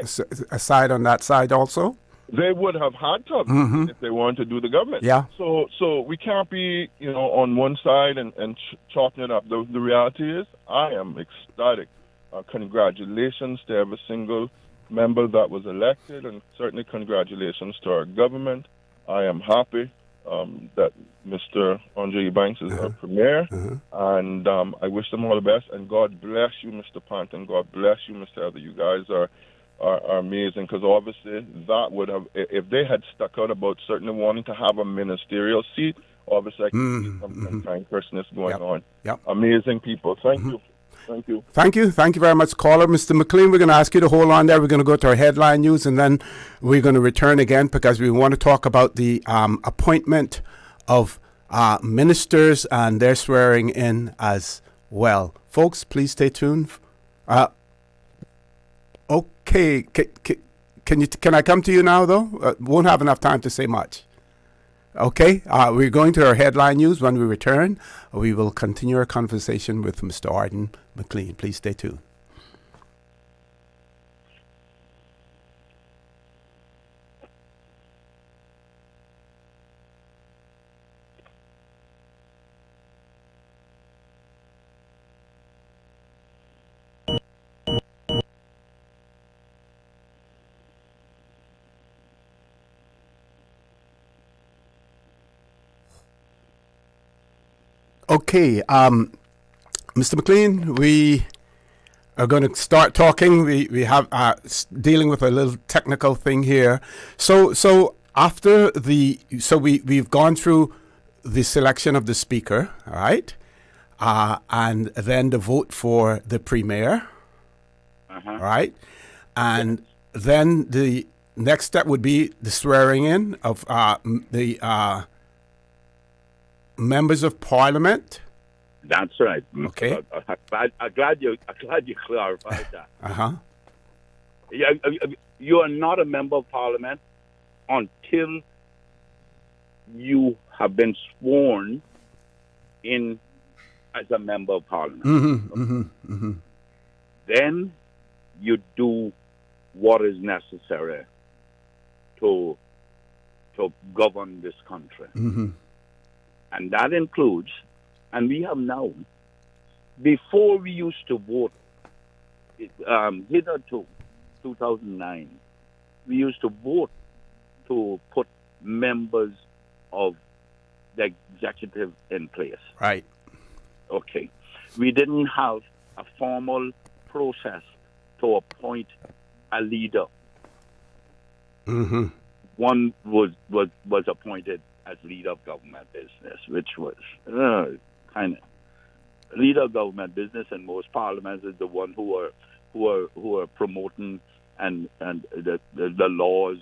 aside on that side also. They would have had to if they wanted to do the government. Yeah. So we can't be, on one side and chopping it up. The reality is, I am ecstatic. Congratulations to every single member that was elected, and certainly congratulations to our government. I am happy that Mr. Andre Ebanks is our premier, and I wish them all the best. And God bless you, Mr. Panton. God bless you, Mr. Heather. You guys are amazing, because obviously that would have, if they had stuck out about certainly wanting to have a ministerial seat, obviously I can see some kind personess going on. Amazing people. Thank you. Thank you very much, caller. Mr. McLean, we're going to ask you to hold on there. We're going to go to our headline news, and then we're going to return again because we want to talk about the appointment of ministers and their swearing in as well. Folks, please stay tuned. Okay, can I come to you now, though? Won't have enough time to say much. Okay, we're going to our headline news. When we return, we will continue our conversation with Mr. Arden McLean. Please stay tuned. Okay, Mr. McLean, we are going to start talking. We have dealing with a little technical thing here. So after we've gone through the selection of the speaker, all right, and then the vote for the premier, all right, and then the next step would be the swearing in of the members of parliament. That's right. Okay. I'm glad you clarified that. Uh-huh. You are not a member of parliament until you have been sworn in as a member of parliament. Mm-hmm, mm-hmm, mm-hmm. Then you do what is necessary to govern this country. Mm-hmm. And that includes, and we have now, before we used to vote, hitherto, 2009, we used to vote to put members of the executive in place. Right. Okay. We didn't have a formal process to appoint a leader. Mm-hmm. One was appointed as leader of government business, which was kind of leader of government business in most parliaments is the one who are promoting and the laws.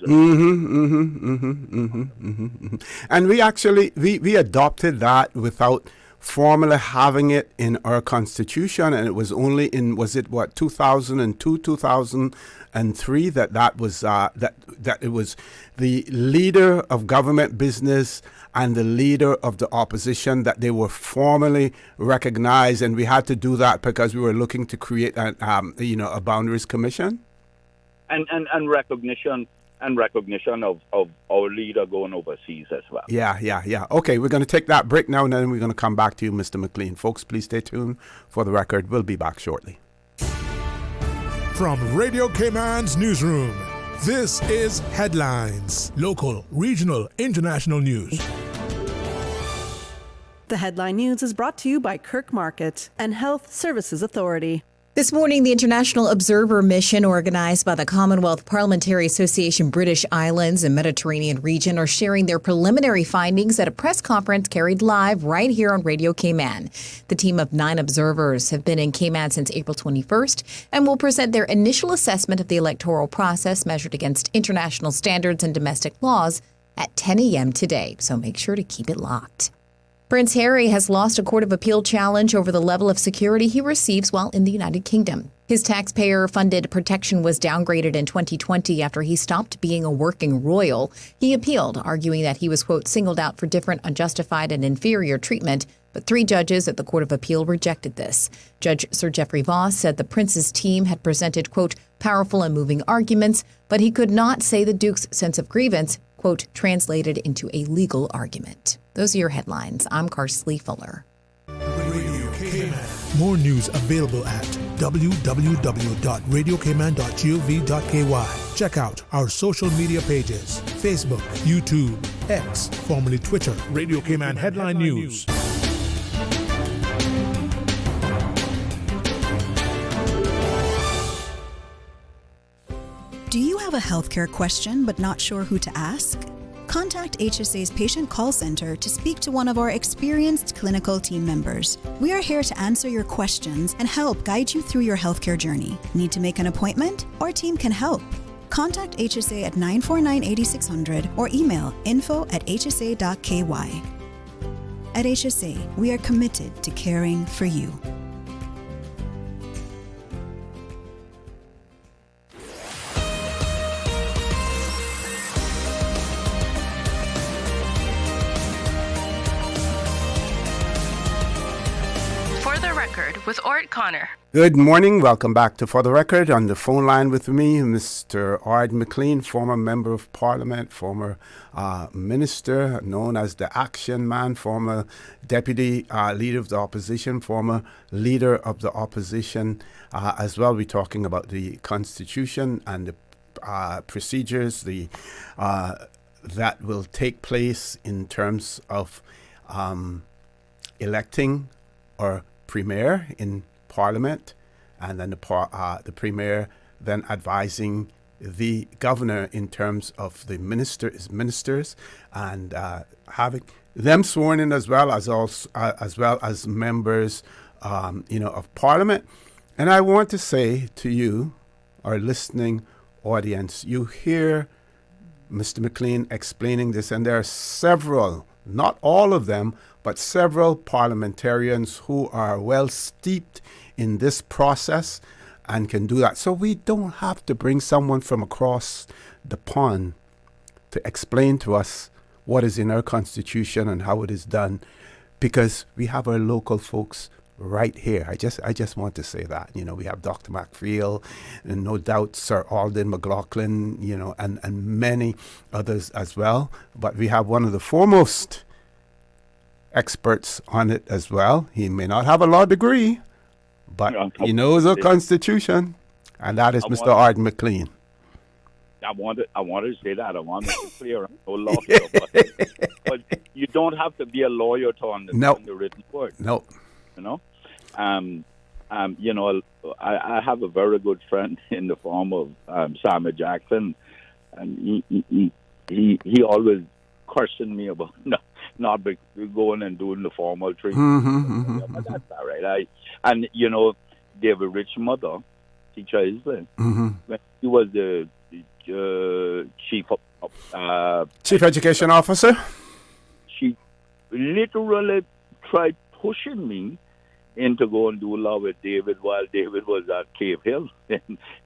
And we actually we adopted that without formally having it in our constitution, and it was only in 2002, 2003 that was that it was the leader of government business and the leader of the opposition that they were formally recognized, and we had to do that because we were looking to create a boundaries commission. And recognition of our leader going overseas as well. Yeah. Okay, we're going to take that break now, and then we're going to come back to you, Mr. McLean. Folks, please stay tuned for the record. We'll be back shortly. From Radio Cayman's newsroom, this is Headlines. Local, regional, international news. The Headline News is brought to you by Kirk Market and Health Services Authority. This morning, the International Observer Mission organized by the Commonwealth Parliamentary Association British Islands and Mediterranean region are sharing their preliminary findings at a press conference carried live right here on Radio Cayman. The team of 9 observers have been in Cayman since April 21st and will present their initial assessment of the electoral process measured against international standards and domestic laws at 10 a.m. today, so make sure to keep it locked. Prince Harry has lost a Court of Appeal challenge over the level of security he receives while in the United Kingdom. His taxpayer-funded protection was downgraded in 2020 after he stopped being a working royal. He appealed, arguing that he was, quote, singled out for different unjustified and inferior treatment, but 3 judges at the Court of Appeal rejected this. Judge Sir Geoffrey Voss said the prince's team had presented, quote, powerful and moving arguments, but he could not say the Duke's sense of grievance, quote, translated into a legal argument. Those are your headlines. I'm Carsley Fuller. More news available at www.radiocayman.gov.ky. Check out our social media pages: Facebook, YouTube, X, formerly Twitter, Radio Cayman Headline News. Do you have a healthcare question but not sure who to ask? Contact HSA's Patient Call Center to speak to one of our experienced clinical team members. We are here to answer your questions and help guide you through your healthcare journey. Need to make an appointment? Our team can help. Contact HSA at 949-8600 or email info@hsa.ky. At HSA, we are committed to caring for you. With Orrett Connor. Good morning. Welcome back to For the Record. On the phone line with me, Mr. Arden McLean, former Member of Parliament, former Minister, known as the Action Man, former Deputy Leader of the Opposition, former Leader of the Opposition. As well, we're talking about the Constitution and the procedures that will take place in terms of electing our premier in Parliament, and then the premier then advising the governor in terms of the ministers, and having them sworn in as well as members, of Parliament. And I want to say to you, our listening audience, you hear Mr. McLean explaining this, and there are several, not all of them, but several parliamentarians who are well steeped in this process and can do that. So we don't have to bring someone from across the pond to explain to us what is in our Constitution and how it is done, because we have our local folks right here. I just want to say that. We have Dr. McFeel, and no doubt Sir Arden McLaughlin, and many others as well. But we have one of the foremost experts on it as well. He may not have a law degree, but he knows our Constitution, and that is Mr. Arden McLean. I wanted to say that. I want to be clear. I'm no lawyer, but you don't have to be a lawyer to understand the written word. No. I have a very good friend in the form of Samuel Jackson, and he always questioned me about not going and doing the formal training. But that's all right. David Rich mother, teacher Island, when he was the chief education officer, she literally tried pushing me into go and do law with David while David was at Cave Hill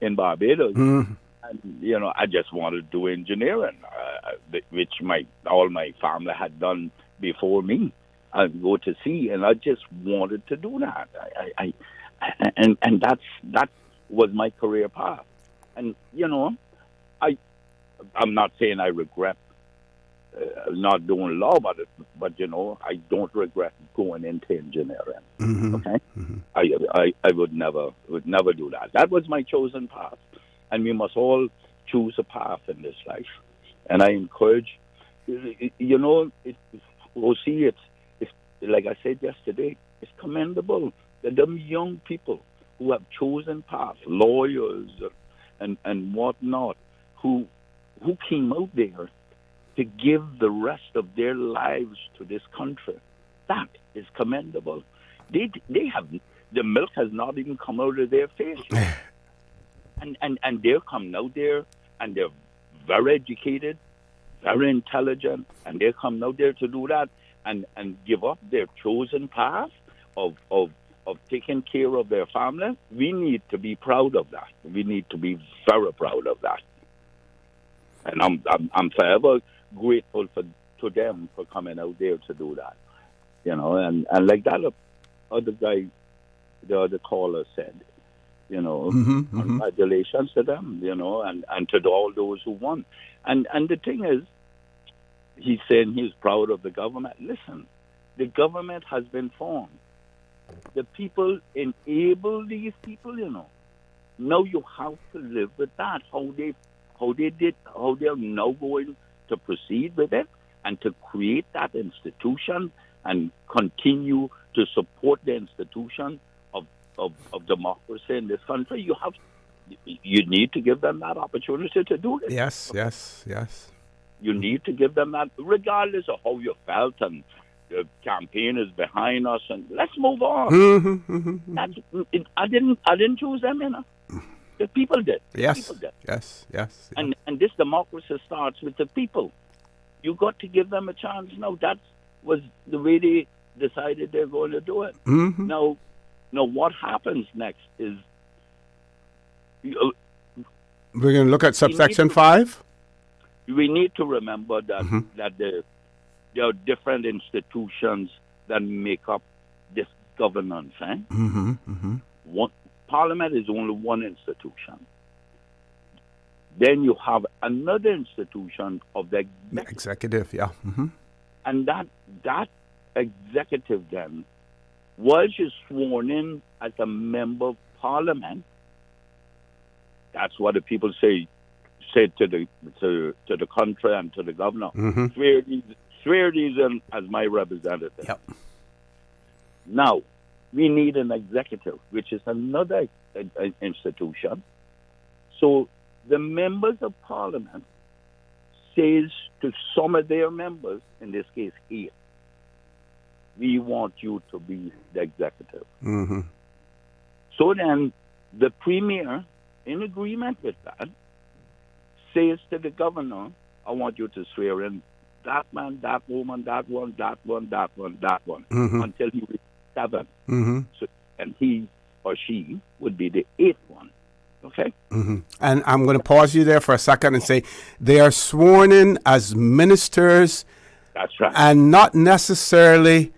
in Barbados. And, I just wanted to do engineering, which all my family had done before me. I'd go to sea, and I just wanted to do that. And that was my career path. And, I'm not saying I regret not doing law, but I don't regret going into engineering. Okay, I would never do that. That was my chosen path, and we must all choose a path in this life. And I encourage, it's like I said yesterday, it's commendable that them young people who have chosen paths, lawyers and whatnot, who came out there to give the rest of their lives to this country. That is commendable. They have, the milk has not even come out of their face. and they're coming out there, and they're very educated, very intelligent, and they're coming out there to do that and give up their chosen path of taking care of their family. We need to be proud of that. We need to be very proud of that. And I'm forever grateful to them for coming out there to do that, and like that other guy, the other caller said, congratulations to them, and to all those who won. And the thing is, he's saying he's proud of the government. Listen, the government has been formed. The people enable these people, Now you have to live with that, how they're now going to proceed with it and to create that institution and continue to support the institution of democracy in this country. You need to give them that opportunity to do it. Yes. You need to give them that, regardless of how you felt, and the campaign is behind us, and let's move on. I didn't choose them, The people did. Yes. People did. Yes. And this democracy starts with the people. You got to give them a chance. Now, that was the way they decided they're going to do it. Now, what happens next is... We're going to look at subsection 5? We need to remember that there are different institutions that make up this governance. Parliament is only one institution. Then you have another institution of the executive. And that executive then, once you're sworn in as a member of Parliament, that's what the people say to the country and to the governor. Swear these in as my representative. Now, we need an executive, which is another institution. So the members of parliament says to some of their members, in this case 8, we want you to be the executive. Mm-hmm. So then the premier, in agreement with that, says to the governor, I want you to swear in that man, that woman, that one, that one, that one, that one, until he reaches 7. Mm-hmm. So, and he or she would be the 8th one. Okay? Mm-hmm. And I'm going to pause you there for a second and say they are sworn in as ministers. That's right. And not necessarily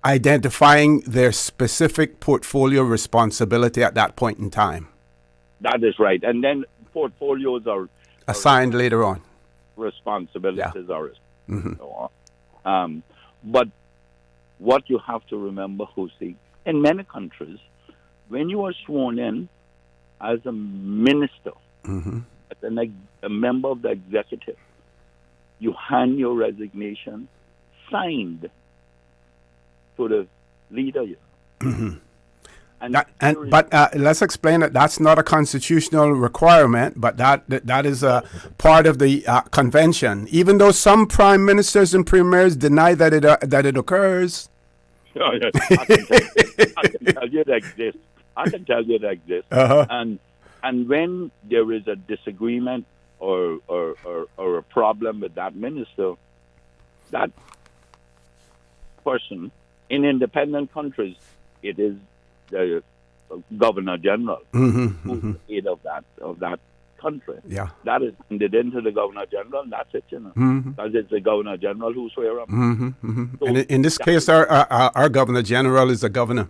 identifying their specific portfolio responsibility at that point in time. That is right. And then portfolios are assigned later on. Responsibilities are so on. But what you have to remember, Jose, in many countries, when you are sworn in as a minister, as a member of the executive, you hand your resignation signed to the leader. But let's explain that that's not a constitutional requirement, but that is a part of the convention. Even though some prime ministers and premiers deny that it occurs. Oh, yes. I can tell you that exists. I can tell you that exists. And when there is a disagreement or a problem with that minister, that person in independent countries, it is the governor general who's the head of that country. Yeah, that is handed into the governor general, and that's it, because it's the governor general who swear up. So and in this case, our governor general is the governor.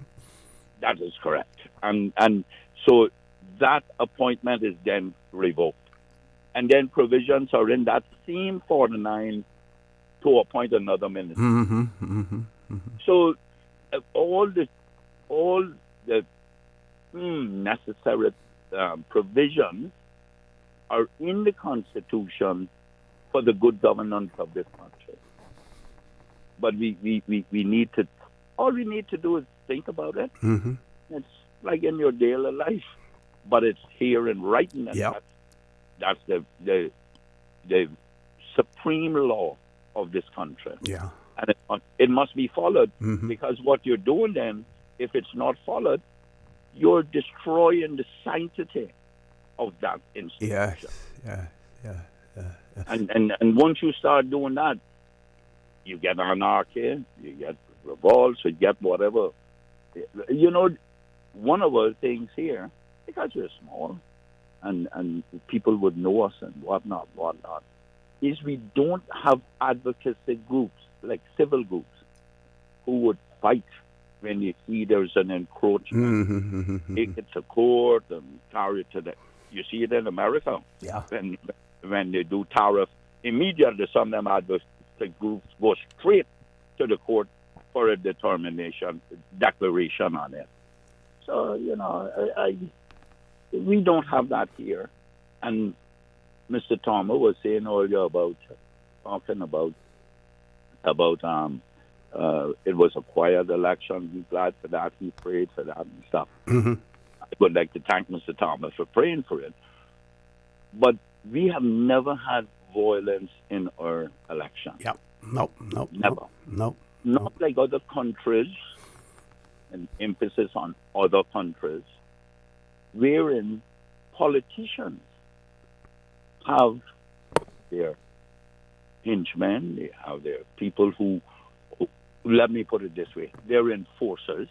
That is correct, and so that appointment is then revoked, and then provisions are in that same 49 to appoint another minister. So all the necessary provisions are in the Constitution for the good governance of this country. But we need to, all we need to do is think about it. It's like in your daily life, but it's here in writing, and that's the supreme law of this country. Yeah. And it must be followed, because what you're doing then, if it's not followed, you're destroying the sanctity of that institution. And once you start doing that, you get anarchy, you get revolts, you get whatever. You know, one of our things here, because we're small, and people would know us and whatnot, is we don't have advocacy groups, like civil groups, who would fight when you see there's an encroachment. Take it to court and carry it to the... You see it in America. Yeah. When they do tariff, immediately some of them advocacy groups go straight to the court for a declaration on it. So, you know, we don't have that here. And Mr. Thomas was saying earlier talking about it was a quiet election. He's glad for that. He prayed for that and stuff. I would like to thank Mr. Thomas for praying for it. But we have never had violence in our election. Yeah. Nope. Never. Nope. Not like other countries, and emphasis on other countries, wherein politicians have their henchmen, they have their people who, let me put it this way, they're enforcers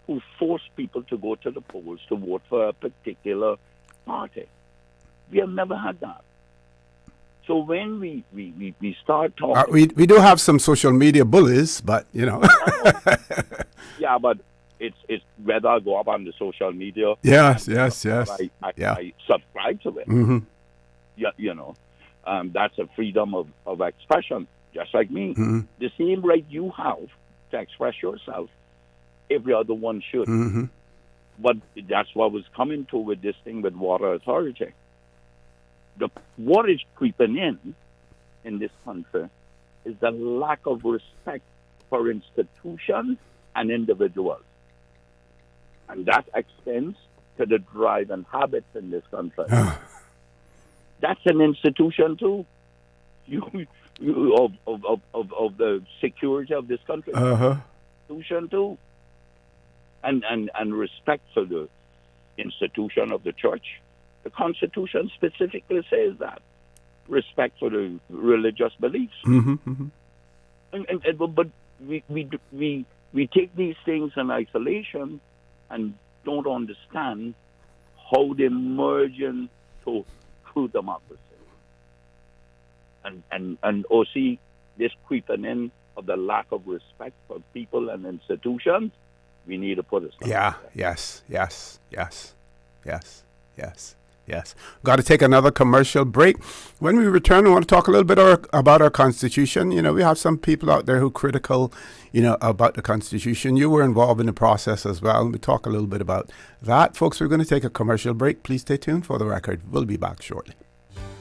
who force people to go to the polls to vote for a particular party. We have never had that. So when we start talking... we do have some social media bullies, but, you know... Yeah, but it's whether I go up on the social media... Yes. I subscribe to it. Yeah, you know, that's a freedom of expression, just like me. The same right you have to express yourself, every other one should. But that's what was coming to with this thing with water authority. What is creeping in this country is the lack of respect for institutions and individuals. And that extends to the driving habits in this country. That's an institution too. Of the security of this country. Institution too. And respect for the institution of the church. The Constitution specifically says that. Respect for the religious beliefs. But we take these things in isolation and don't understand how they merge into true democracy. And see this creeping in of the lack of respect for people and institutions. We need to put a stop. Yeah, yes. Got to take another commercial break. When we return, we want to talk a little bit about our Constitution. You know, we have some people out there who are critical, about the Constitution. You were involved in the process as well. We talk a little bit about that. Folks, we're going to take a commercial break. Please stay tuned for the record. We'll be back shortly.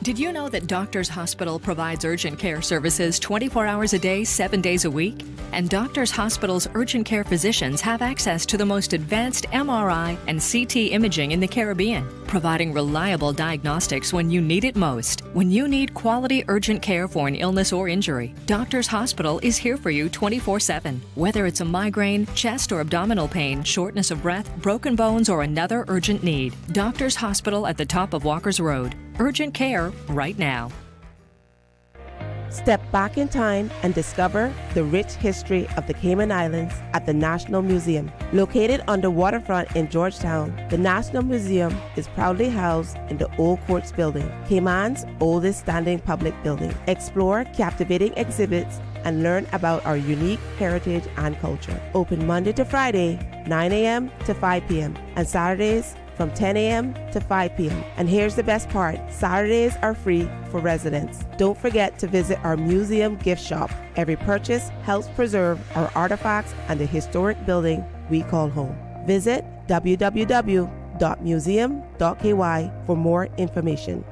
Did you know that Doctors Hospital provides urgent care services 24 hours a day, 7 days a week? And Doctors Hospital's urgent care physicians have access to the most advanced MRI and CT imaging in the Caribbean, providing reliable diagnostics when you need it most. When you need quality urgent care for an illness or injury, Doctors Hospital is here for you 24/7. Whether it's a migraine, chest or abdominal pain, shortness of breath, broken bones, or another urgent need, Doctors Hospital at the top of Walker's Road. Urgent care right now. Step back in time and discover the rich history of the Cayman Islands at the National Museum. Located on the waterfront in Georgetown, the National Museum is proudly housed in the Old Courts Building, Cayman's oldest standing public building. Explore captivating exhibits and learn about our unique heritage and culture. Open Monday to Friday, 9 a.m. to 5 p.m. and Saturdays from 10 a.m. to 5 p.m. And here's the best part, Saturdays are free for residents. Don't forget to visit our museum gift shop. Every purchase helps preserve our artifacts and the historic building we call home. Visit www.museum.ky for more information.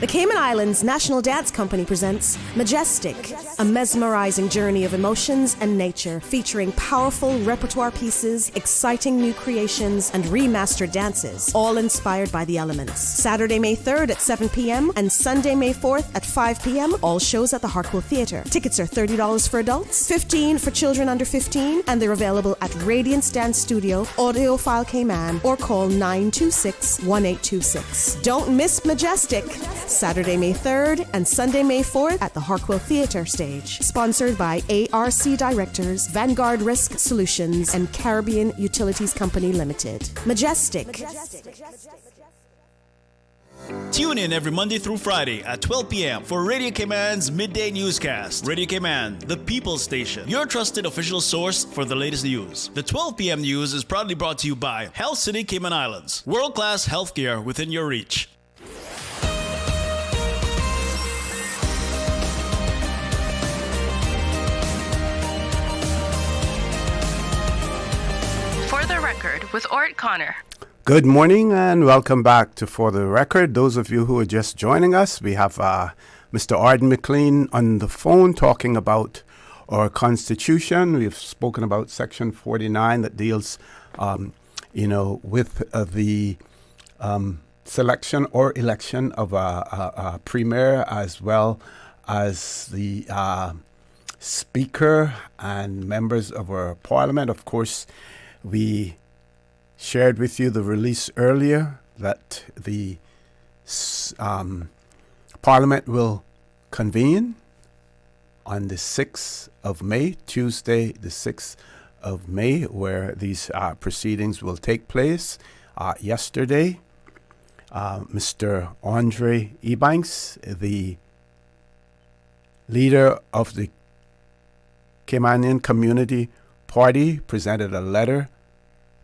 The Cayman Islands National Dance Company presents Majestic, a mesmerizing journey of emotions and nature, featuring powerful repertoire pieces, exciting new creations, and remastered dances, all inspired by the elements. Saturday, May 3rd at 7 p.m. and Sunday, May 4th at 5 p.m., all shows at the Hartwell Theatre. Tickets are $30 for adults, $15 for children under 15, and they're available at Radiance Dance Studio, Audiophile Cayman, or call 926-1826. Don't miss Majestic! Saturday, May 3rd and Sunday, May 4th at the Hartwell Theatre stage. Sponsored by ARC Directors, Vanguard Risk Solutions, and Caribbean Utilities Company Limited. Majestic. Tune in every Monday through Friday at 12 p.m. for Radio Cayman's Midday Newscast. Radio Cayman, the People's Station, your trusted official source for the latest news. The 12 p.m. news is proudly brought to you by Health City Cayman Islands. World-class healthcare within your reach. For the Record with Orrett Connor. Good morning and welcome back to For the Record. Those of you who are just joining us, we have Mr. Arden McLean on the phone talking about our Constitution. We've spoken about Section 49 that deals, with the selection or election of a premier as well as the Speaker and members of our Parliament. Of course, we shared with you the release earlier that the Parliament will convene on the 6th of May, Tuesday the 6th of May, where these proceedings will take place. Yesterday, Mr. Andre Ebanks, the leader of the Caymanian Community Party, presented a letter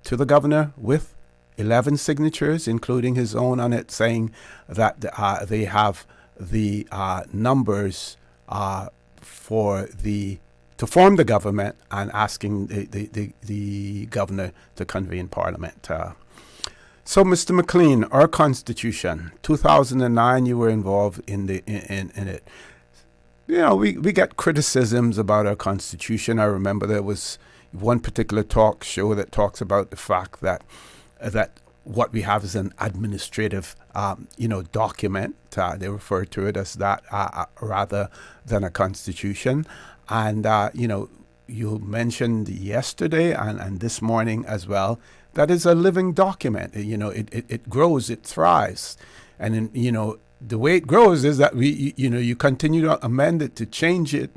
to the governor with 11 signatures, including his own on it, saying that they have the numbers to form the government and asking the governor to convene Parliament. So, Mr. McLean, our Constitution, 2009, you were involved in it. we get criticisms about our Constitution. I remember there was one particular talk show that talks about the fact that what we have is an administrative, document. They refer to it as that rather than a constitution. And, you mentioned yesterday and this morning as well, that is a living document. It grows, it thrives. And, the way it grows is that you continue to amend it, to change it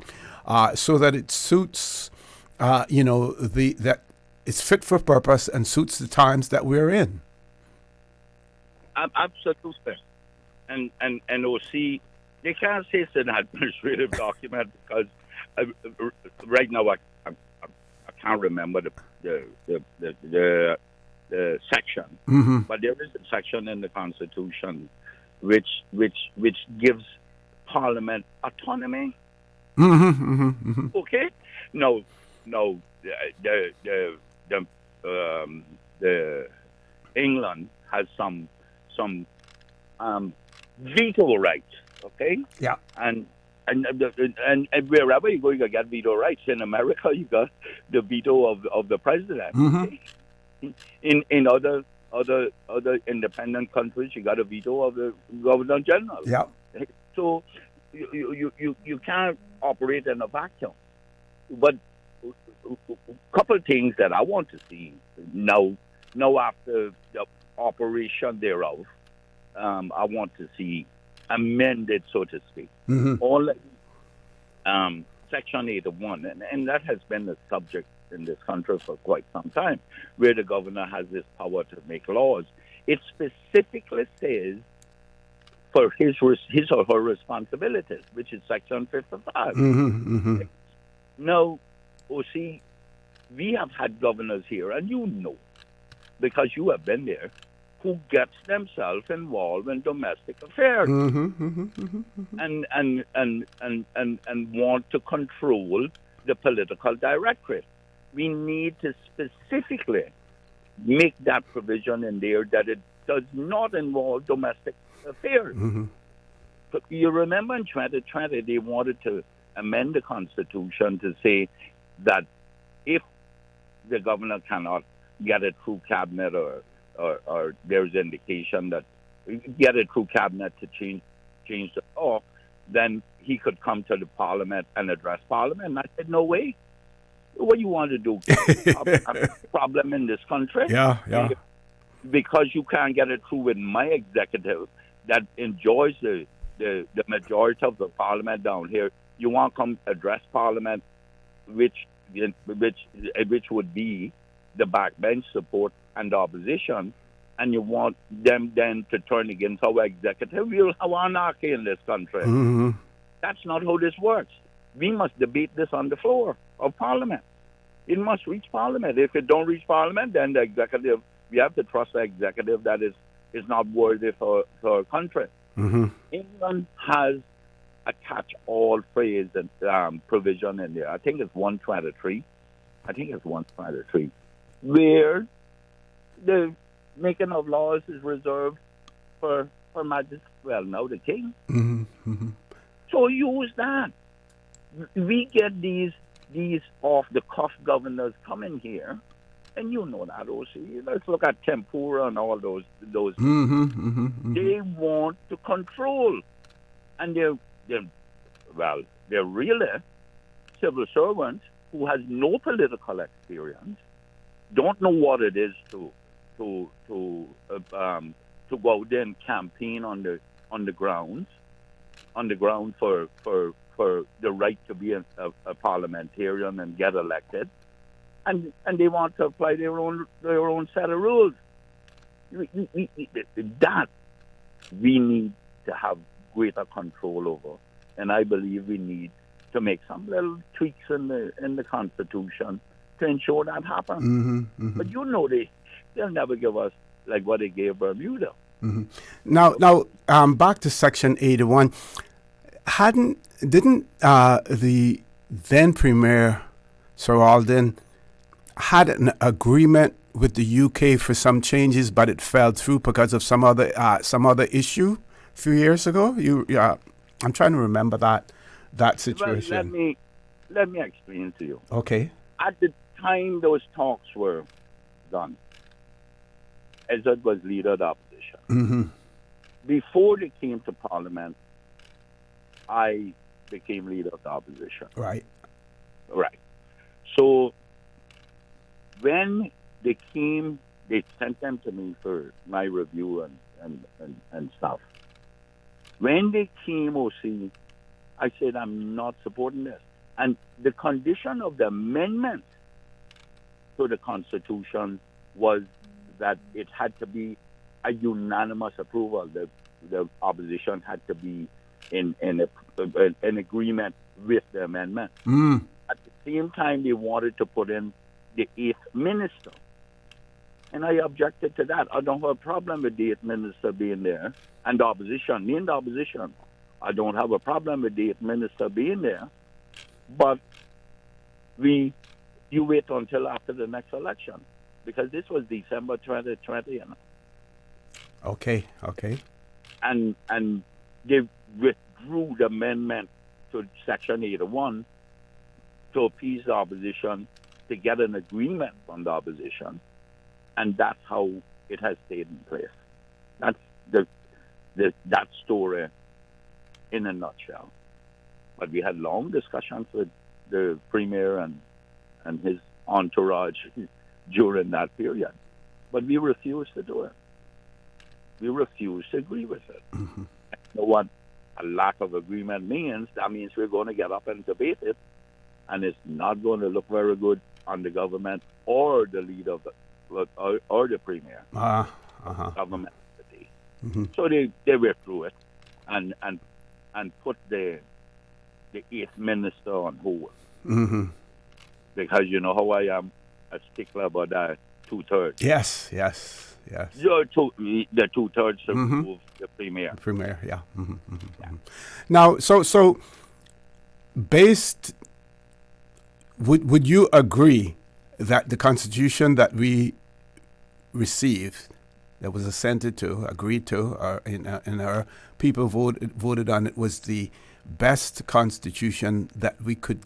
so that it suits, that it's fit for purpose and suits the times that we're in. Absolutely. And OC, they can't say it's an administrative document because right now I can't remember the section, but there is a section in the Constitution which gives Parliament autonomy. Okay, no, the England has some veto rights. Okay. Yeah. And wherever you go, you get veto rights. In America, you got the veto of the president. Okay? In other independent countries, you got a veto of the governor general. Yeah. So you can't operate in a vacuum. But a couple of things that I want to see now after the operation thereof, I want to see amended, so to speak. Already, Section 81, and that has been the subject in this country for quite some time, where the governor has this power to make laws. It specifically says for his or her responsibilities, which is Section 55. Now, OC, we have had governors here, and because you have been there, who gets themselves involved in domestic affairs and want to control the political directorate. We need to specifically make that provision in there that it does not involve domestic affairs. But you remember in 2020 they wanted to amend the Constitution to say that if the governor cannot get it through cabinet or there's indication that get it through cabinet to change the law, then he could come to the Parliament and address Parliament. And I said, no way. What do you want to do? Have a problem in this country? Yeah. Because you can't get it through with my executive that enjoys the majority of the Parliament down here. You want to come address Parliament, which would be the backbench support and the opposition, and you want them then to turn against our executive. We'll have anarchy in this country. That's not how this works. We must debate this on the floor of Parliament. It must reach Parliament. If it don't reach Parliament, then the executive, we have to trust the executive that is not worthy for our country. England has a catch-all phrase and provision in there. I think it's 123. Where the making of laws is reserved for majesty. Well, now the king. So use that. We get these off-the-cuff governors coming here, and you know that, OC. Let's look at Tempura and all those. They want to control, and they're really civil servants who has no political experience, don't know what it is to go out there and campaign on the ground for the right to be a parliamentarian and get elected, and they want to apply their own set of rules. That we need to have greater control over, and I believe we need to make some little tweaks in the Constitution to ensure that happens. But they'll never give us like what they gave Bermuda. Now, back to Section 81. Didn't the then Premier Sir Alden had an agreement with the UK for some changes, but it fell through because of some other issue a few years ago? I'm trying to remember that that situation? Well, let me explain to you. Okay. At the time those talks were done, Ezard was leader of the opposition. Mm-hmm. Before they came to Parliament, I became leader of the opposition. Right. Right. So when they came, they sent them to me for my review and stuff. When they came, OC, I said, I'm not supporting this. And the condition of the amendment to the Constitution was that it had to be a unanimous approval. The opposition had to be in agreement with the amendment. Mm. At the same time, they wanted to put in the 8th minister. And I objected to that. I don't have a problem with the 8th minister being there. And the opposition, me and the opposition, I don't have a problem with the 8th minister being there. But you wait until after the next election. Because this was December 2020, you know. Okay. And they withdrew the amendment to Section 81 to appease the opposition, to get an agreement from the opposition. And that's how it has stayed in place. That's that story in a nutshell. But we had long discussions with the Premier and his entourage during that period. But we refused to do it. We refused to agree with it. Mm-hmm. You know what a lack of agreement means? That means we're going to get up and debate it, and it's not going to look very good on the government or the leader of or the Premier. Government. Mm-hmm. So they withdrew it and put the 8th minister on hold. Mm-hmm. Because you know how I am a stickler about that 2/3. Yes. The 2/3 to remove the Premier. The Premier, yeah. Mm-hmm. Mm-hmm. Yeah. Now, so based, would you agree that the Constitution that we received, that was assented to, agreed to, or in our people voted on it, was the best Constitution that we could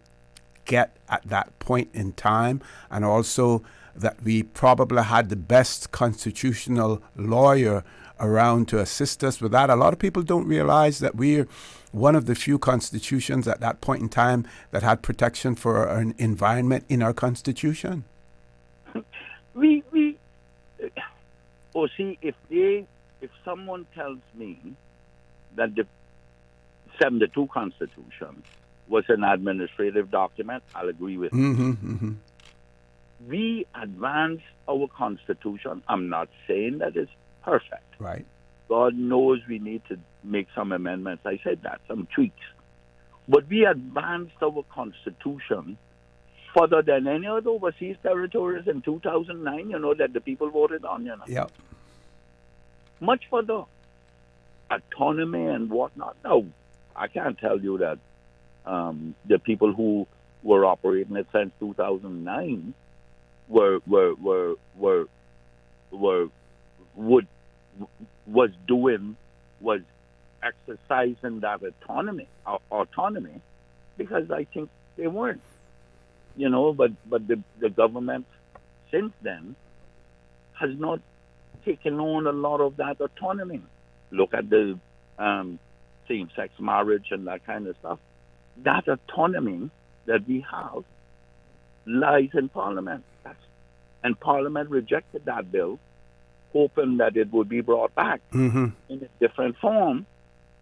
get at that point in time, and also that we probably had the best constitutional lawyer around to assist us with that? A lot of people don't realize that we're one of the few constitutions at that point in time that had protection for our environment in our Constitution. If someone tells me that the 72 Constitution was an administrative document, I'll agree with you. Mm-hmm. We advanced our Constitution. I'm not saying that it's perfect. Right. God knows we need to make some amendments. I said that, some tweaks. But we advanced our Constitution further than any other overseas territories in 2009, that the people voted on, Yep. Much further. Autonomy and whatnot. No, I can't tell you that the people who were operating it since 2009 was exercising that autonomy, because I think they weren't, but the government since then has not taken on a lot of that autonomy. Look at the same-sex marriage and that kind of stuff. That autonomy that we have lies in Parliament. And Parliament rejected that bill, hoping that it would be brought back in a different form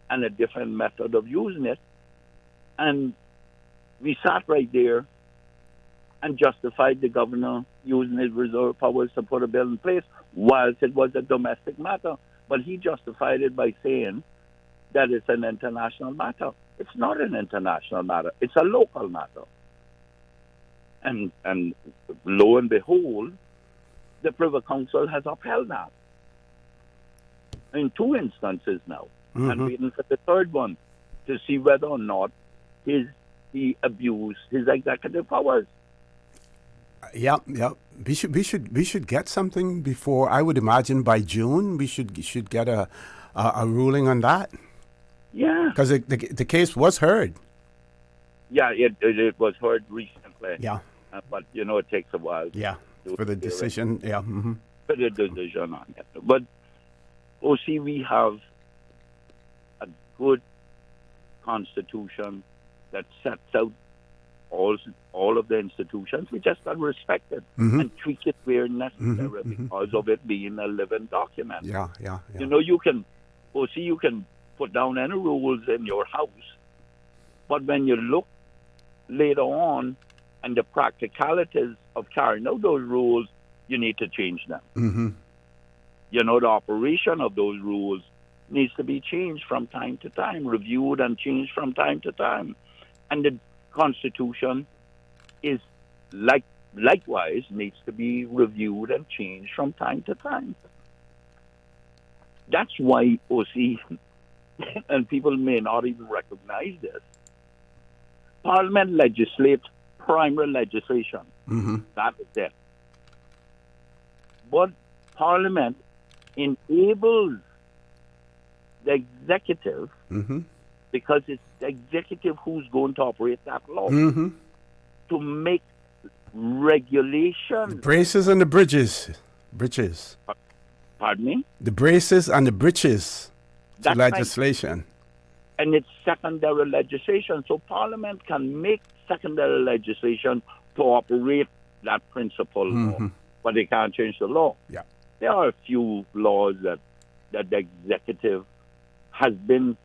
and a different method of using it. And we sat right there and justified the governor using his reserve powers to put a bill in place whilst it was a domestic matter. But he justified it by saying that it's an international matter. It's not an international matter. It's a local matter. And lo and behold, the Privy Council has upheld that in 2 instances now, and waiting for the third one to see whether or not he abused his executive powers. Yeah. We should get something before. I would imagine by June we should get a ruling on that. Yeah, because the case was heard. Yeah, it was heard recently. Yeah. But, it takes a while. Yeah, for the decision. Yeah. Mm-hmm. For the decision on it. But, we have a good constitution that sets out all of the institutions. We just got to respect it and tweak it where necessary because of it being a living document. Yeah. You can put down any rules in your house, but when you look later on and the practicalities of carrying out those rules, you need to change them. Mm-hmm. The operation of those rules needs to be changed from time to time, reviewed and changed from time to time. And the Constitution is likewise needs to be reviewed and changed from time to time. That's why OC, and people may not even recognize this, Parliament legislates primary legislation. That is it. But Parliament enables the executive, because it's the executive who's going to operate that law, to make regulations. The braces and the bridges. Pardon me? The braces and the bridges to That's legislation. Right. And it's secondary legislation. So Parliament can make secondary legislation to operate that principle law, but they can't change the law. Yeah. There are a few laws that the executive has been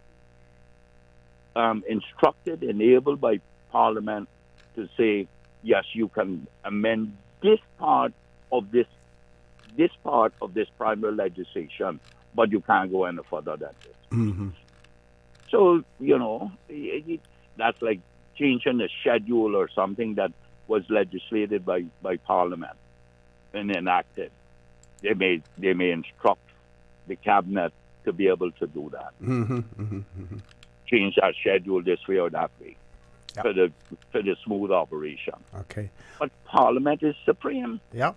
instructed, enabled by Parliament to say, yes, you can amend this part of this primary legislation, but you can't go any further than this. So, that's like changing a schedule or something that was legislated by Parliament and enacted. They may instruct the cabinet to be able to do that. Change that schedule this way or that way for the smooth operation. Okay. But Parliament is supreme. Yeah.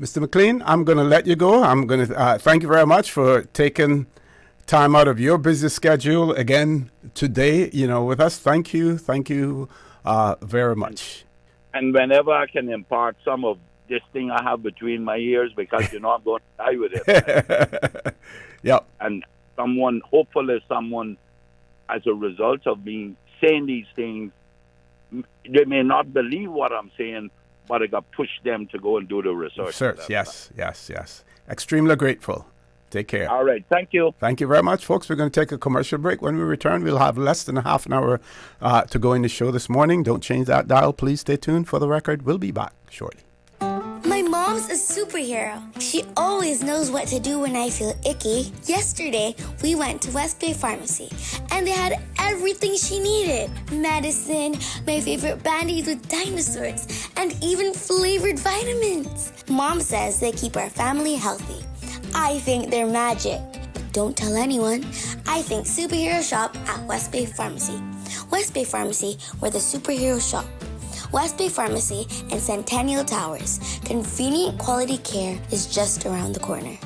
Mr. McLean, I'm going to let you go. I'm going to thank you very much for taking time out of your busy schedule again today, with us. Thank you very much. And whenever I can impart some of this thing I have between my ears, because I'm going to die with it. Yeah. And hopefully someone, as a result of me saying these things, they may not believe what I'm saying, but I got pushed them to go and do the research. Yes. Extremely grateful. Take care. All right. Thank you. Thank you very much, folks. We're going to take a commercial break. When we return, we'll have less than a half an hour to go in the show this morning. Don't change that dial. Please stay tuned for the record. We'll be back shortly. My mom's a superhero. She always knows what to do when I feel icky. Yesterday, we went to West Bay Pharmacy, and they had everything she needed. Medicine, my favorite Band-Aids with dinosaurs, and even flavored vitamins. Mom says they keep our family healthy. I think they're magic. But don't tell anyone. I think superhero shop at West Bay Pharmacy. West Bay Pharmacy, where the superheroes shop. West Bay Pharmacy and Centennial Towers. Convenient quality care is just around the corner.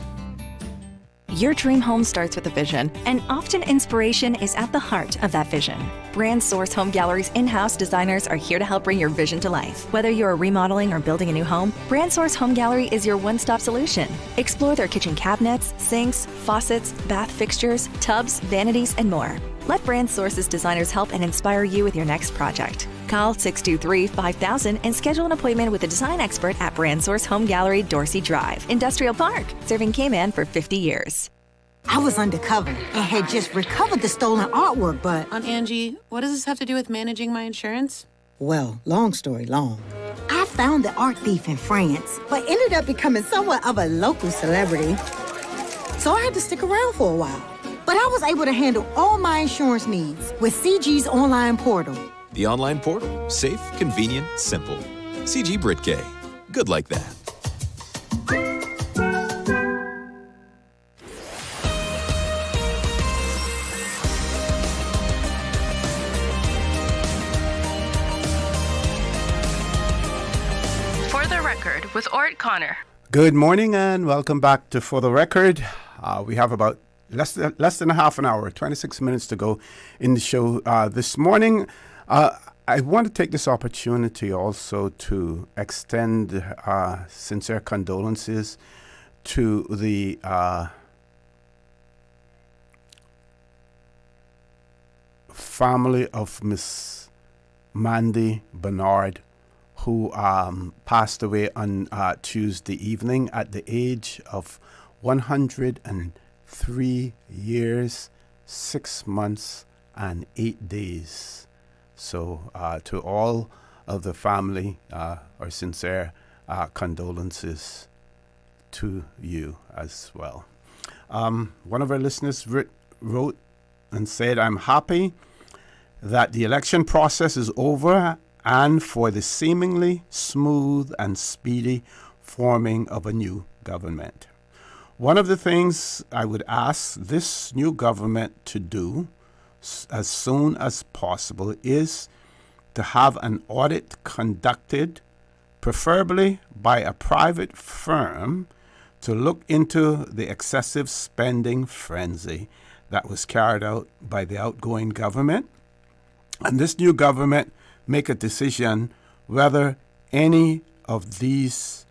Your dream home starts with a vision, and often inspiration is at the heart of that vision. Brand Source Home Gallery's in-house designers are here to help bring your vision to life. Whether you're remodeling or building a new home, Brand Source Home Gallery is your one-stop solution. Explore their kitchen cabinets, sinks, faucets, bath fixtures, tubs, vanities, and more. Let Brand Source's designers help and inspire you with your next project. Call 623-5000 and schedule an appointment with a design expert at Brand Source Home Gallery, Dorsey Drive, Industrial Park, serving Cayman for 50 years. I was undercover and had just recovered the stolen artwork, but... Aunt Angie, what does this have to do with managing my insurance? Well, long story long. I found the art thief in France, but ended up becoming somewhat of a local celebrity. So I had to stick around for a while. But I was able to handle all my insurance needs with CG's online portal. The online portal. Safe, convenient, simple. CG Britgay. Good like that. For the Record with Orrett Connor. Good morning and welcome back to For the Record. We have about less than a half an hour, 26 minutes to go in the show this morning. I want to take this opportunity also to extend sincere condolences to the family of Miss Mandy Bernard, who passed away on Tuesday evening at the age of 103 years, 6 months, and 8 days. So to all of the family, our sincere condolences to you as well. One of our listeners wrote and said, "I'm happy that the election process is over and for the seemingly smooth and speedy forming of a new government. One of the things I would ask this new government to do as soon as possible is to have an audit conducted, preferably by a private firm, to look into the excessive spending frenzy that was carried out by the outgoing government, and this new government make a decision whether any of these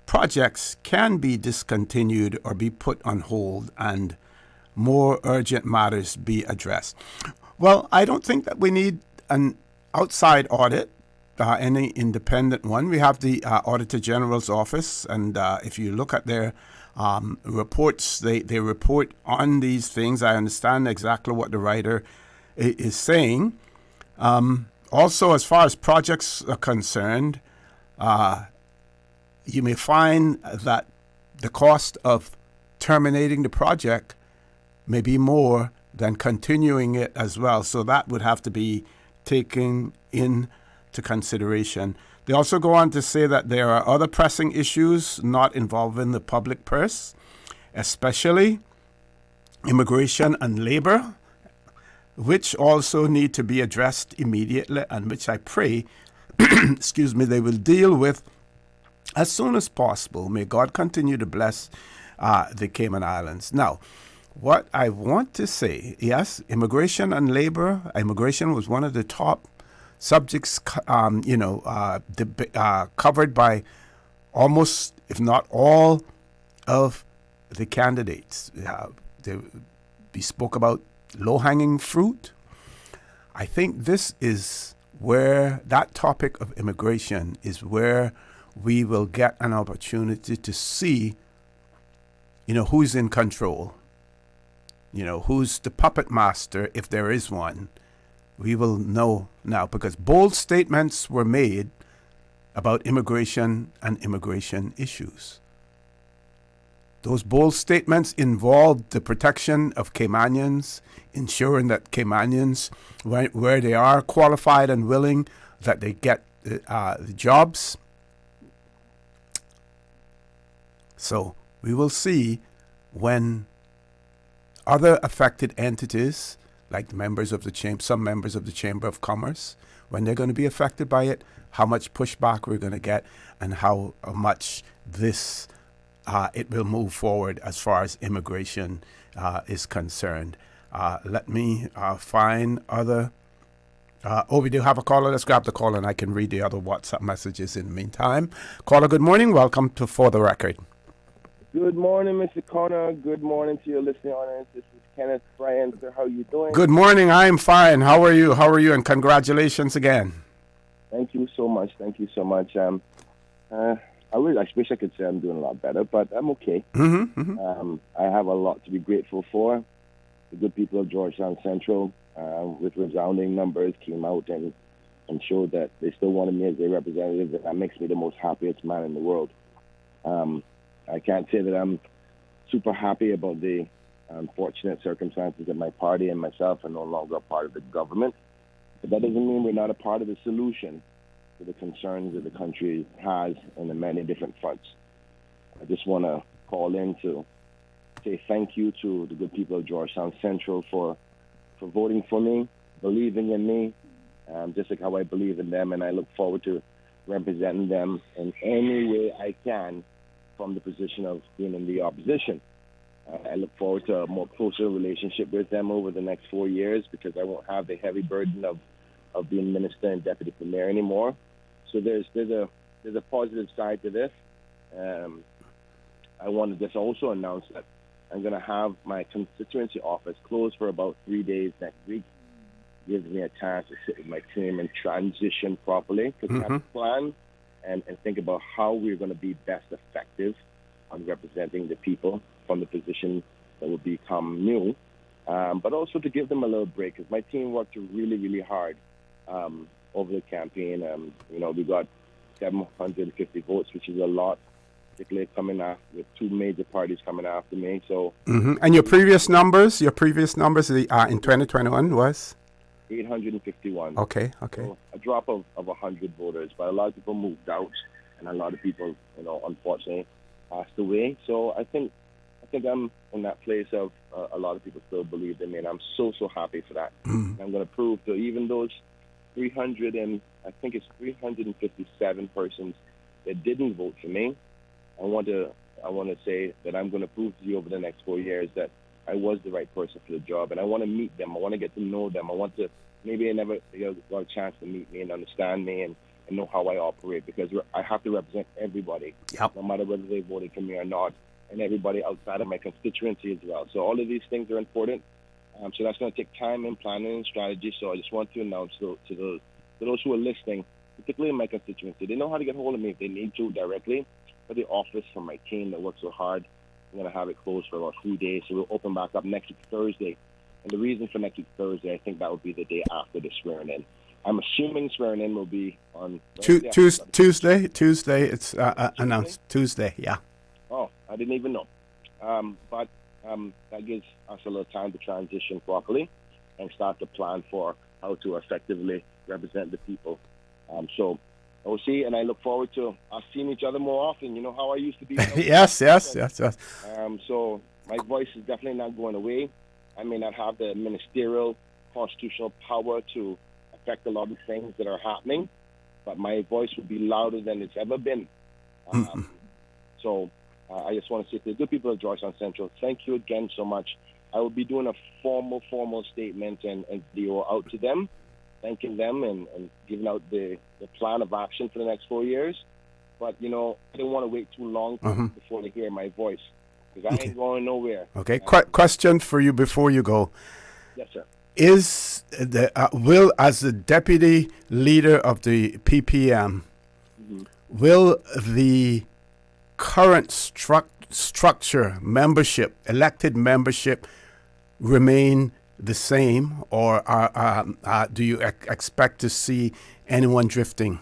projects can be discontinued or be put on hold and more urgent matters be addressed." Well, I don't think that we need an outside audit, any independent one. We have the Auditor General's office, and if you look at their reports, they report on these things. I understand exactly what the writer is saying. Also, as far as projects are concerned, you may find that the cost of terminating the project may be more than continuing it as well. So that would have to be taken into consideration. They also go on to say that there are other pressing issues not involving the public purse, especially immigration and labor, which also need to be addressed immediately and which I pray, excuse me, they will deal with as soon as possible. May God continue to bless the Cayman Islands. Now, what I want to say, yes, immigration and labor. Immigration was one of the top subjects, covered by almost, if not all, of the candidates. We spoke about low-hanging fruit. I think this is where that topic of immigration is where we will get an opportunity to see, who's in control. Who's the puppet master, if there is one. We will know now, because bold statements were made about immigration and immigration issues. Those bold statements involved the protection of Caymanians, ensuring that Caymanians, where they are qualified and willing, that they get the jobs. So we will see when other affected entities, like the members of some members of the Chamber of Commerce, when they're going to be affected by it, how much pushback we're going to get, and how much this it will move forward as far as immigration is concerned. Let me find other. We do have a caller. Let's grab the caller, and I can read the other WhatsApp messages in the meantime. Caller, good morning. Welcome to For the Record. Good morning, Mr. Connor. Good morning to your listening audience. This is Kenneth Bryan. Sir, how are you doing? Good morning. I'm fine. How are you? And congratulations again. Thank you so much. I wish I could say I'm doing a lot better, but I'm okay. I have a lot to be grateful for. The good people of Georgetown Central, with resounding numbers, came out and showed that they still wanted me as their representative, and that makes me the most happiest man in the world. I can't say that I'm super happy about the unfortunate circumstances that my party and myself are no longer a part of the government, but that doesn't mean we're not a part of the solution to the concerns that the country has in the many different fronts. I just want to call in to say thank you to the good people of Georgetown Central for voting for me, believing in me, just like how I believe in them, and I look forward to representing them in any way I can from the position of being in the opposition. I look forward to a more closer relationship with them over the next 4 years, because I won't have the heavy burden of of being minister and deputy premier anymore. So there's a positive side to this. I want to just also announce that I'm going to have my constituency office closed for about 3 days next week. Gives me a chance to sit with my team and transition properly, to have a plan and think about how we're going to be best effective on representing the people from the position that will become new, but also to give them a little break, because my team worked really, really hard over the campaign. We got 750 votes, which is a lot, particularly coming after with two major parties coming after me. So, And your previous numbers in 2021 was? 851. Okay. So a drop of 100 voters, but a lot of people moved out, and a lot of people, unfortunately, passed away. So I think I'm in that place of a lot of people still believe in me, and I'm so happy for that. And I'm going to prove to even those 357 persons that didn't vote for me. I want to say that I'm going to prove to you over the next 4 years that I was the right person for the job, and I want to meet them. I want to get to know them. I want to maybe I never got a chance to meet me and understand me and know how I operate, because I have to represent everybody, no matter whether they voted for me or not, and everybody outside of my constituency as well. So all of these things are important. So that's going to take time and planning and strategy. So I just want to announce to those who are listening, particularly in my constituency, they know how to get hold of me if they need to directly. For the office, for my team that works so hard, I'm going to have it closed for about 3 days. So we'll open back up next week Thursday. And the reason for next week Thursday, I think that would be the day after the swearing in. I'm assuming swearing in will be on Tuesday. Tuesday, it's announced Tuesday. Yeah. Oh, I didn't even know. But that gives us a little time to transition properly and start to plan for how to effectively represent the people. So we'll see, and I look forward to us seeing each other more often. You know how I used to be. Yes. So my voice is definitely not going away. I may not have the ministerial, constitutional power to affect a lot of things that are happening, but my voice will be louder than it's ever been. So I just want to say to the good people of Georgetown Central, thank you again so much. I will be doing a formal statement and video out to them, thanking them and giving out the plan of action for the next 4 years. But, I don't want to wait too long before they hear my voice, because I ain't going nowhere. Okay. Question for you before you go. Yes, sir. Is will, as the deputy leader of the PPM, will the current structure, membership, elected membership, remain the same, or do you expect to see anyone drifting?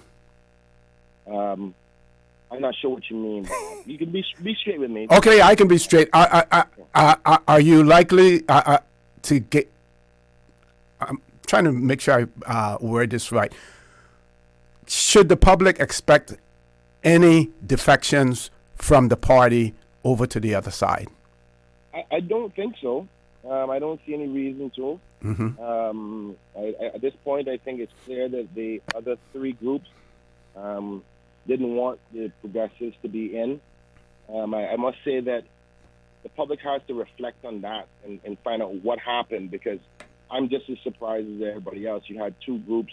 I'm not sure what you mean. You can be straight with me. Okay, I can be straight. Are you likely to get? I'm trying to make sure I word this right. Should the public expect any defections from the party over to the other side? I don't think so. I don't see any reason to. At this point, I think it's clear that the other three groups didn't want the progressives to be in. I must say that the public has to reflect on that and find out what happened, because I'm just as surprised as everybody else. You had two groups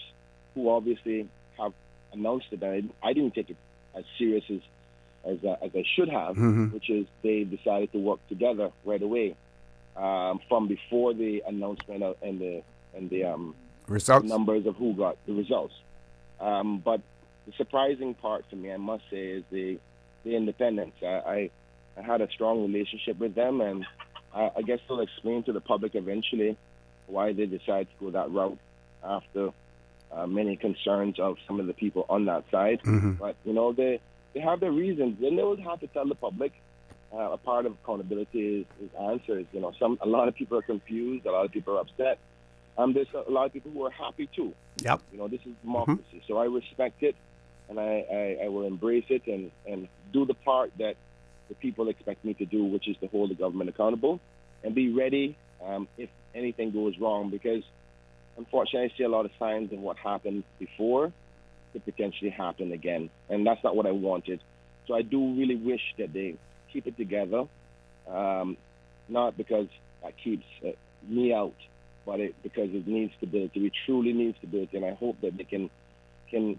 who obviously have announced it. I didn't take it as serious as I should have, which is they decided to work together right away from before the announcement and the results, numbers of who got the results. But the surprising part for me, I must say, is the independents. I had a strong relationship with them, and I guess they'll explain to the public eventually why they decided to go that route after many concerns of some of the people on that side. But, they have their reasons. Then they will have to tell the public. A part of accountability is answers. A lot of people are confused. A lot of people are upset. There's a lot of people who are happy too. Yep. This is democracy. So I respect it, and I will embrace it and do the part that the people expect me to do, which is to hold the government accountable and be ready if anything goes wrong, because unfortunately I see a lot of signs of what happened before could potentially happen again, and that's not what I wanted. So I do really wish that they keep it together, not because that keeps me out, but because it needs stability. We truly need stability, and I hope that they can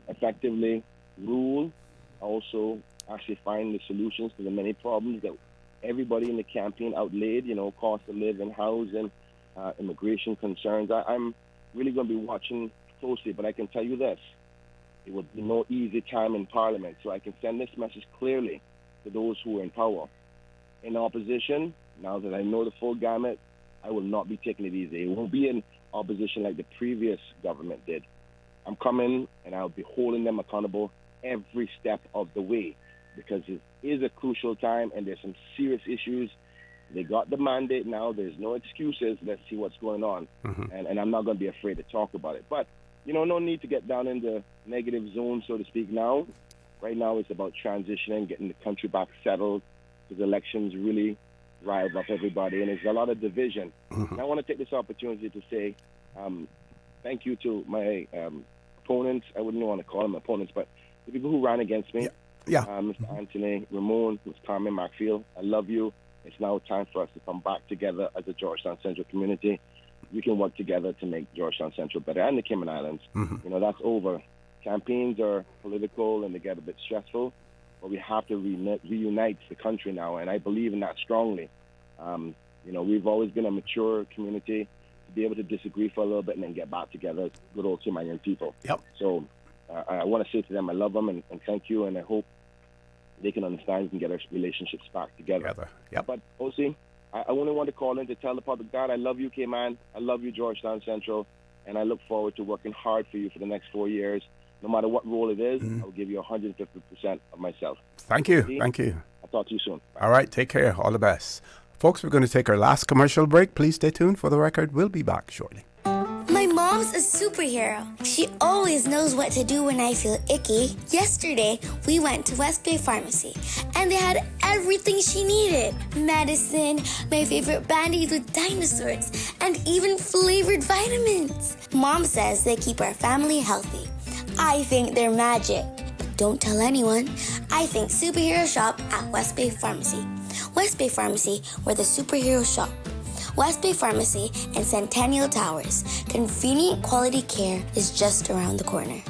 effectively rule, also actually find the solutions to the many problems that everybody in the campaign outlaid, cost of living, housing, immigration concerns. I'm really going to be watching closely, but I can tell you this. It will be no easy time in Parliament, so I can send this message clearly to those who are in power. In opposition, now that I know the full gamut, I will not be taking it easy. It won't be in opposition like the previous government did. I'm coming, and I'll be holding them accountable every step of the way, because it is a crucial time, and there's some serious issues. They got the mandate now. There's no excuses. Let's see what's going on. And I'm not going to be afraid to talk about it. But, no need to get down in the negative zone, so to speak, now. Right now it's about transitioning, getting the country back settled, because elections really drive up everybody, and there's a lot of division. And I want to take this opportunity to say thank you to my opponents. I wouldn't want to call them opponents, but the people who ran against me. Mr. Anthony Ramon, Ms. Carmen Macfield, I love you. It's now time for us to come back together as a Georgetown Central community. We can work together to make Georgetown Central better, and the Cayman Islands. That's over. Campaigns are political and they get a bit stressful, but we have to reunite the country now, and I believe in that strongly. We've always been a mature community to be able to disagree for a little bit and then get back together as good old Cayman people. So I want to say to them, I love them and thank you, and I hope they can understand and can get our relationships back together. But, OC, I only want to call in to tell the public, God, I love you, Cayman. I love you, Georgetown Central, and I look forward to working hard for you for the next 4 years. No matter what role it is, I'll give you 150% of myself. Thank you. Thank you. I'll talk to you soon. All right. Take care. All the best. Folks, we're going to take our last commercial break. Please stay tuned for the record. We'll be back shortly. My mom's a superhero. She always knows what to do when I feel icky. Yesterday, we went to West Bay Pharmacy, and they had everything she needed. Medicine, my favorite Band-Aids with dinosaurs, and even flavored vitamins. Mom says they keep our family healthy. I think they're magic. Don't tell anyone. I think superhero shop at West Bay Pharmacy. West Bay Pharmacy, where the superheroes shop. West Bay Pharmacy and Centennial Towers. Convenient quality care is just around the corner.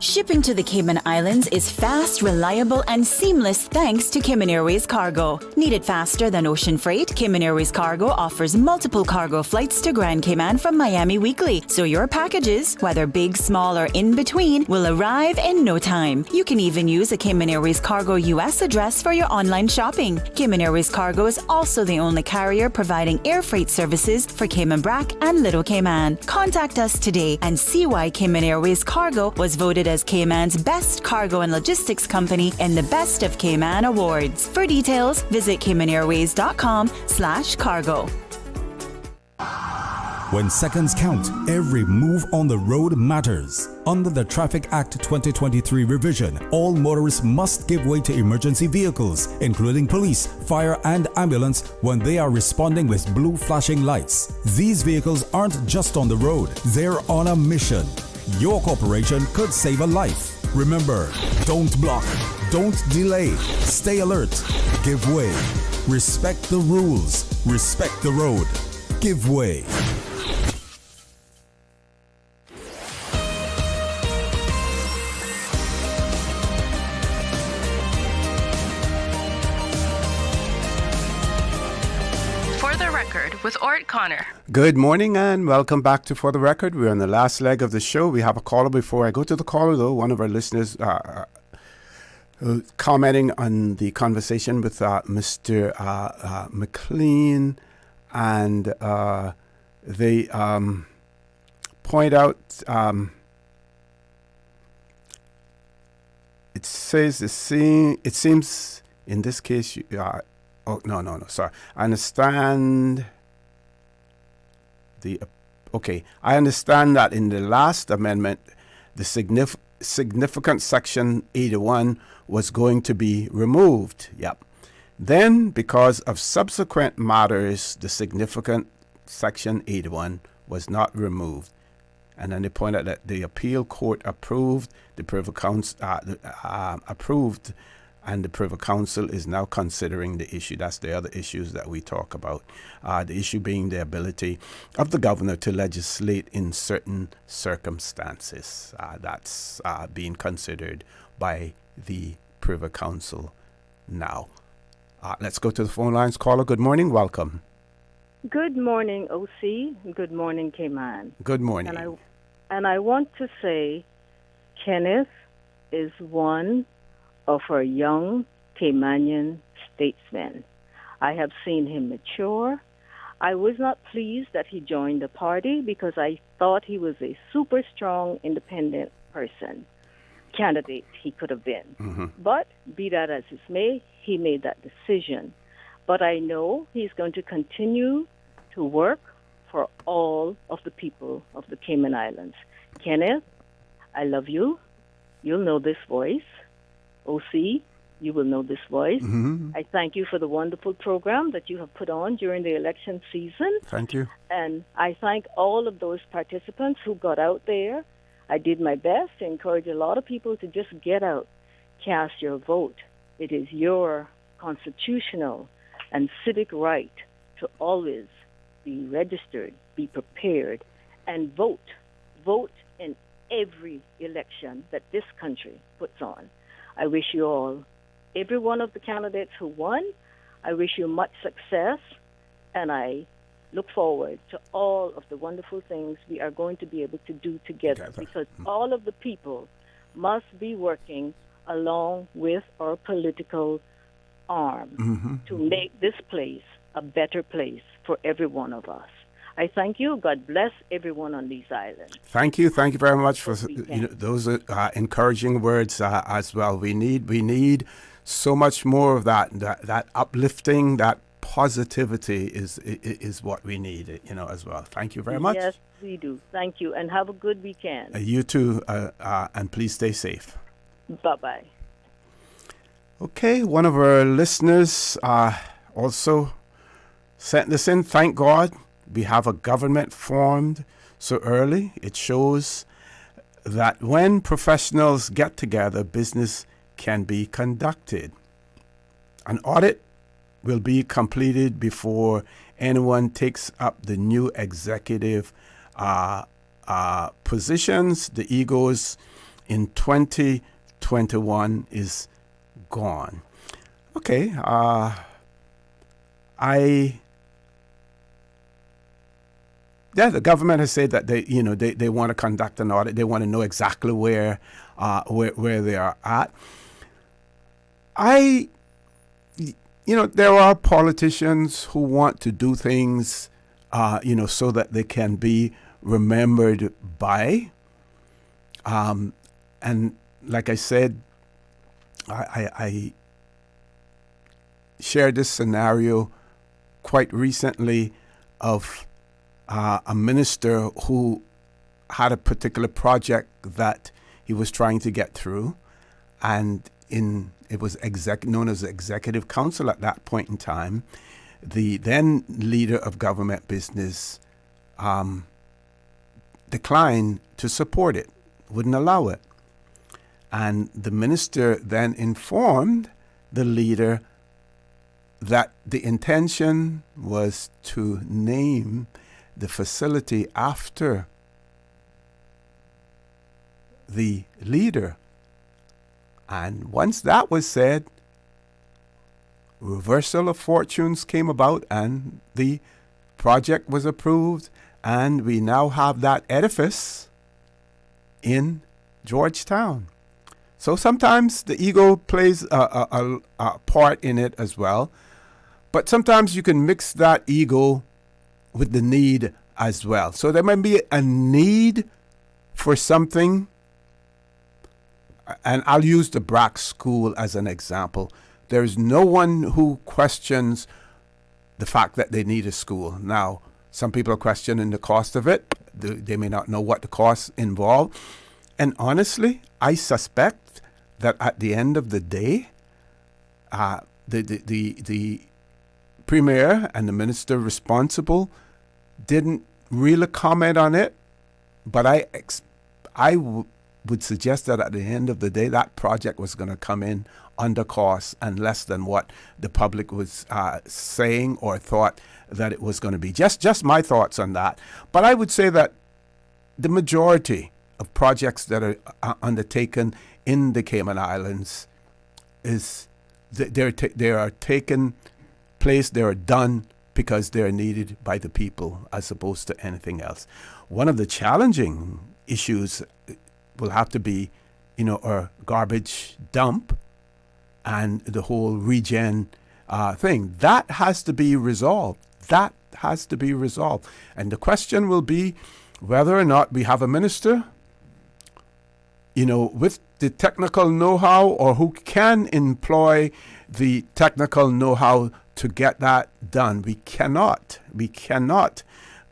Shipping to the Cayman Islands is fast, reliable, and seamless thanks to Cayman Airways Cargo. Need it faster than ocean freight? Cayman Airways Cargo offers multiple cargo flights to Grand Cayman from Miami weekly, so your packages, whether big, small, or in between, will arrive in no time. You can even use a Cayman Airways Cargo US address for your online shopping. Cayman Airways Cargo is also the only carrier providing air freight services for Cayman Brac and Little Cayman. Contact us today and see why Cayman Airways Cargo was voted as Cayman's best cargo and logistics company in the Best of Cayman Awards. For details, visit CaymanAirways.com/cargo. When seconds count, every move on the road matters. Under the Traffic Act 2023 revision, all motorists must give way to emergency vehicles, including police, fire, and ambulance, when they are responding with blue flashing lights. These vehicles aren't just on the road, they're on a mission. Your cooperation could save a life. Remember, don't block, don't delay, stay alert, give way. Respect the rules, respect the road. Give way. With Orrett Connor. Good morning and welcome back to For the Record. We're on the last leg of the show. We have a caller. Before I go to the caller, though, one of our listeners commenting on the conversation with Mr. McLean, and they point out it says it seems in this case sorry. I understand I understand that in the last amendment, the significant section 81 was going to be removed. Yep. Then, because of subsequent matters, the significant section 81 was not removed. And then they point out that the appeal court approved the Privy Council approved And the Privy Council is now considering the issue. That's the other issues that we talk about. The issue being the ability of the governor to legislate in certain circumstances. That's being considered by the Privy Council now. Let's go to the phone lines. Caller, good morning. Welcome. Good morning, OC. Good morning, Cayman. Good morning. And I want to say Kenneth is one of our young Caymanian statesmen. I have seen him mature. I was not pleased that he joined the party because I thought he was a super strong, independent candidate he could have been. Mm-hmm. But be that as it may, he made that decision. But I know he's going to continue to work for all of the people of the Cayman Islands. Kenneth, I love you. You'll know this voice. OC, you will know this voice. Mm-hmm. I thank you for the wonderful program that you have put on during the election season. Thank you. And I thank all of those participants who got out there. I did my best to encourage a lot of people to just get out, cast your vote. It is your constitutional and civic right to always be registered, be prepared, and vote. Vote in every election that this country puts on. I wish you all, every one of the candidates who won, I wish you much success, and I look forward to all of the wonderful things we are going to be able to do together, because all of the people must be working along with our political arm to make this place a better place for every one of us. I thank you. God bless everyone on these islands. Thank you. Thank you very much for those encouraging words as well. We need so much more of that uplifting, that positivity is what we need, as well. Thank you very much. Yes, we do. Thank you, and have a good weekend. You too, and please stay safe. Bye-bye. Okay, one of our listeners also sent this in. Thank God we have a government formed so early. It shows that when professionals get together, business can be conducted. An audit will be completed before anyone takes up the new executive positions. The egos in 2021 is gone. Okay, the government has said that they want to conduct an audit. They want to know exactly where they are at. There are politicians who want to do things, so that they can be remembered by. And like I said, I shared this scenario quite recently of a minister who had a particular project that he was trying to get through, and it was known as the Executive Council at that point in time. The then leader of government business declined to support it, wouldn't allow it. And the minister then informed the leader that the intention was to name the facility after the leader. And once that was said, reversal of fortunes came about and the project was approved, and we now have that edifice in Georgetown. So sometimes the ego plays a part in it as well, but sometimes you can mix that ego with the need as well. So there might be a need for something, and I'll use the Brack School as an example. There's no one who questions the fact that they need a school. Now, some people are questioning the cost of it. They may not know what the costs involve. And honestly, I suspect that at the end of the day, the premier and the minister responsible didn't really comment on it. But I would suggest that at the end of the day, that project was going to come in under cost and less than what the public was saying or thought that it was going to be. Just my thoughts on that. But I would say that the majority of projects that are undertaken in the Cayman Islands is they are taken place, they are done because they're needed by the people as opposed to anything else. One of the challenging issues will have to be, our garbage dump and the whole regen thing. That has to be resolved. That has to be resolved. And the question will be whether or not we have a minister, with the technical know-how or who can employ the technical know-how to get that done. We cannot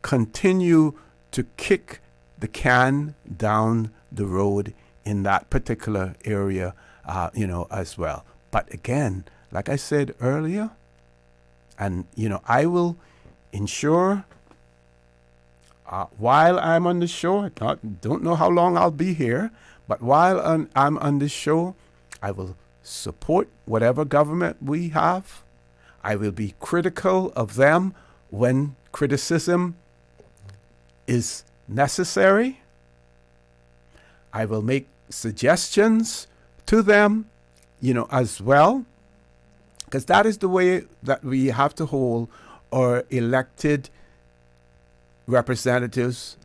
continue to kick the can down the road in that particular area, as well. But again, like I said earlier, and, I will ensure while I'm on the show, I don't know how long I'll be here, but while I'm on this show, I will support whatever government we have. I will be critical of them when criticism is necessary. I will make suggestions to them, as well, because that is the way that we have to hold our elected representatives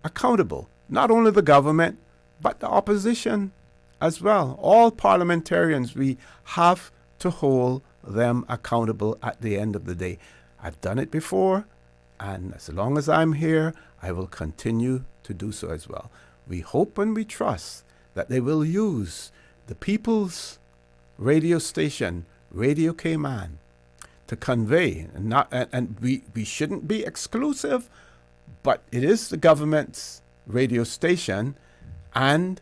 accountable. Not only the government, but the opposition as well. All parliamentarians, we have to hold them accountable at the end of the day. I've done it before, and as long as I'm here, I will continue to do so as well. We hope and we trust that they will use the people's radio station, Radio Cayman, to convey, and we shouldn't be exclusive, but it is the government's radio station, and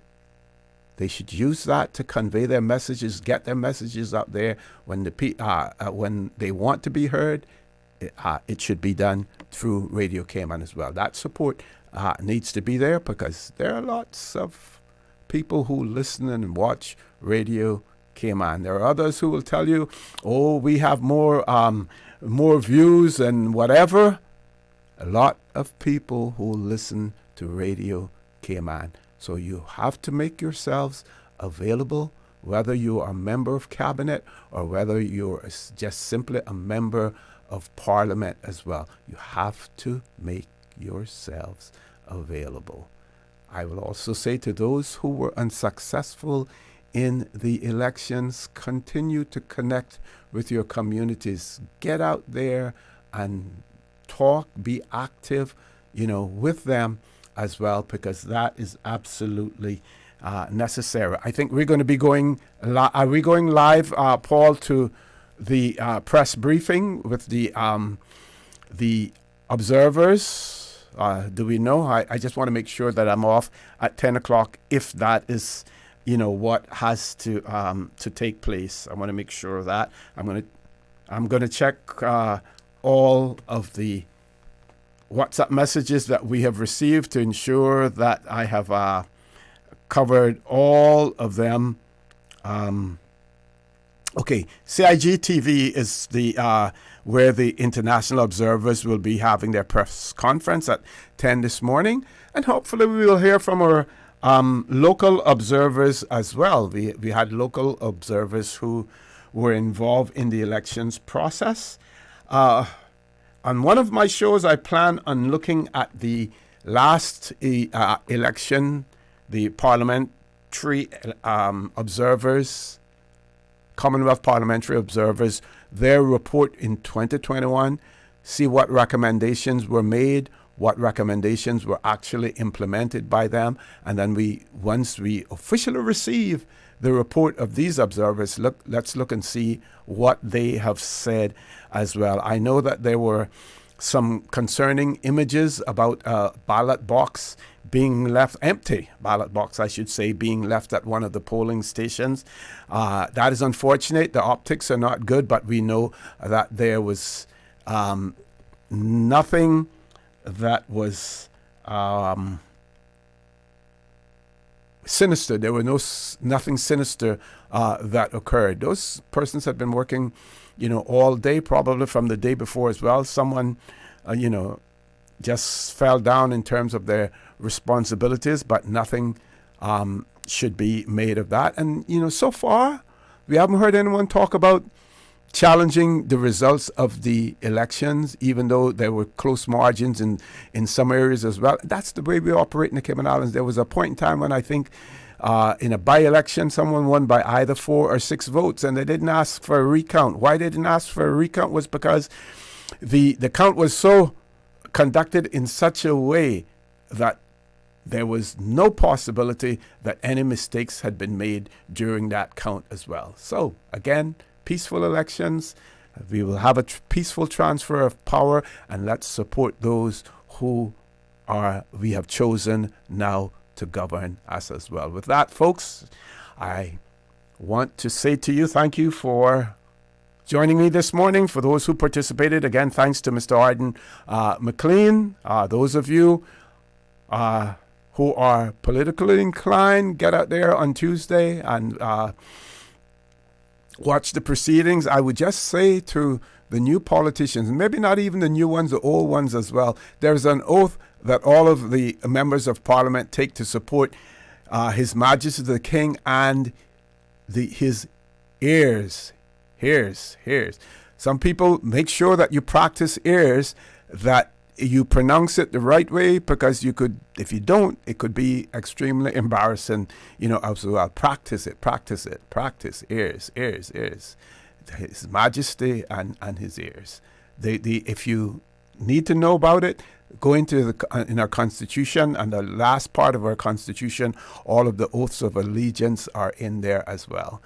they should use that to convey their messages, get their messages out there when when they want to be heard. It should be done through Radio Cayman as well. That support needs to be there because there are lots of people who listen and watch Radio Cayman. There are others who will tell you, "Oh, we have more views and whatever." A lot of people who listen to Radio Cayman. So you have to make yourselves available, whether you are a member of cabinet or whether you're just simply a member of parliament as well. You have to make yourselves available. I will also say to those who were unsuccessful in the elections, continue to connect with your communities. Get out there and talk, be active, with them as well, because that is absolutely necessary. I think we're going to be going. Are we going live, Paul, to the press briefing with the observers? Do we know? I just want to make sure that I'm off at 10 o'clock if that is, what has to take place. I want to make sure of that. I'm going to check all of the WhatsApp messages that we have received to ensure that I have covered all of them. Okay, CIG TV is the where the international observers will be having their press conference at 10 this morning, and hopefully we will hear from our local observers as well. We had local observers who were involved in the elections process. On one of my shows, I plan on looking at the last election, the parliamentary observers, Commonwealth parliamentary observers, their report in 2021, see what recommendations were made, what recommendations were actually implemented by them, and then once we officially receive the report of these observers, let's look and see what they have said as well. I know that there were some concerning images about a ballot box being left empty, ballot box, I should say, being left at one of the polling stations. That is unfortunate. The optics are not good, but we know that there was nothing that was sinister. There were nothing sinister that occurred. Those persons had been working, all day, probably from the day before as well. Someone, just fell down in terms of their responsibilities, but nothing should be made of that. And, so far, we haven't heard anyone talk about challenging the results of the elections, even though there were close margins in some areas as well. That's the way we operate in the Cayman Islands. There was a point in time when I think in a by-election, someone won by either 4 or 6 votes, and they didn't ask for a recount. Why they didn't ask for a recount was because the count was so conducted in such a way that there was no possibility that any mistakes had been made during that count as well. So, again, peaceful elections. We will have a peaceful transfer of power, and let's support those who we have chosen now to govern us as well. With that, folks, I want to say to you, thank you for joining me this morning. For those who participated, again, thanks to Mr. Arden McLean. Those of you who are politically inclined, get out there on Tuesday and watch the proceedings. I would just say to the new politicians, maybe not even the new ones, the old ones as well, there's an oath that all of the members of Parliament take to support His Majesty the King and his heirs. Some people make sure that you practice heirs, that you pronounce it the right way, because you could, if you don't, it could be extremely embarrassing, as well. Practice heirs. His Majesty and his heirs. If you need to know about it, go into in our Constitution, and the last part of our Constitution, all of the oaths of allegiance are in there as well.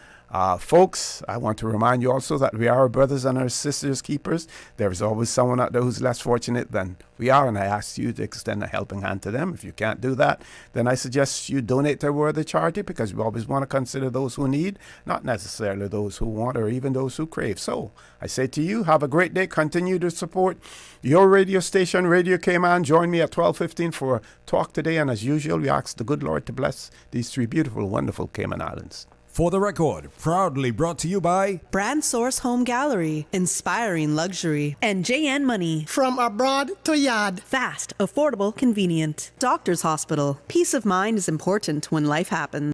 Folks, I want to remind you also that we are our brothers and our sisters' keepers. There is always someone out there who's less fortunate than we are, and I ask you to extend a helping hand to them. If you can't do that, then I suggest you donate to a worthy charity, because we always want to consider those who need, not necessarily those who want or even those who crave. So I say to you, have a great day. Continue to support your radio station, Radio Cayman. Join me at 12:15 for Talk Today, and as usual, we ask the good Lord to bless these 3 beautiful, wonderful Cayman Islands. For the record, proudly brought to you by Brand Source Home Gallery, inspiring luxury, and JN Money. From abroad to yard. Fast, affordable, convenient. Doctor's Hospital. Peace of mind is important when life happens.